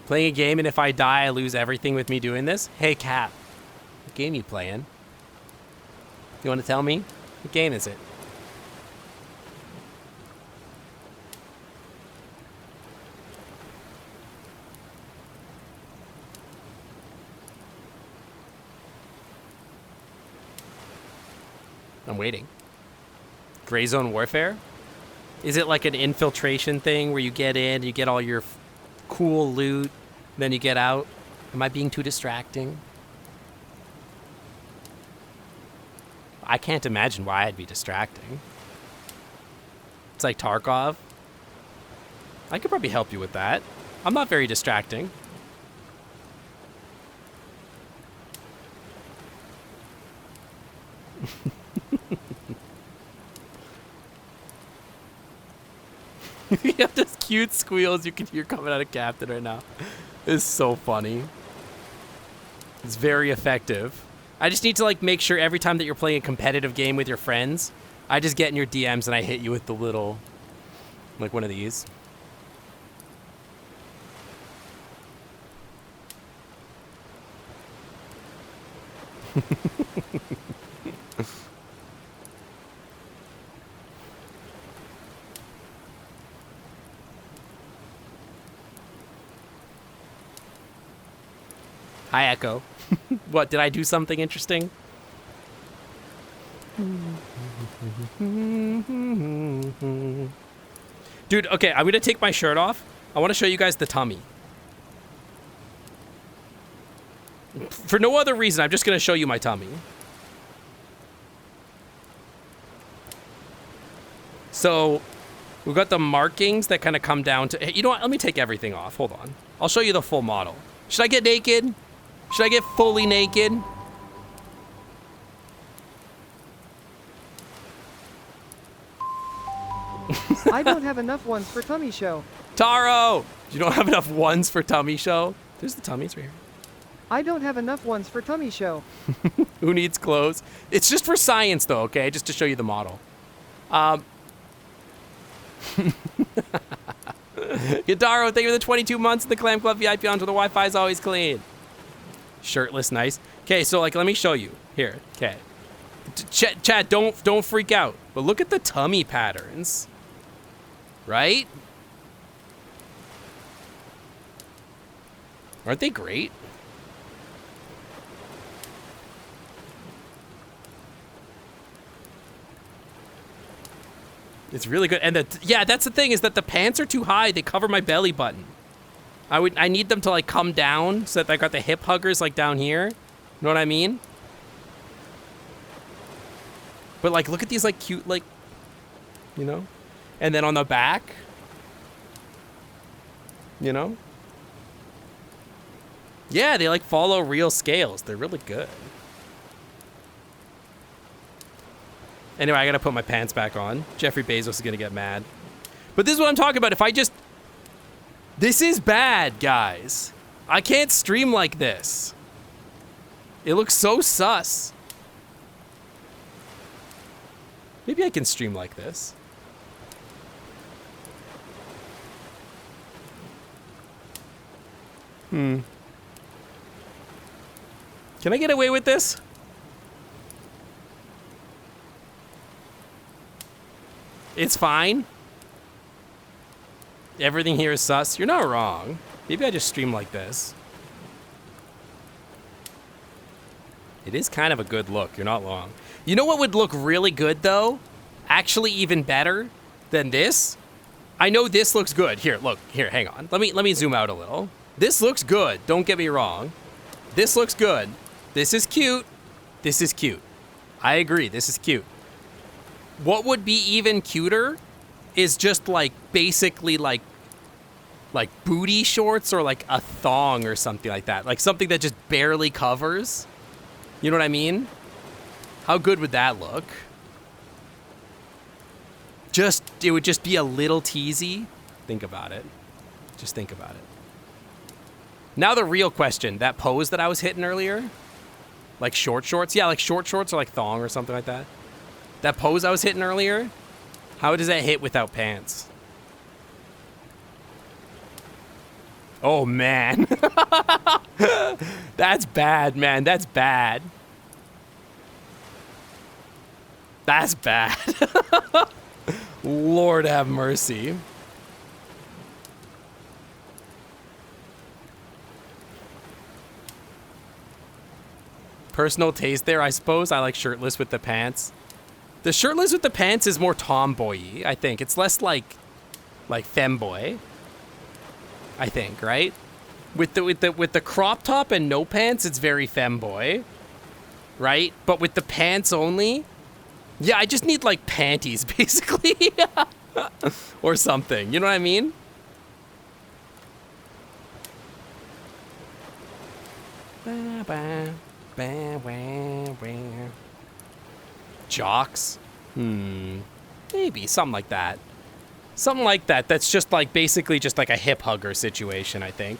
Playing a game, and if I die, I lose everything with me doing this? Hey, Cap. What game you playing? You want to tell me? What game is it? I'm waiting. Gray Zone Warfare? Is it like an infiltration thing where you get in, you get all your cool loot, then you get out? Am I being too distracting? I can't imagine why I'd be distracting. It's like Tarkov. I could probably help you with that. I'm not very distracting. You have those cute squeals you can hear coming out of Captain right now. It's so funny. It's very effective. I just need to like make sure every time that you're playing a competitive game with your friends I just get in your DMs and I hit you with the little, like one of these. Hi, Echo. What, did I do something interesting? Dude, okay, I'm gonna take my shirt off. I want to show you guys the tummy. For no other reason, I'm just gonna show you my tummy. So, we've got the markings that kind of come down to... You know what? Let me take everything off. Hold on. I'll show you the full model. Should I get naked? Should I get fully naked? I don't have enough ones for tummy show. Taro! You don't have enough ones for tummy show? There's the tummies right here. I don't have enough ones for tummy show. Who needs clothes? It's just for science, though, okay? Just to show you the model. Guitaro, thank you for the 22 months in the Clam Club VIP onto the Wi-Fi is always clean. Shirtless, nice. Okay, so like, let me show you. Here, okay. Chat, don't freak out. But look at the tummy patterns. Right? Aren't they great? It's really good. And yeah, that's the thing, is that the pants are too high. They cover my belly button. I need them to like come down so that I got the hip huggers like down here. You know what I mean? But like, look at these like cute, like, you know? And then on the back, you know? Yeah, they like follow real scales. They're really good. Anyway, I gotta put my pants back on. Jeffrey Bezos is gonna get mad. But this is what I'm talking about. If I just... This is bad, guys. I can't stream like this. It looks so sus. Maybe I can stream like this. Can I get away with this? It's fine. Everything here is sus. You're not wrong. Maybe I just stream like this. It is kind of a good look. You're not wrong. You know what would look really good, though? Actually, even better than this? I know this looks good. Here, look. Here, hang on. Let me zoom out a little. This looks good. Don't get me wrong. This looks good. This is cute. This is cute. I agree. This is cute. What would be even cuter is just like basically like booty shorts or like a thong or something like that. Like something that just barely covers. You know what I mean? How good would that look? It would just be a little teasy. Think about it. Just think about it. Now the real question, that pose that I was hitting earlier, like short shorts. Yeah, like short shorts or like thong or something like that. That pose I was hitting earlier, how does that hit without pants? Oh, man. That's bad, man. That's bad. That's bad. Lord have mercy. Personal taste there, I suppose. I like shirtless with the pants. The shirtless with the pants is more tomboy-y, I think. It's less like femboy. I think, right? With the crop top and no pants, it's very femboy. Right? But with the pants only, yeah, I just need like panties basically. Or something. You know what I mean? Jocks? Maybe, something like that. Something like that. That's just like basically just like a hip hugger situation, I think.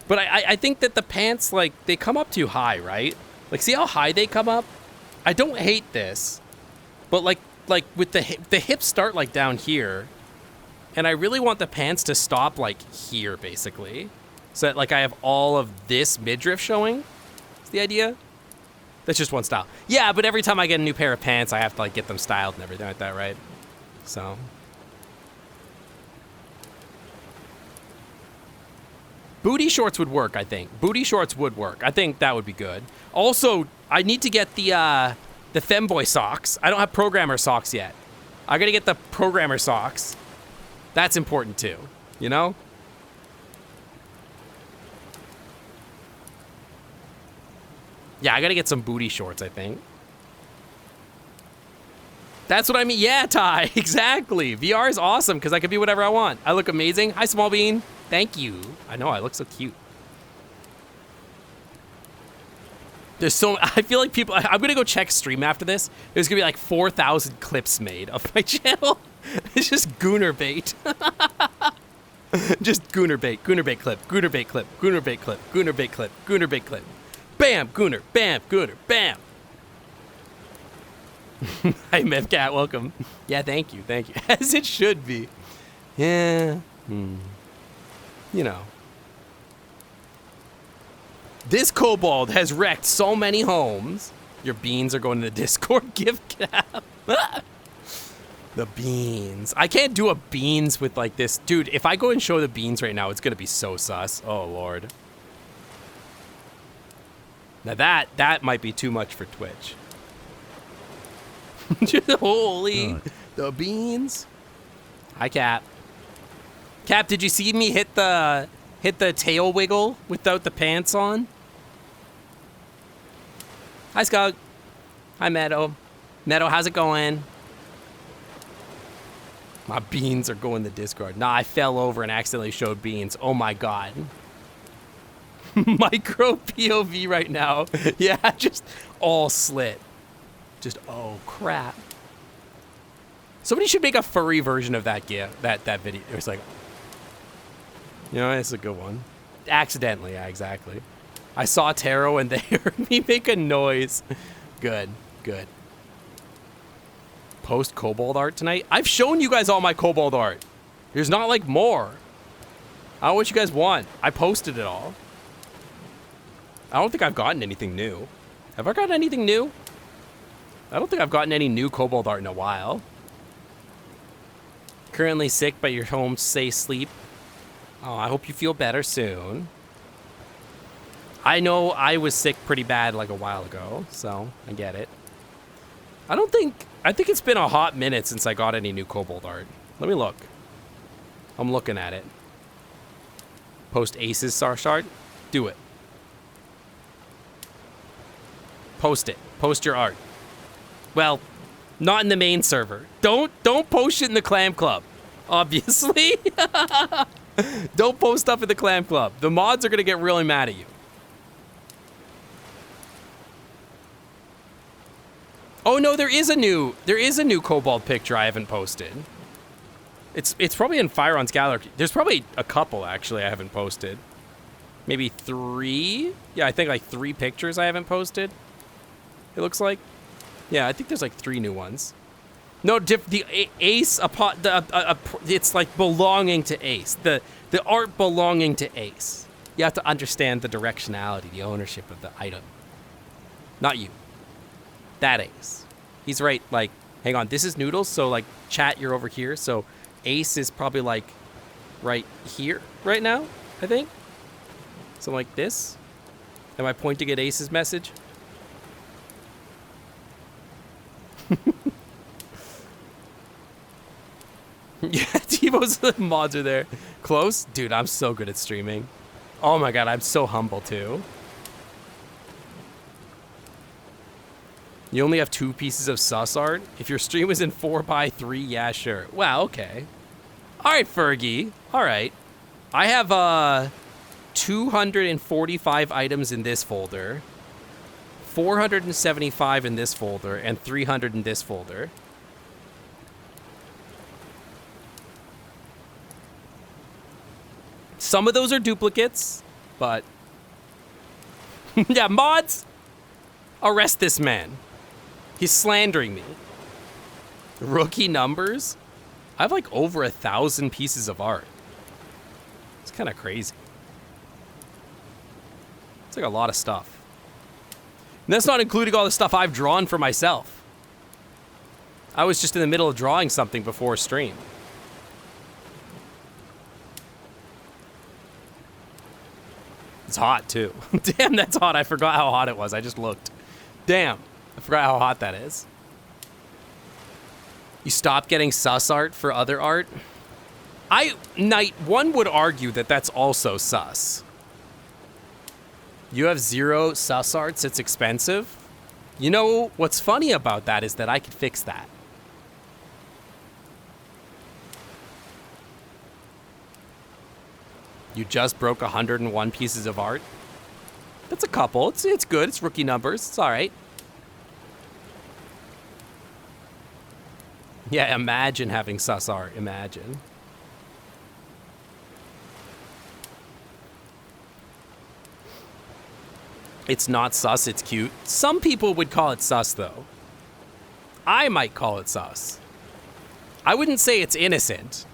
But I think that the pants, like, they come up too high, right? Like, see how high they come up? I don't hate this. But like like with the hips start like down here, and I really want the pants to stop like here basically, so that like I have all of this midriff showing. Is the idea? That's just one style. Yeah, but every time I get a new pair of pants, I have to like get them styled and everything like that, right? So. Booty shorts would work, I think. Booty shorts would work. I think that would be good. Also, I need to get the femboy socks. I don't have programmer socks yet. I gotta get the programmer socks. That's important too, you know? Yeah, I gotta get some booty shorts, I think. That's what I mean. Yeah, Ty, exactly. VR is awesome because I can be whatever I want. I look amazing. Hi, Small Bean. Thank you. I know, I look so cute. There's so, I feel like people, I'm gonna go check stream after this. There's gonna be like 4,000 clips made of my channel. It's just gooner bait. Just gooner bait clip, gooner bait clip, gooner bait clip, gooner bait clip, gooner bait clip. Bam, gooner, bam, gooner, bam. Hi, Mevcat, welcome. Yeah, thank you. As it should be. Yeah. You know. This kobold has wrecked so many homes. Your beans are going to the Discord gift cap. The beans. I can't do a beans with like this. Dude, if I go and show the beans right now, it's going to be so sus. Oh, Lord. Now that might be too much for Twitch. Holy, the beans. Hi, Cap. Cap, did you see me hit the tail wiggle without the pants on? Hi, Skug. Hi, Meadow. Meadow, how's it going? My beans are going to Discord. Nah, I fell over and accidentally showed beans. Oh my God. Micro POV right now. Yeah, just all slit. Just, oh crap. Somebody should make a furry version of that that video. It's like, you know, it's a good one. Accidentally, yeah, exactly. I saw Taro and they heard me make a noise. Good. Post Kobold art tonight? I've shown you guys all my Kobold art. There's not like more. I don't know what you guys want. I posted it all. I don't think I've gotten anything new. Have I gotten anything new? I don't think I've gotten any new Kobold art in a while. Currently sick, but you're home safe sleep. Oh, I hope you feel better soon. I know I was sick pretty bad like a while ago, so I get it. I think it's been a hot minute since I got any new Kobold art. Let me look. I'm looking at it. Post Aces Sarshard? Do it. Post it. Post your art. Well, not in the main server. Don't post it in the Clam Club. Obviously. Don't post stuff in the Clam Club. The mods are gonna get really mad at you. Oh no, there is a new Kobold picture I haven't posted. It's probably in Firon's gallery. There's probably a couple actually I haven't posted. Maybe 3? Yeah, I think like 3 pictures I haven't posted. It looks like. Yeah, I think there's like 3 new ones. No, the Ace it's like belonging to Ace. The art belonging to Ace. You have to understand the directionality, the ownership of the item. Not you. That Ace. He's right, like, hang on, this is Noodles, so like chat, you're over here, so Ace is probably like right here right now, I think. So like this. Am I pointing at Ace's message? Yeah, Tebo's mods are there. Close? Dude, I'm so good at streaming. Oh my God, I'm so humble too. You only have 2 pieces of sus art? If your stream is in 4x3, yeah, sure. Wow, okay. All right, Fergie. All right. I have 245 items in this folder, 475 in this folder, and 300 in this folder. Some of those are duplicates, but yeah, mods, arrest this man. He's slandering me. Rookie numbers? I have like over 1,000 pieces of art. It's kind of crazy. It's like a lot of stuff. And that's not including all the stuff I've drawn for myself. I was just in the middle of drawing something before stream. It's hot too. Damn, that's hot. I forgot how hot it was. I just looked. Damn, I forgot how hot that is. You stopped getting sus art for other art? One would argue that that's also sus. You have 0 sus arts, it's expensive. You know, what's funny about that is that I could fix that. You just broke 101 pieces of art. That's a couple. It's good. It's rookie numbers. It's all right. Yeah, imagine having sus art. Imagine. It's not sus, it's cute. Some people would call it sus, though. I might call it sus. I wouldn't say it's innocent.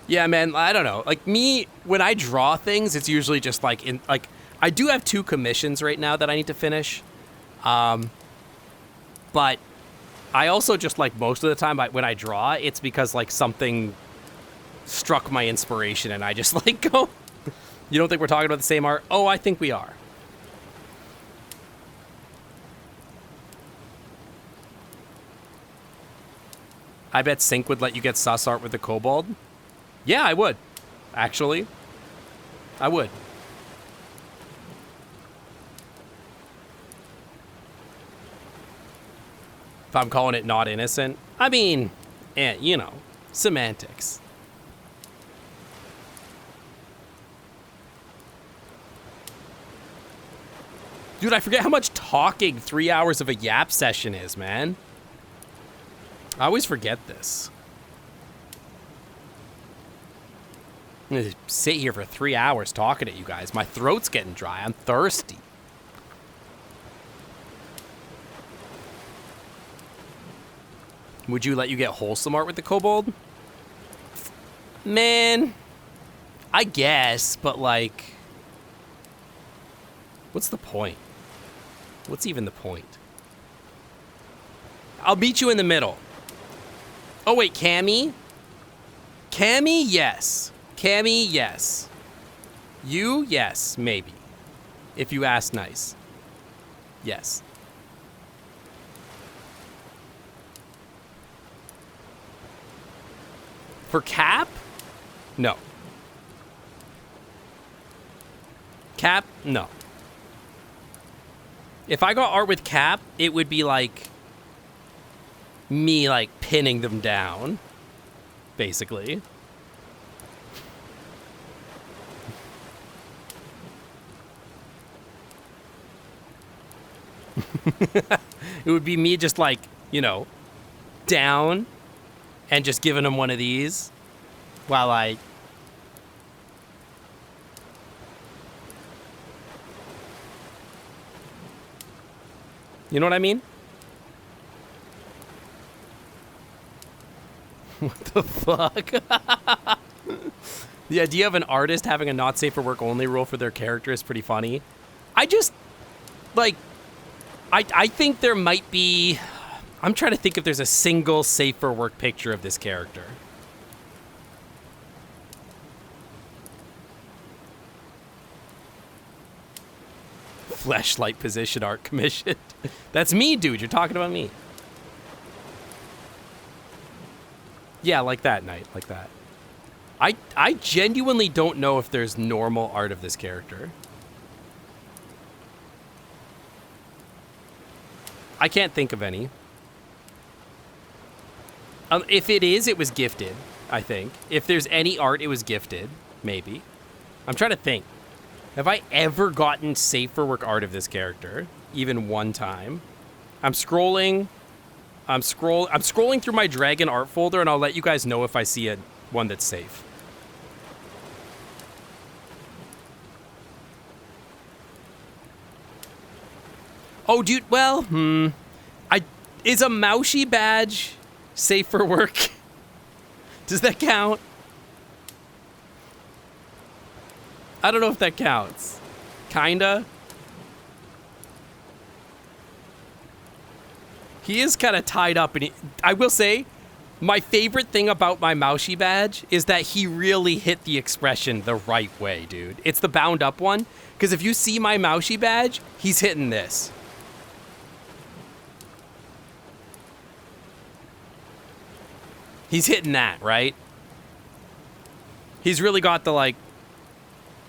Yeah, man, I don't know. Like, me, when I draw things, it's usually just like, I do have 2 commissions right now that I need to finish. But I also just, like, most of the time when I draw, it's because, like, something struck my inspiration and I just, like, go, you don't think we're talking about the same art? Oh, I think we are. I bet Sync would let you get sus art with the Kobold. Yeah, I would. Actually. I would. If I'm calling it not innocent, I mean, you know, semantics. Dude, I forget how much talking 3 hours of a yap session is, man. I always forget this. I'm gonna sit here for 3 hours talking to you guys. My throat's getting dry. I'm thirsty. Would you let you get wholesome art with the Kobold? Man, I guess, but like, what's the point? What's even the point? I'll meet you in the middle. Oh wait, Cammy? Cammy, yes. Cammy, yes. You, yes, maybe. If you ask nice. Yes. For Cap? No. Cap? No. If I got art with Cap, it would be like me like pinning them down, basically. It would be me just like, you know, down and just giving him one of these while I... You know what I mean? What the fuck? The idea of an artist having a not safe for work only rule for their character is pretty funny. I just, like, I think there might be... I'm trying to think if there's a single safe for work picture of this character. Fleshlight position art commissioned. That's me, dude. You're talking about me. Yeah, like that, Knight. Like that. I genuinely don't know if there's normal art of this character. I can't think of any. If it is, it was gifted, I think. If there's any art, it was gifted. Maybe. I'm trying to think. Have I ever gotten safe for work art of this character? Even one time? I'm scrolling through my dragon art folder and I'll let you guys know if I see one that's safe. Oh, dude, well, is a Moushy badge safe for work? Does that count? I don't know if that counts. Kinda. He is kind of tied up, and I will say, my favorite thing about my Moushy badge is that he really hit the expression the right way, dude. It's the bound up one, because if you see my Moushy badge, he's hitting this. He's hitting that, right? He's really got the, like,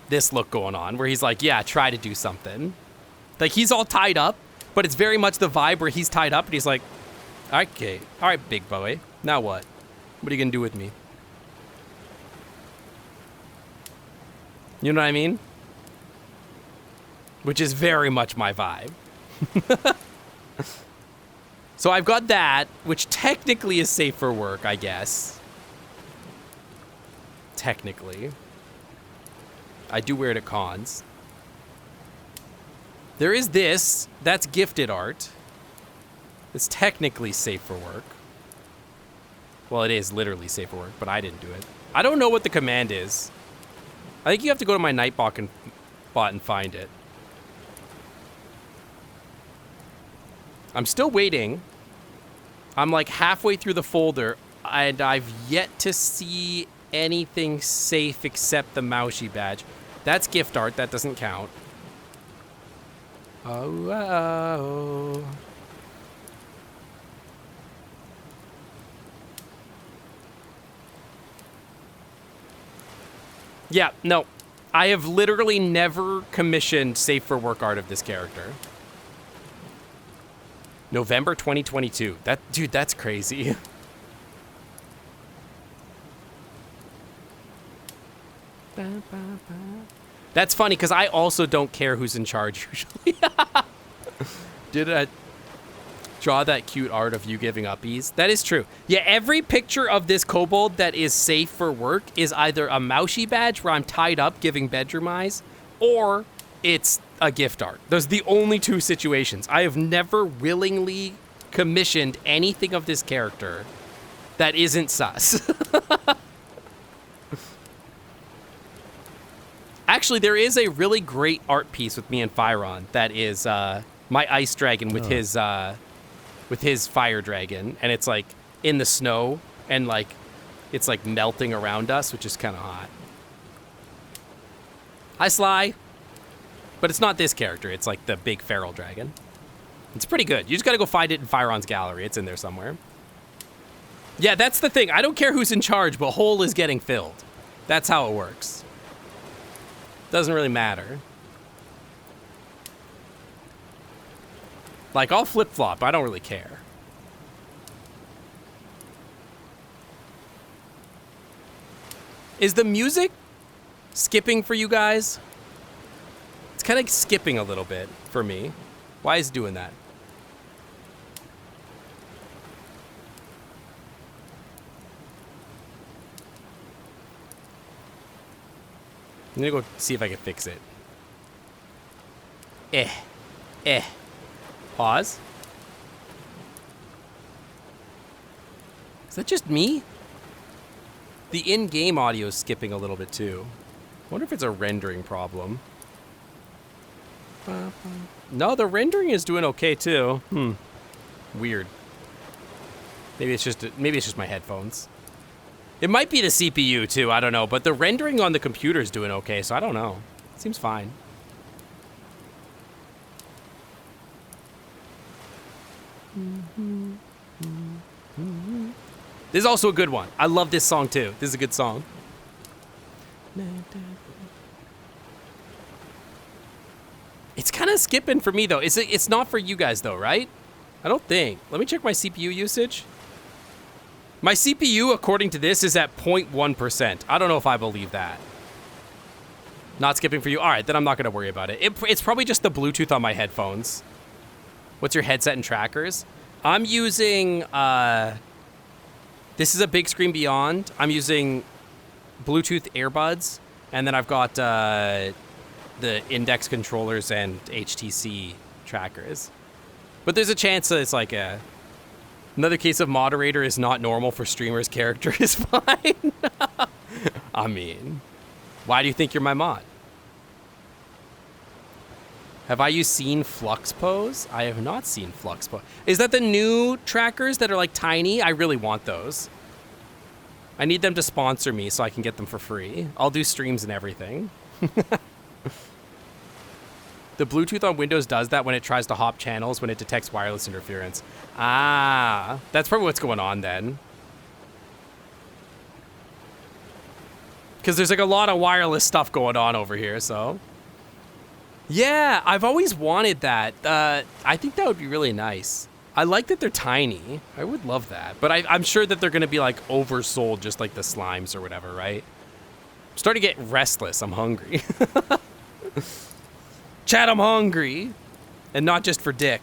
this look going on, where he's like, yeah, try to do something. Like, he's all tied up, but it's very much the vibe where he's tied up, and he's like, okay, all right, big boy, now what? What are you gonna do with me? You know what I mean? Which is very much my vibe. So I've got that, which technically is safe for work, I guess. Technically. I do wear it at cons. There is this. That's gifted art. It's technically safe for work. Well, it is literally safe for work, but I didn't do it. I don't know what the command is. I think you have to go to my Nightbot and find it. I'm still waiting. I'm like halfway through the folder, and I've yet to see anything safe except the Moushy badge. That's gift art. That doesn't count. Oh. Yeah, no. I have literally never commissioned safe for work art of this character. November 2022. Dude, that's crazy. That's funny because I also don't care who's in charge usually. Did I draw that cute art of you giving uppies? That is true. Yeah, every picture of this kobold that is safe for work is either a Moushy badge where I'm tied up giving bedroom eyes, or it's a gift art. Those are the only two situations. I have never willingly commissioned anything of this character that isn't sus. Actually, there is a really great art piece with me and Fyron that is my ice dragon with his fire dragon, and it's like in the snow and like it's like melting around us, which is kind of hot. Hi, Sly. But it's not this character. It's like the big feral dragon. It's pretty good. You just got to go find it in Fyron's gallery. It's in there somewhere. Yeah, that's the thing. I don't care who's in charge, but hole is getting filled. That's how it works. Doesn't really matter. Like, I'll flip-flop. I don't really care. Is the music skipping for you guys? It's kind of skipping a little bit for me. Why is it doing that? I'm gonna go see if I can fix it. Pause. Is that just me? The in-game audio is skipping a little bit too. I wonder if it's a rendering problem. No, the rendering is doing okay too. Weird. Maybe it's just my headphones. It might be the CPU too, I don't know, but the rendering on the computer is doing okay, so I don't know. It seems fine. This is also a good one. I love this song too. This is a good song. It's kind of skipping for me though. It's not for you guys though, right? I don't think. Let me check my CPU usage. My CPU, according to this, is at 0.1%. I don't know if I believe that. Not skipping for you. All right, then I'm not going to worry about it. It's probably just the Bluetooth on my headphones. What's your headset and trackers? I'm using, this is a Big Screen Beyond. I'm using Bluetooth earbuds, and then I've got the index controllers and HTC trackers. But there's a chance that it's like another case of moderator is not normal for streamers. Character is fine. I mean, why do you think you're my mod? Have I seen Flux Pose? I have not seen Flux Pose. Is that the new trackers that are like tiny? I really want those. I need them to sponsor me so I can get them for free. I'll do streams and everything. The Bluetooth on Windows does that when it tries to hop channels when it detects wireless interference. Ah, that's probably what's going on then. Because there's like a lot of wireless stuff going on over here, so. Yeah, I've always wanted that. I think that would be really nice. I like that they're tiny. I would love that. But I'm sure that they're going to be like oversold just like the slimes or whatever, right? I'm starting to get restless. I'm hungry. Chat, I'm hungry. And not just for dick.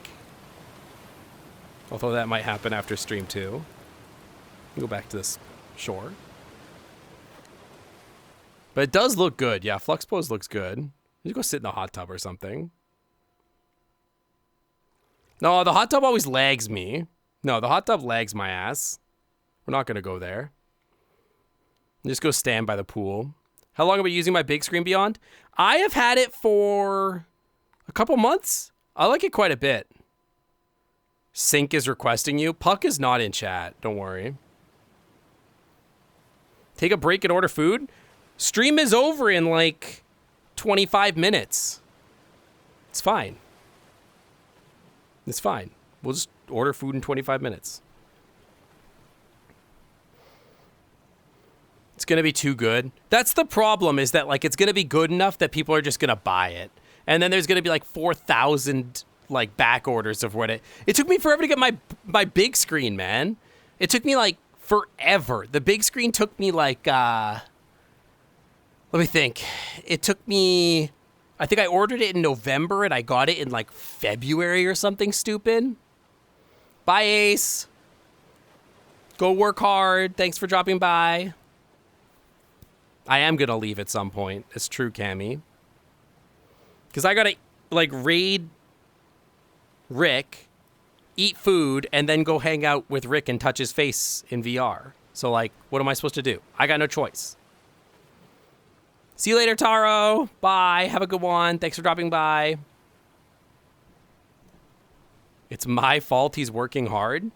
Although that might happen after stream too. Go back to this shore. But it does look good. Yeah, Flux Pose looks good. You go sit in the hot tub or something. No, the hot tub always lags me. No, the hot tub lags my ass. We're not going to go there. Just go stand by the pool. How long have I been using my big screen Beyond? I have had it for a couple months. I like it quite a bit. Sync is requesting you. Puck is not in chat. Don't worry. Take a break and order food? Stream is over in like 25 minutes. It's fine. It's fine. We'll just order food in 25 minutes. It's going to be too good. That's the problem, is that like it's going to be good enough that people are just going to buy it. And then there's going to be like 4,000 like back orders of what it took me forever to get my big screen, man. It took me like forever. The big screen took me like let me think. It took me, I think I ordered it in November and I got it in like February or something stupid. Bye, Ace. Go work hard. Thanks for dropping by. I am going to leave at some point. It's true, Cammy. Because I got to like raid Rick, eat food, and then go hang out with Rick and touch his face in VR. So like, what am I supposed to do? I got no choice. See you later, Taro. Bye. Have a good one. Thanks for dropping by. It's my fault he's working hard?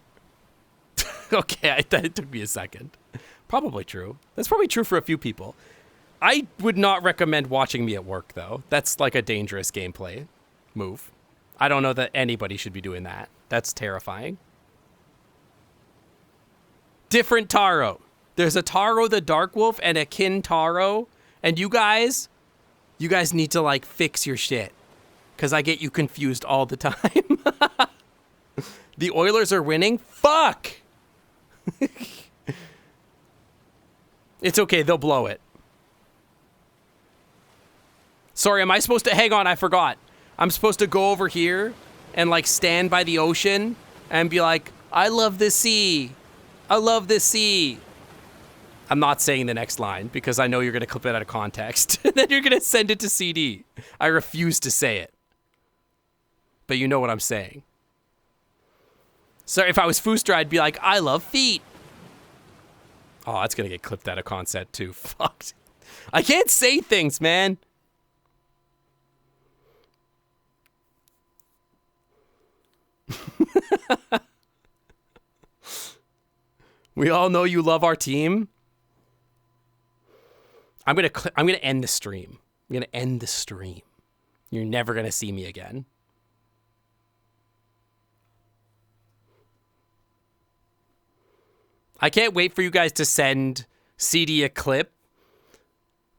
Okay, it took me a second. Probably true. That's probably true for a few people. I would not recommend watching me at work, though. That's like a dangerous gameplay move. I don't know that anybody should be doing that. That's terrifying. Different Taro. There's a Taro the Dark Wolf and a Kin Taro. And you guys need to like fix your shit. Because I get you confused all the time. The Oilers are winning? Fuck! It's okay, they'll blow it. Sorry, am I supposed to, hang on, I forgot. I'm supposed to go over here and like stand by the ocean and be like, I love the sea. I love the sea. I'm not saying the next line because I know you're going to clip it out of context. And then you're going to send it to CD. I refuse to say it. But you know what I'm saying. So if I was Fooster, I'd be like, I love feet. Oh, that's going to get clipped out of concept too. Fuck. I can't say things, man. We all know you love our team. I'm gonna end the stream. I'm gonna end the stream. You're never gonna see me again. I can't wait for you guys to send CD a clip.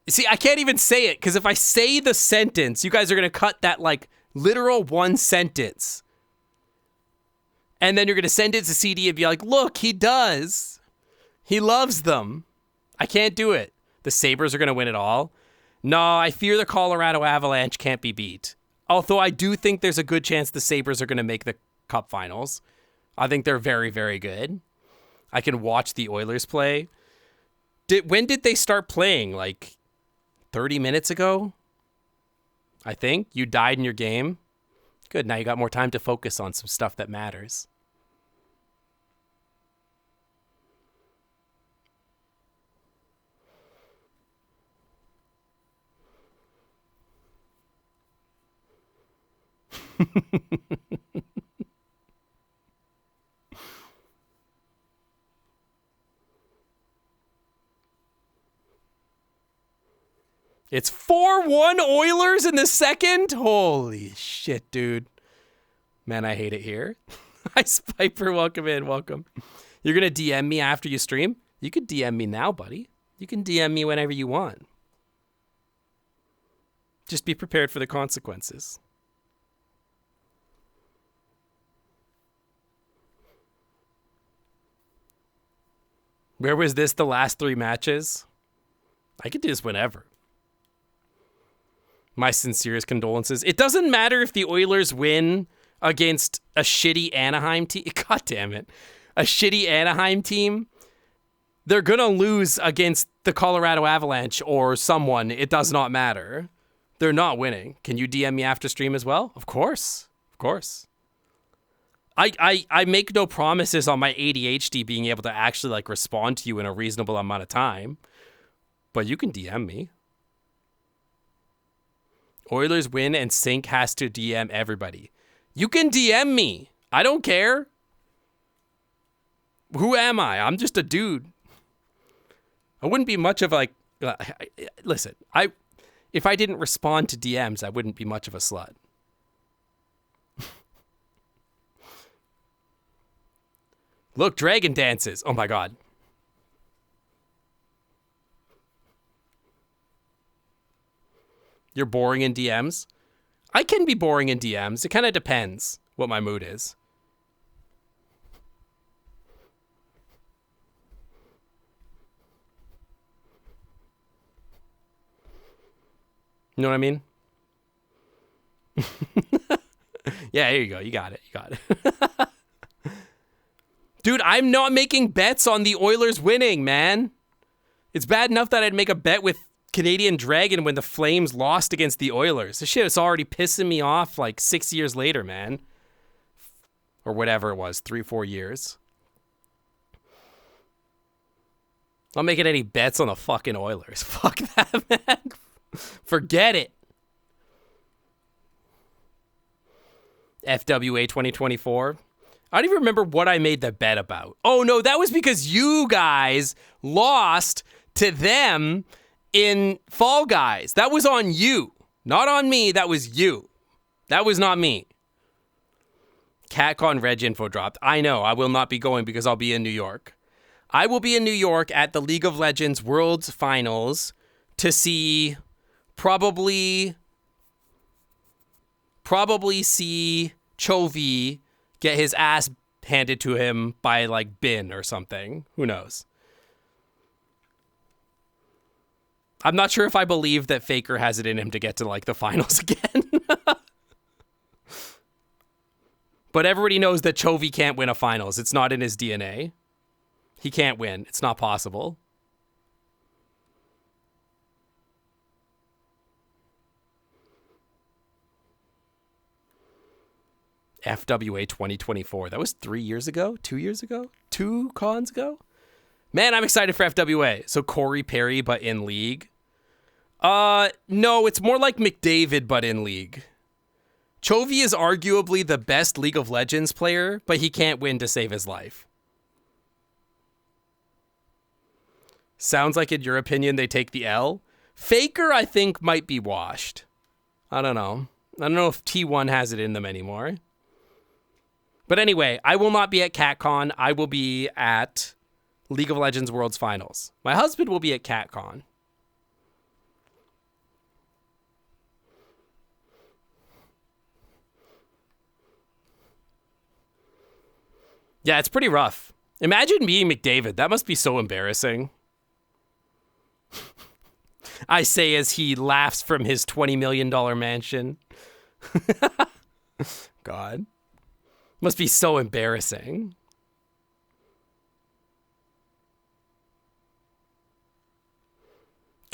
See, I can't even say it because if I say the sentence, you guys are gonna cut that like literal one sentence. And then you're gonna send it to CD and be like, look, he does. He loves them. I can't do it. The Sabres are going to win it all. No, I fear the Colorado Avalanche can't be beat. Although I do think there's a good chance the Sabres are going to make the Cup Finals. I think they're very, very good. I can watch the Oilers play. When did they start playing? Like 30 minutes ago? I think. You died in your game. Good, now you got more time to focus on some stuff that matters. It's 4-1 Oilers in the second? Holy shit, dude. Man, I hate it here. Hi, Spiper. Welcome in. Welcome. You're going to DM me after you stream? You could DM me now, buddy. You can DM me whenever you want. Just be prepared for the consequences. Where was this the last 3 matches? I could do this whenever. My sincerest condolences. It doesn't matter if the Oilers win against a shitty Anaheim team. God damn it. A shitty Anaheim team. They're going to lose against the Colorado Avalanche or someone. It does not matter. They're not winning. Can you DM me after stream as well? Of course. Of course. I make no promises on my ADHD being able to actually like respond to you in a reasonable amount of time. But you can DM me. Oilers win and Sync has to DM everybody. You can DM me. I don't care. Who am I? I'm just a dude. I wouldn't be much of like... listen, if I didn't respond to DMs, I wouldn't be much of a slut. Look, dragon dances. Oh my god. You're boring in DMs? I can be boring in DMs. It kind of depends what my mood is. You know what I mean? Yeah, here you go. You got it. You got it. Dude, I'm not making bets on the Oilers winning, man. It's bad enough that I'd make a bet with Canadian Dragon when the Flames lost against the Oilers. This shit is already pissing me off like 6 years later, man. Or whatever it was, 3-4 years. I'm not making any bets on the fucking Oilers. Fuck that, man. Forget it. FWA 2024. I don't even remember what I made the bet about. Oh, no, that was because you guys lost to them in Fall Guys. That was on you. Not on me. That was you. That was not me. CatCon Reg info dropped. I know. I will not be going because I'll be in New York. I will be in New York at the League of Legends World Finals to see probably see Chovy get his ass handed to him by like Bin or something. Who knows? I'm not sure if I believe that Faker has it in him to get to like the finals again. But everybody knows that Chovy can't win a finals. It's not in his DNA. He can't win. It's not possible. FWA 2024. That was 3 years ago? 2 years ago? 2 cons ago? Man, I'm excited for FWA. So Corey Perry, but in League. No, it's more like McDavid, but in League. Chovy is arguably the best League of Legends player, but he can't win to save his life. Sounds like, in your opinion, they take the L. Faker, I think, might be washed. I don't know. I don't know if T1 has it in them anymore. But anyway, I will not be at CatCon. I will be at League of Legends Worlds Finals. My husband will be at CatCon. Yeah, it's pretty rough. Imagine being McDavid. That must be so embarrassing. I say as he laughs from his $20 million mansion. God. Must be so embarrassing.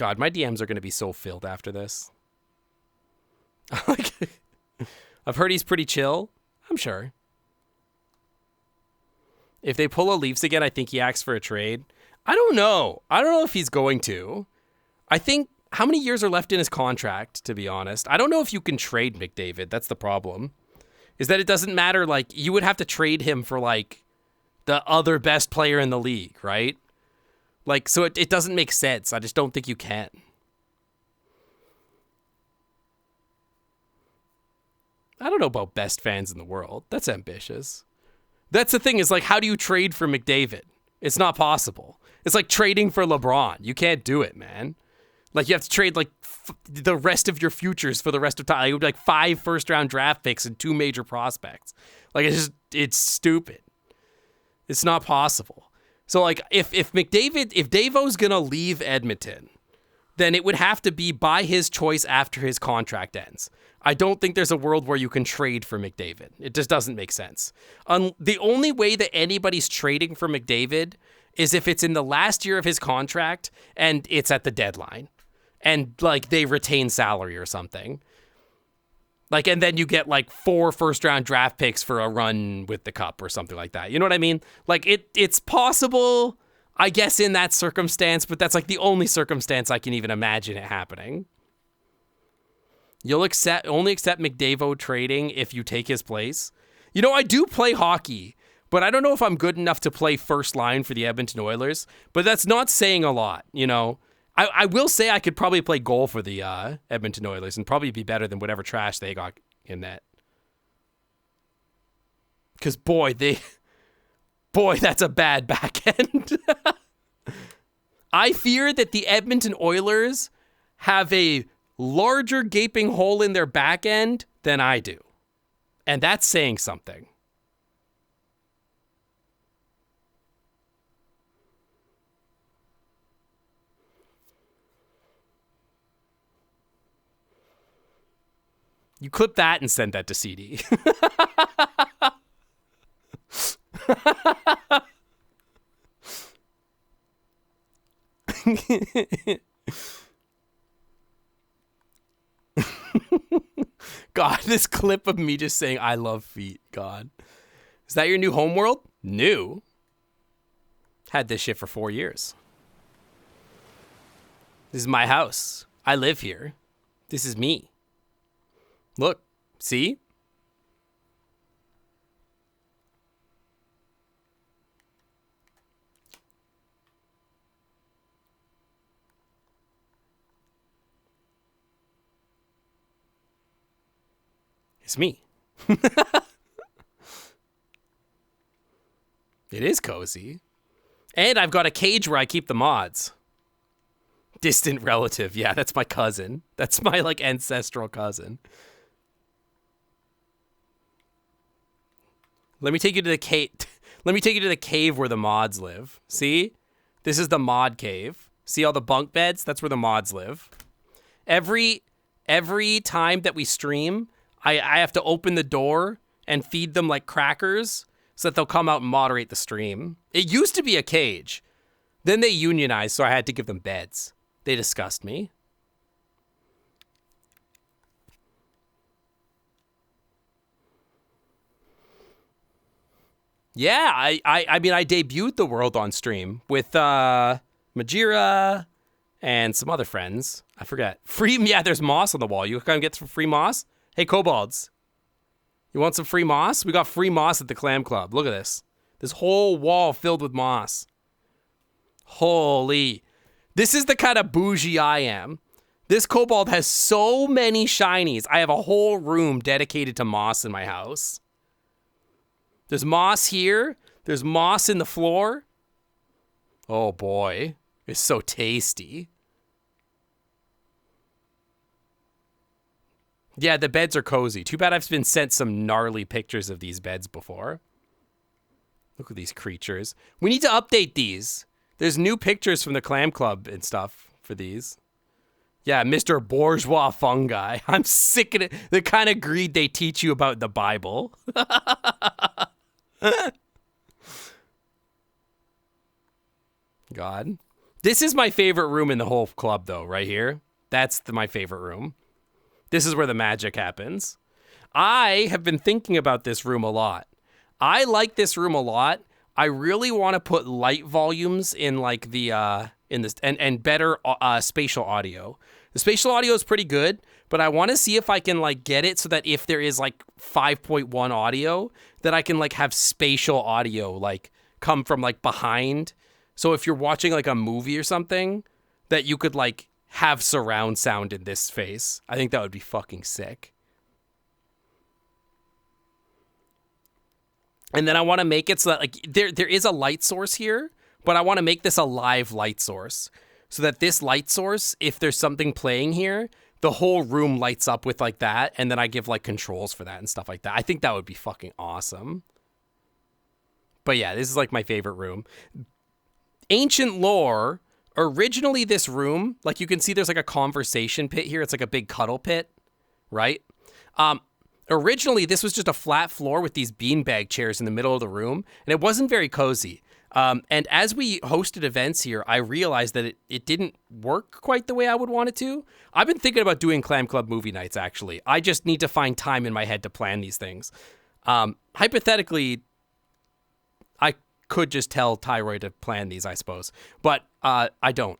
God, my DMs are going to be so filled after this. Like, I've heard he's pretty chill. I'm sure. If they pull a Leafs again, I think he asks for a trade. I don't know. I don't know if he's going to. I think, how many years are left in his contract, to be honest? I don't know if you can trade McDavid. That's the problem. Is that it doesn't matter. Like, you would have to trade him for, like, the other best player in the league, right? Like, so it doesn't make sense. I just don't think you can. I don't know about best fans in the world. That's ambitious. That's the thing, is like, how do you trade for McDavid? It's not possible. It's like trading for LeBron. You can't do it, man. Like, you have to trade, like, the rest of your futures for the rest of time. It would be like 5 first-round draft picks and 2 major prospects. Like, it's stupid. It's not possible. So, like, if Davo's going to leave Edmonton, then it would have to be by his choice after his contract ends. I don't think there's a world where you can trade for McDavid. It just doesn't make sense. The only way that anybody's trading for McDavid is if it's in the last year of his contract and it's at the deadline. And, like, they retain salary or something. Like, and then you get, like, 4 first-round draft picks for a run with the Cup or something like that. You know what I mean? Like, it's possible, I guess, in that circumstance, but that's, like, the only circumstance I can even imagine it happening. You'll only accept McDavo trading if you take his place. You know, I do play hockey, but I don't know if I'm good enough to play first line for the Edmonton Oilers, but that's not saying a lot, you know? I will say I could probably play goal for the Edmonton Oilers and probably be better than whatever trash they got in net. Because, boy, that's a bad back end. I fear that the Edmonton Oilers have a larger gaping hole in their back end than I do. And that's saying something. You clip that and send that to CD. God, this clip of me just saying I love feet. God. Is that your new homeworld? New? Had this shit for 4 years. This is my house. I live here. This is me. Look, see? It's me. It is cozy. And I've got a cage where I keep the mods. Distant relative. Yeah, that's my cousin. That's my, like, ancestral cousin. Let me take you to the cave. Let me take you to the cave where the mods live. See? This is the mod cave. See all the bunk beds? That's where the mods live. Every time that we stream, I have to open the door and feed them like crackers so that they'll come out and moderate the stream. It used to be a cage. Then they unionized, so I had to give them beds. They disgust me. Yeah, I mean, I debuted the world on stream with Majira and some other friends. I forget. Yeah, there's moss on the wall. You can get some free moss? Hey, Kobolds. You want some free moss? We got free moss at the Clam Club. Look at this. This whole wall filled with moss. Holy. This is the kind of bougie I am. This Kobold has so many shinies. I have a whole room dedicated to moss in my house. There's moss here. There's moss in the floor. Oh boy. It's so tasty. Yeah, the beds are cozy. Too bad I've been sent some gnarly pictures of these beds before. Look at these creatures. We need to update these. There's new pictures from the Clam Club and stuff for these. Yeah, Mr. Bourgeois Fungi. I'm sick of it. The kind of greed they teach you about in the Bible. God. This is my favorite room in the whole club, though, right here. That's my favorite room. This is where the magic happens. I have been thinking about this room a lot. I like this room a lot. I really want to put light volumes in like the in this and better spatial audio. The spatial audio is pretty good, but I want to see if I can like get it so that if there is like 5.1 audio, that I can like have spatial audio like come from like behind. So if you're watching like a movie or something, that you could like have surround sound in this space. I think that would be fucking sick. And then I want to make it so that like there is a light source here, but I want to make this a live light source so that this light source, if there's something playing here, the whole room lights up with like that. And then I give like controls for that and stuff like that. I think that would be fucking awesome. But yeah, this is like my favorite room. Ancient lore, originally this room, like you can see there's like a conversation pit here. It's like a big cuddle pit, right? Originally, this was just a flat floor with these beanbag chairs in the middle of the room, and it wasn't very cozy. And as we hosted events here, I realized that it didn't work quite the way I would want it to. I've been thinking about doing Clam Club movie nights, actually. I just need to find time in my head to plan these things. Hypothetically, I could just tell Tyroy to plan these, I suppose. But I don't.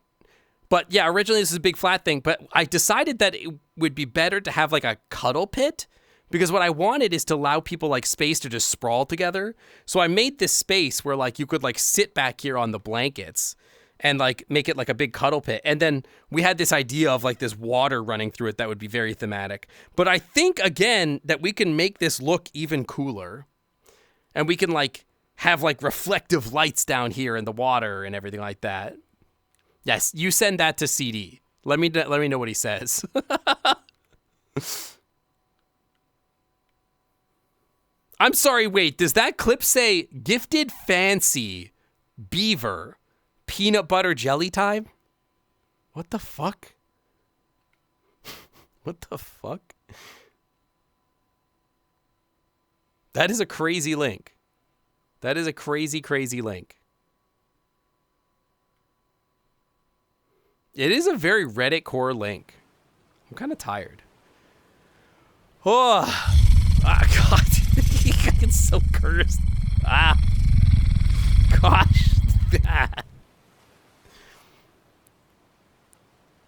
But yeah, originally this is a big flat thing, but I decided that it would be better to have like a cuddle pit, because what I wanted is to allow people like space to just sprawl together. So I made this space where like you could like sit back here on the blankets and like make it like a big cuddle pit. And then we had this idea of like this water running through it that would be very thematic. But I think again that we can make this look even cooler, and we can like have like reflective lights down here in the water and everything like that. Yes, you send that to CD. Let me know what he says. I'm sorry, wait, does that clip say gifted fancy beaver peanut butter jelly time? What the fuck? What the fuck? That is a crazy link. That is a crazy, crazy link. It is a very Reddit core link. I'm kind of tired. Oh, God. It's so cursed. Gosh.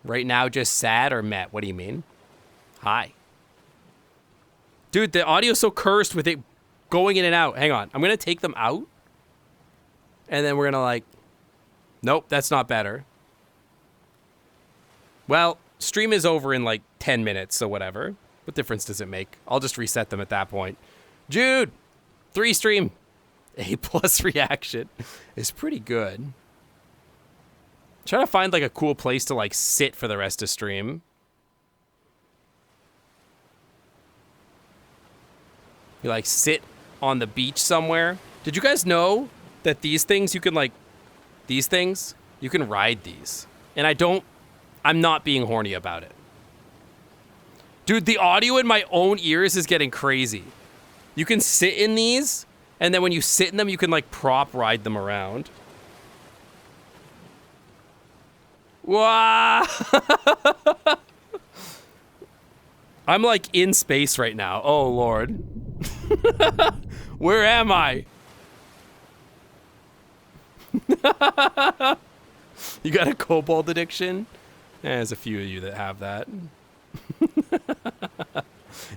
Right now, just sad or met? What do you mean? Hi. Dude, the audio's so cursed with it going in and out. Hang on. I'm going to take them out. And then we're going to like... Nope, that's not better. Well, stream is over in like 10 minutes, so whatever. What difference does it make? I'll just reset them at that point. Jude! 3 stream. A+ reaction is pretty good. Try to find like a cool place to like sit for the rest of stream. You like sit on the beach somewhere. Did you guys know that these things you can like, these things, you can ride these? And I'm not being horny about it. Dude, the audio in my own ears is getting crazy. You can sit in these, and then when you sit in them, you can like prop ride them around. Wow! I'm like in space right now. Oh, Lord. Where am I? You got a Kobold addiction? There's a few of you that have that.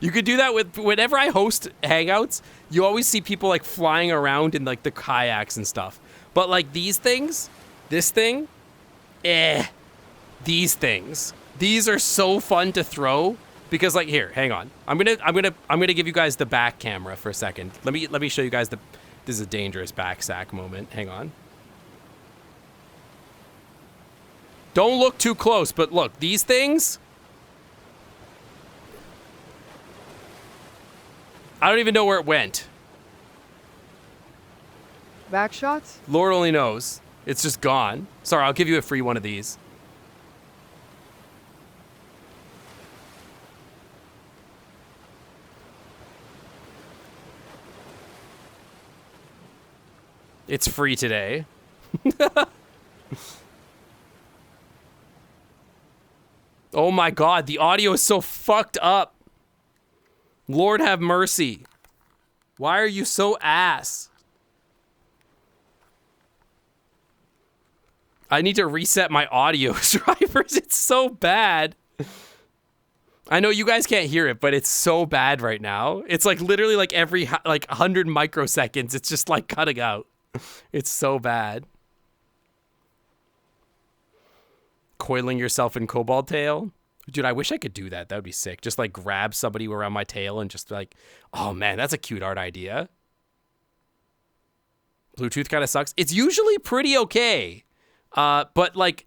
You could do that with whenever I host hangouts. You always see people like flying around in like the kayaks and stuff. But like these things, this thing, these things, these are so fun to throw because like here, hang on. I'm gonna give you guys the back camera for a second. Let me show you guys this is a dangerous back sack moment. Hang on. Don't look too close, but look, these things. I don't even know where it went. Back shots? Lord only knows. It's just gone. Sorry, I'll give you a free one of these. It's free today. Oh my god, the audio is so fucked up. Lord have mercy. Why are you so ass? I need to reset my audio drivers. It's so bad. I know you guys can't hear it, but it's so bad right now. It's like literally like every like 100 microseconds, it's just like cutting out. It's so bad. Coiling yourself in Kobold tail. Dude, I wish I could do that. That would be sick. Just like grab somebody around my tail and just like, oh man, that's a cute art idea. Bluetooth kind of sucks. It's usually pretty okay. But like,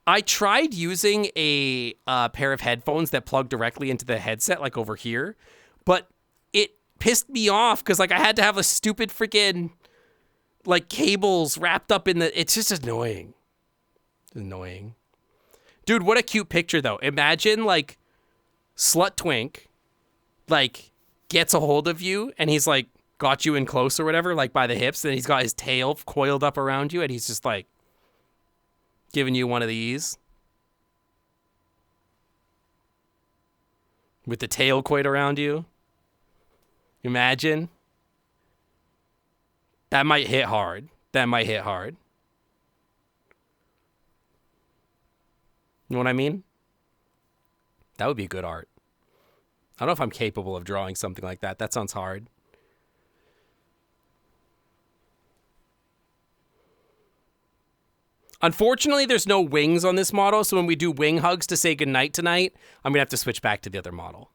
I tried using a pair of headphones that plug directly into the headset, like over here, but it pissed me off because like I had to have a stupid freaking like cables wrapped up in the. It's just annoying. It's annoying, dude. What a cute picture though. Imagine like Slut Twink, like gets a hold of you and he's like got you in close or whatever, like by the hips, and he's got his tail coiled up around you, and he's just like. Giving you one of these. With the tail coiled around you. Imagine. That might hit hard. That might hit hard. You know what I mean? That would be good art. I don't know if I'm capable of drawing something like that. That sounds hard. Unfortunately, there's no wings on this model, so when we do wing hugs to say goodnight tonight, I'm going to have to switch back to the other model.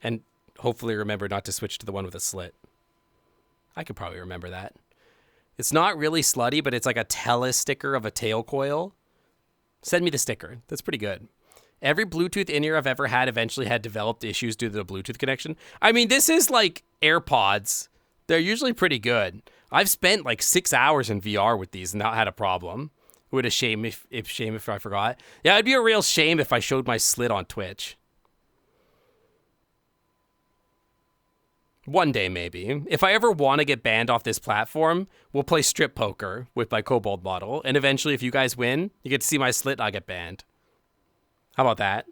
And hopefully remember not to switch to the one with a slit. I could probably remember that. It's not really slutty, but it's like a Tele sticker of a tail coil. Send me the sticker. That's pretty good. Every Bluetooth in-ear I've ever had eventually had developed issues due to the Bluetooth connection. I mean, this is like AirPods. They're usually pretty good. I've spent like 6 hours in VR with these and not had a problem. It would a shame if I forgot. Yeah, it'd be a real shame if I showed my slit on Twitch. One day, maybe. If I ever want to get banned off this platform, we'll play strip poker with my Kobold model. And eventually, if you guys win, you get to see my slit and I get banned. How about that?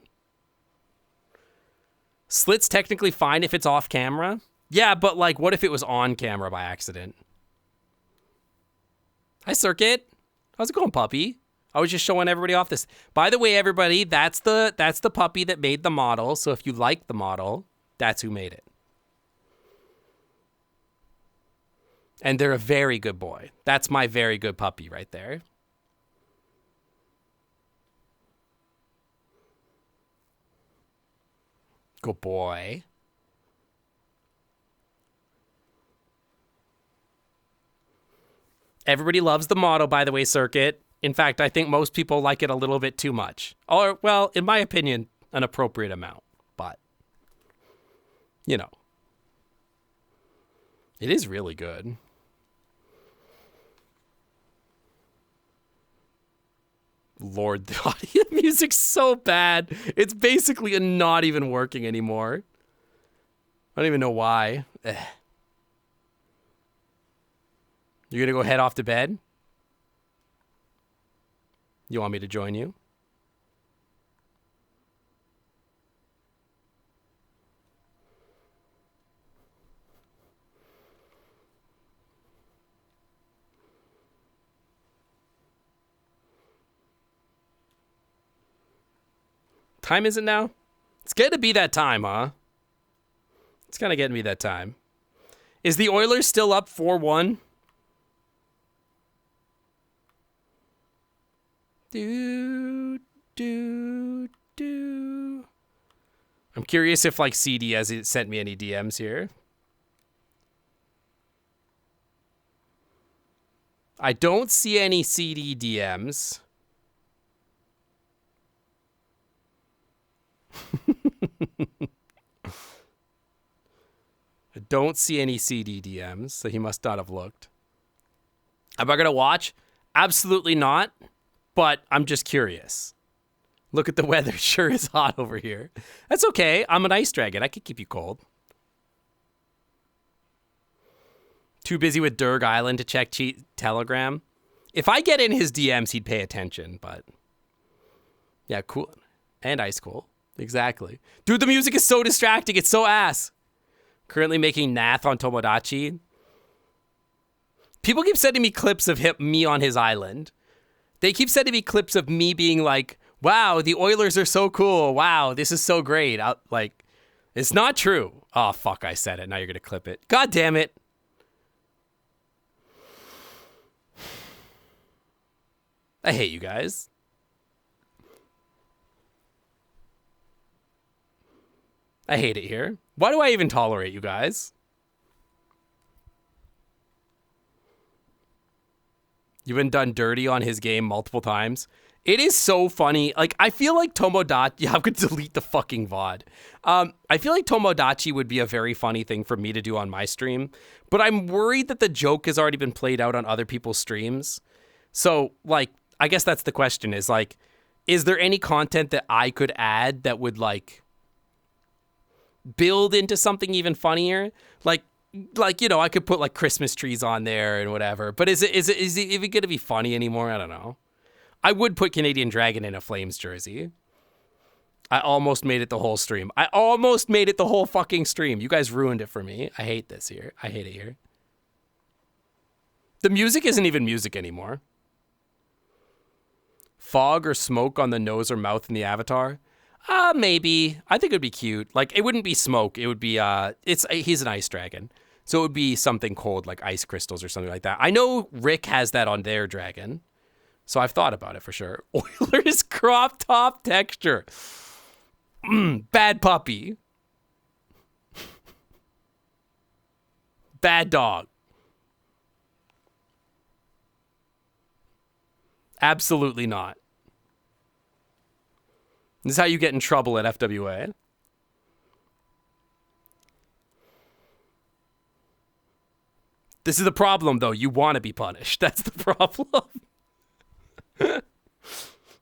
Slit's technically fine if it's off camera. Yeah, but like, what if it was on camera by accident? Hi, Circuit. How's it going, puppy? I was just showing everybody off this. By the way, everybody, that's the puppy that made the model. So if you like the model, that's who made it. And they're a very good boy. That's my very good puppy right there. Good boy. Everybody loves the model, by the way, Circuit. In fact, I think most people like it a little bit too much. Or, well, in my opinion, an appropriate amount. But, you know. It is really good. Lord, the audio music's so bad. It's basically not even working anymore. I don't even know why. You're going to go head off to bed? You want me to join you? Time is it now? It's getting to be that time, huh? It's kind of getting to be that time. Is the Oilers still up 4-1? Do. I'm curious if like CD has sent me any DMs here. I don't see any CD DMs. I don't see any CD DMs, so he must not have looked. Am I going to watch? Absolutely not. But I'm just curious. Look at the weather. Sure is hot over here. That's okay. I'm an ice dragon. I could keep you cold. Too busy with Durg Island to check Telegram. If I get in his DMs, he'd pay attention. But yeah, cool. And ice cool. Exactly. Dude, the music is so distracting. It's so ass. Currently making Nath on Tomodachi. People keep sending me clips of me on his island. They keep sending me clips of me being like, wow, the Oilers are so cool. Wow, this is so great. Like, it's not true. Oh, fuck, I said it. Now you're going to clip it. God damn it. I hate you guys. I hate it here. Why do I even tolerate you guys? You've been done dirty on his game multiple times. It is so funny. Like, I feel like Tomodachi... Yeah, I'm going to delete the fucking VOD. I feel like Tomodachi would be a very funny thing for me to do on my stream. But I'm worried that the joke has already been played out on other people's streams. So, like, I guess that's the question is, like, is there any content that I could add that would, like, build into something even funnier? Like, you know, I could put, like, Christmas trees on there and whatever. But is it even going to be funny anymore? I don't know. I would put Canadian Dragon in a Flames jersey. I almost made it the whole stream. I almost made it the whole fucking stream. You guys ruined it for me. I hate this here. I hate it here. The music isn't even music anymore. Fog or smoke on the nose or mouth in the avatar? Maybe. I think it would be cute. Like, it wouldn't be smoke. It would be, he's an ice dragon. So it would be something cold, like ice crystals or something like that. I know Rick has that on their dragon. So I've thought about it for sure. Oilers crop top texture. Bad puppy. Bad dog. Absolutely not. This is how you get in trouble at FWA. This is the problem, though. You want to be punished. That's the problem.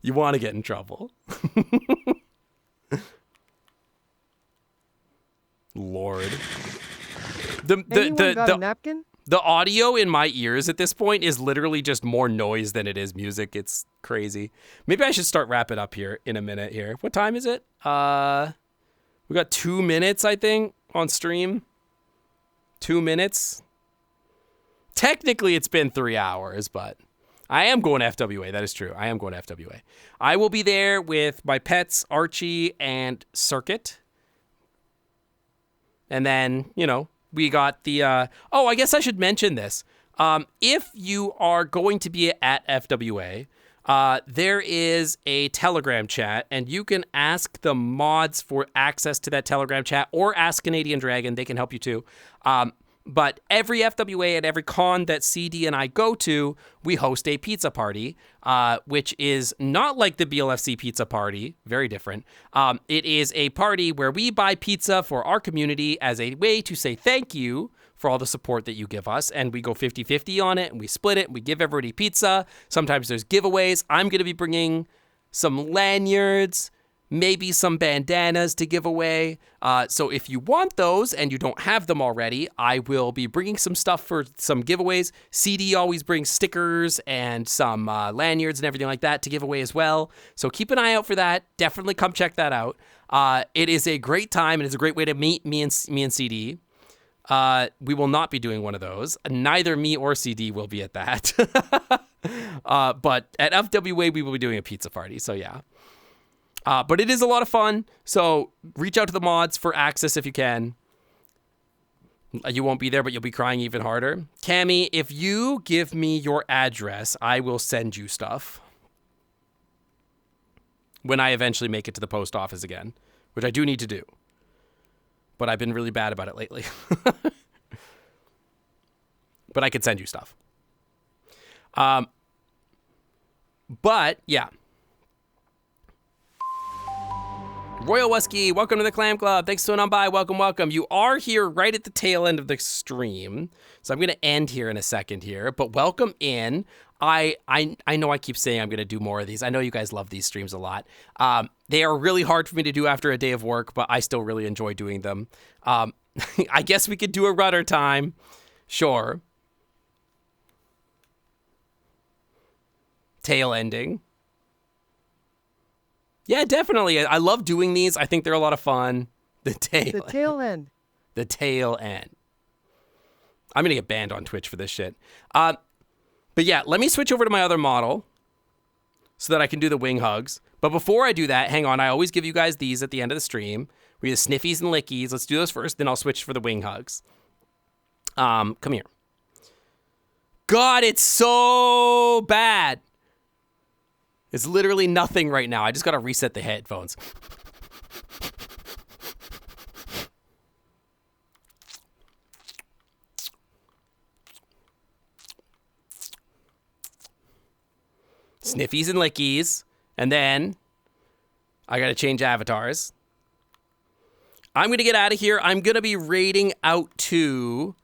You want to get in trouble. Lord. Anyone got a napkin? The audio in my ears at this point is literally just more noise than it is music. It's crazy. Maybe I should start wrapping up here in a minute here. What time is it? We got 2 minutes, I think, on stream. 2 minutes. Technically, it's been 3 hours, but I am going to FWA. That is true. I am going to FWA. I will be there with my pets, Archie and Circuit. And then, you know, we got the... oh, I guess I should mention this. If you are going to be at FWA, there is a Telegram chat, and you can ask the mods for access to that Telegram chat, or ask Canadian Dragon. They can help you too. But every FWA and every con that CD and I go to, we host a pizza party, which is not like the BLFC pizza party. Very different. It is a party where we buy pizza for our community as a way to say thank you for all the support that you give us. And we go 50-50 on it, and we split it, and we give everybody pizza. Sometimes there's giveaways. I'm going to be bringing some lanyards, maybe some bandanas to give away. So if you want those and you don't have them already, I will be bringing some stuff for some giveaways. CD always brings stickers and some lanyards and everything like that to give away as well. So keep an eye out for that. Definitely come check that out. It is a great time, and it's a great way to meet me and CD. We will not be doing one of those. Neither me or CD will be at that. But at FWA, we will be doing a pizza party. So yeah. But it is a lot of fun, so reach out to the mods for access if you can. You won't be there, but you'll be crying even harder. Cammy, if you give me your address, I will send you stuff. When I eventually make it to the post office again, which I do need to do. But I've been really bad about it lately. But I could send you stuff. But, yeah. Royal Wesky, welcome to the Clam Club. Thanks for tuning on by. Welcome, welcome. You are here right at the tail end of the stream. So I'm going to end here in a second here. But welcome in. I know I keep saying I'm going to do more of these. I know you guys love these streams a lot. They are really hard for me to do after a day of work, but I still really enjoy doing them. I guess we could do a rudder time. Sure. Tail ending. Yeah, definitely. I love doing these. I think they're a lot of fun. The tail end. The tail end. I'm going to get banned on Twitch for this shit. But yeah, let me switch over to my other model so that I can do the wing hugs. But before I do that, hang on. I always give you guys these at the end of the stream. We have the sniffies and lickies. Let's do those first, then I'll switch for the wing hugs. Come here. God, it's so bad. It's literally nothing right now. I just got to reset the headphones. Sniffies and lickies. And then I got to change avatars. I'm going to get out of here. I'm going to be raiding out to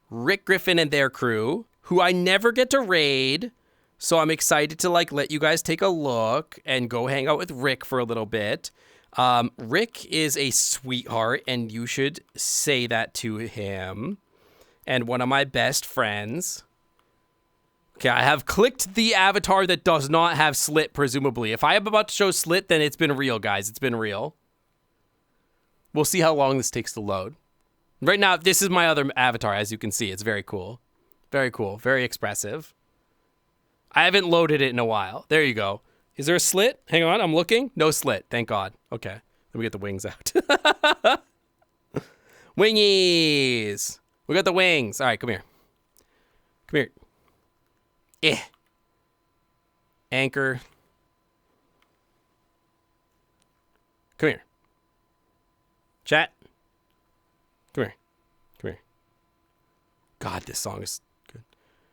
Rick Griffin and their crew, who I never get to raid. So I'm excited to let you guys take a look and go hang out with Rick for a little bit. Rick is a sweetheart, and you should say that to him. And one of my best friends. Okay, I have clicked the avatar that does not have Slit, presumably. If I am about to show Slit, then it's been real, guys. It's been real. We'll see how long this takes to load. Right now, this is my other avatar, as you can see. It's very cool. Very cool. Very expressive. I haven't loaded it in a while. There you go. Is there a slit? Hang on, I'm looking. No slit, thank God. Okay, let me get the wings out. Wingies! We got the wings. All right, come here. Come here. Anchor. Come here. Chat. Come here. Come here. God, this song is good.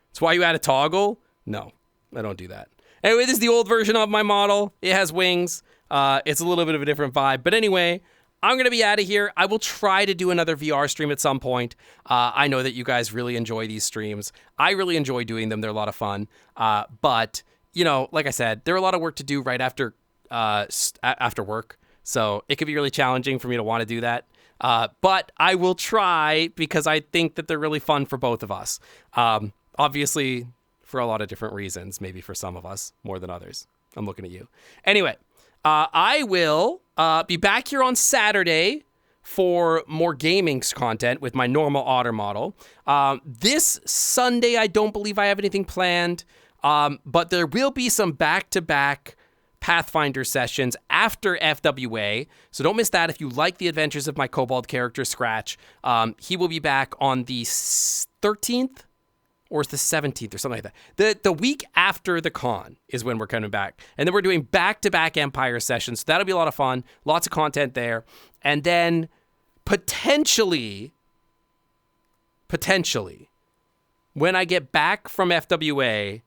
That's why you add a toggle? No. I don't do that. Anyway, this is the old version of my model. It has wings. It's a little bit of a different vibe. But anyway, I'm going to be out of here. I will try to do another VR stream at some point. I know that you guys really enjoy these streams. I really enjoy doing them. They're a lot of fun. But, you know, like I said, they're a lot of work to do right after work. So it could be really challenging for me to want to do that. But I will try because I think that they're really fun for both of us. Obviously, for a lot of different reasons, maybe for some of us more than others. I'm looking at you. Anyway, I will be back here on Saturday for more gaming content with my normal otter model. This Sunday, I don't believe I have anything planned, but there will be some back-to-back Pathfinder sessions after FWA, so don't miss that. If you like the adventures of my Kobold character, Scratch, he will be back on the 13th, or it's the 17th or something like that. The week after the con is when we're coming back. And then we're doing back-to-back Empire sessions. So that'll be a lot of fun. Lots of content there. And then potentially, when I get back from FWA,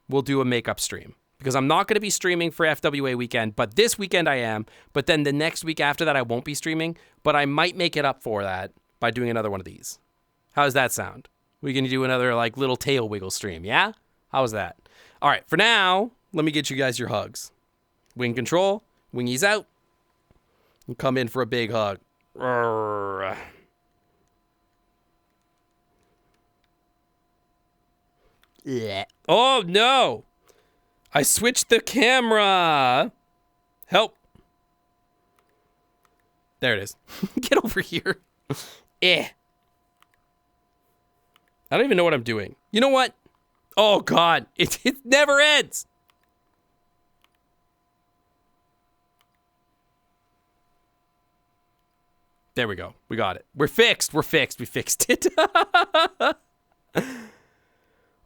we'll do a makeup stream. Because I'm not going to be streaming for FWA weekend, but this weekend I am. But then the next week after that, I won't be streaming. But I might make it up for that by doing another one of these. How does that sound? We can do another little tail wiggle stream, yeah? How's that? All right, for now, let me get you guys your hugs. Wing control, wingies out. And come in for a big hug. Yeah. Oh, no. I switched the camera. Help. There it is. Get over here. I don't even know what I'm doing. You know what? Oh, God. It never ends. There we go. We got it. We're fixed. We fixed it.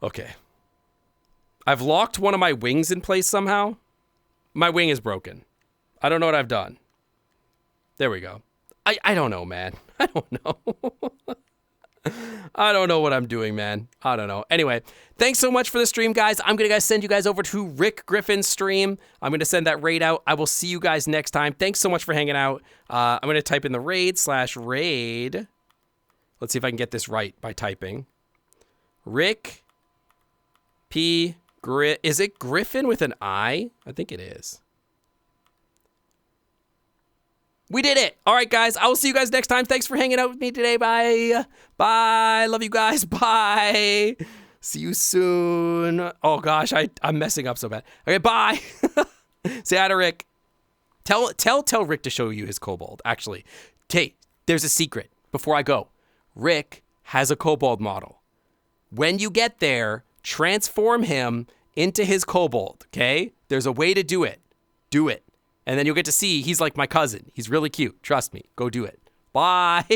Okay. I've locked one of my wings in place somehow. My wing is broken. I don't know what I've done. There we go. I don't know, man. I don't know. I don't know what I'm doing, man. I don't know. Anyway, thanks so much for the stream, guys. I'm going to send you guys over to Rick Griffin's stream. I'm going to send that raid out. I will see you guys next time. Thanks so much for hanging out. I'm going to type in the raid/raid. Let's see if I can get this right by typing. Rick P. Is it Griffin with an I? I think it is. We did it. All right, guys. I will see you guys next time. Thanks for hanging out with me today. Bye. Bye. Love you guys. Bye. See you soon. Oh, gosh. I'm messing up so bad. Okay, bye. Say hi to Rick. Tell Rick to show you his kobold. Actually, there's a secret before I go. Rick has a kobold model. When you get there, transform him into his kobold, okay? There's a way to do it. Do it. And then you'll get to see he's like my cousin. He's really cute. Trust me. Go do it. Bye.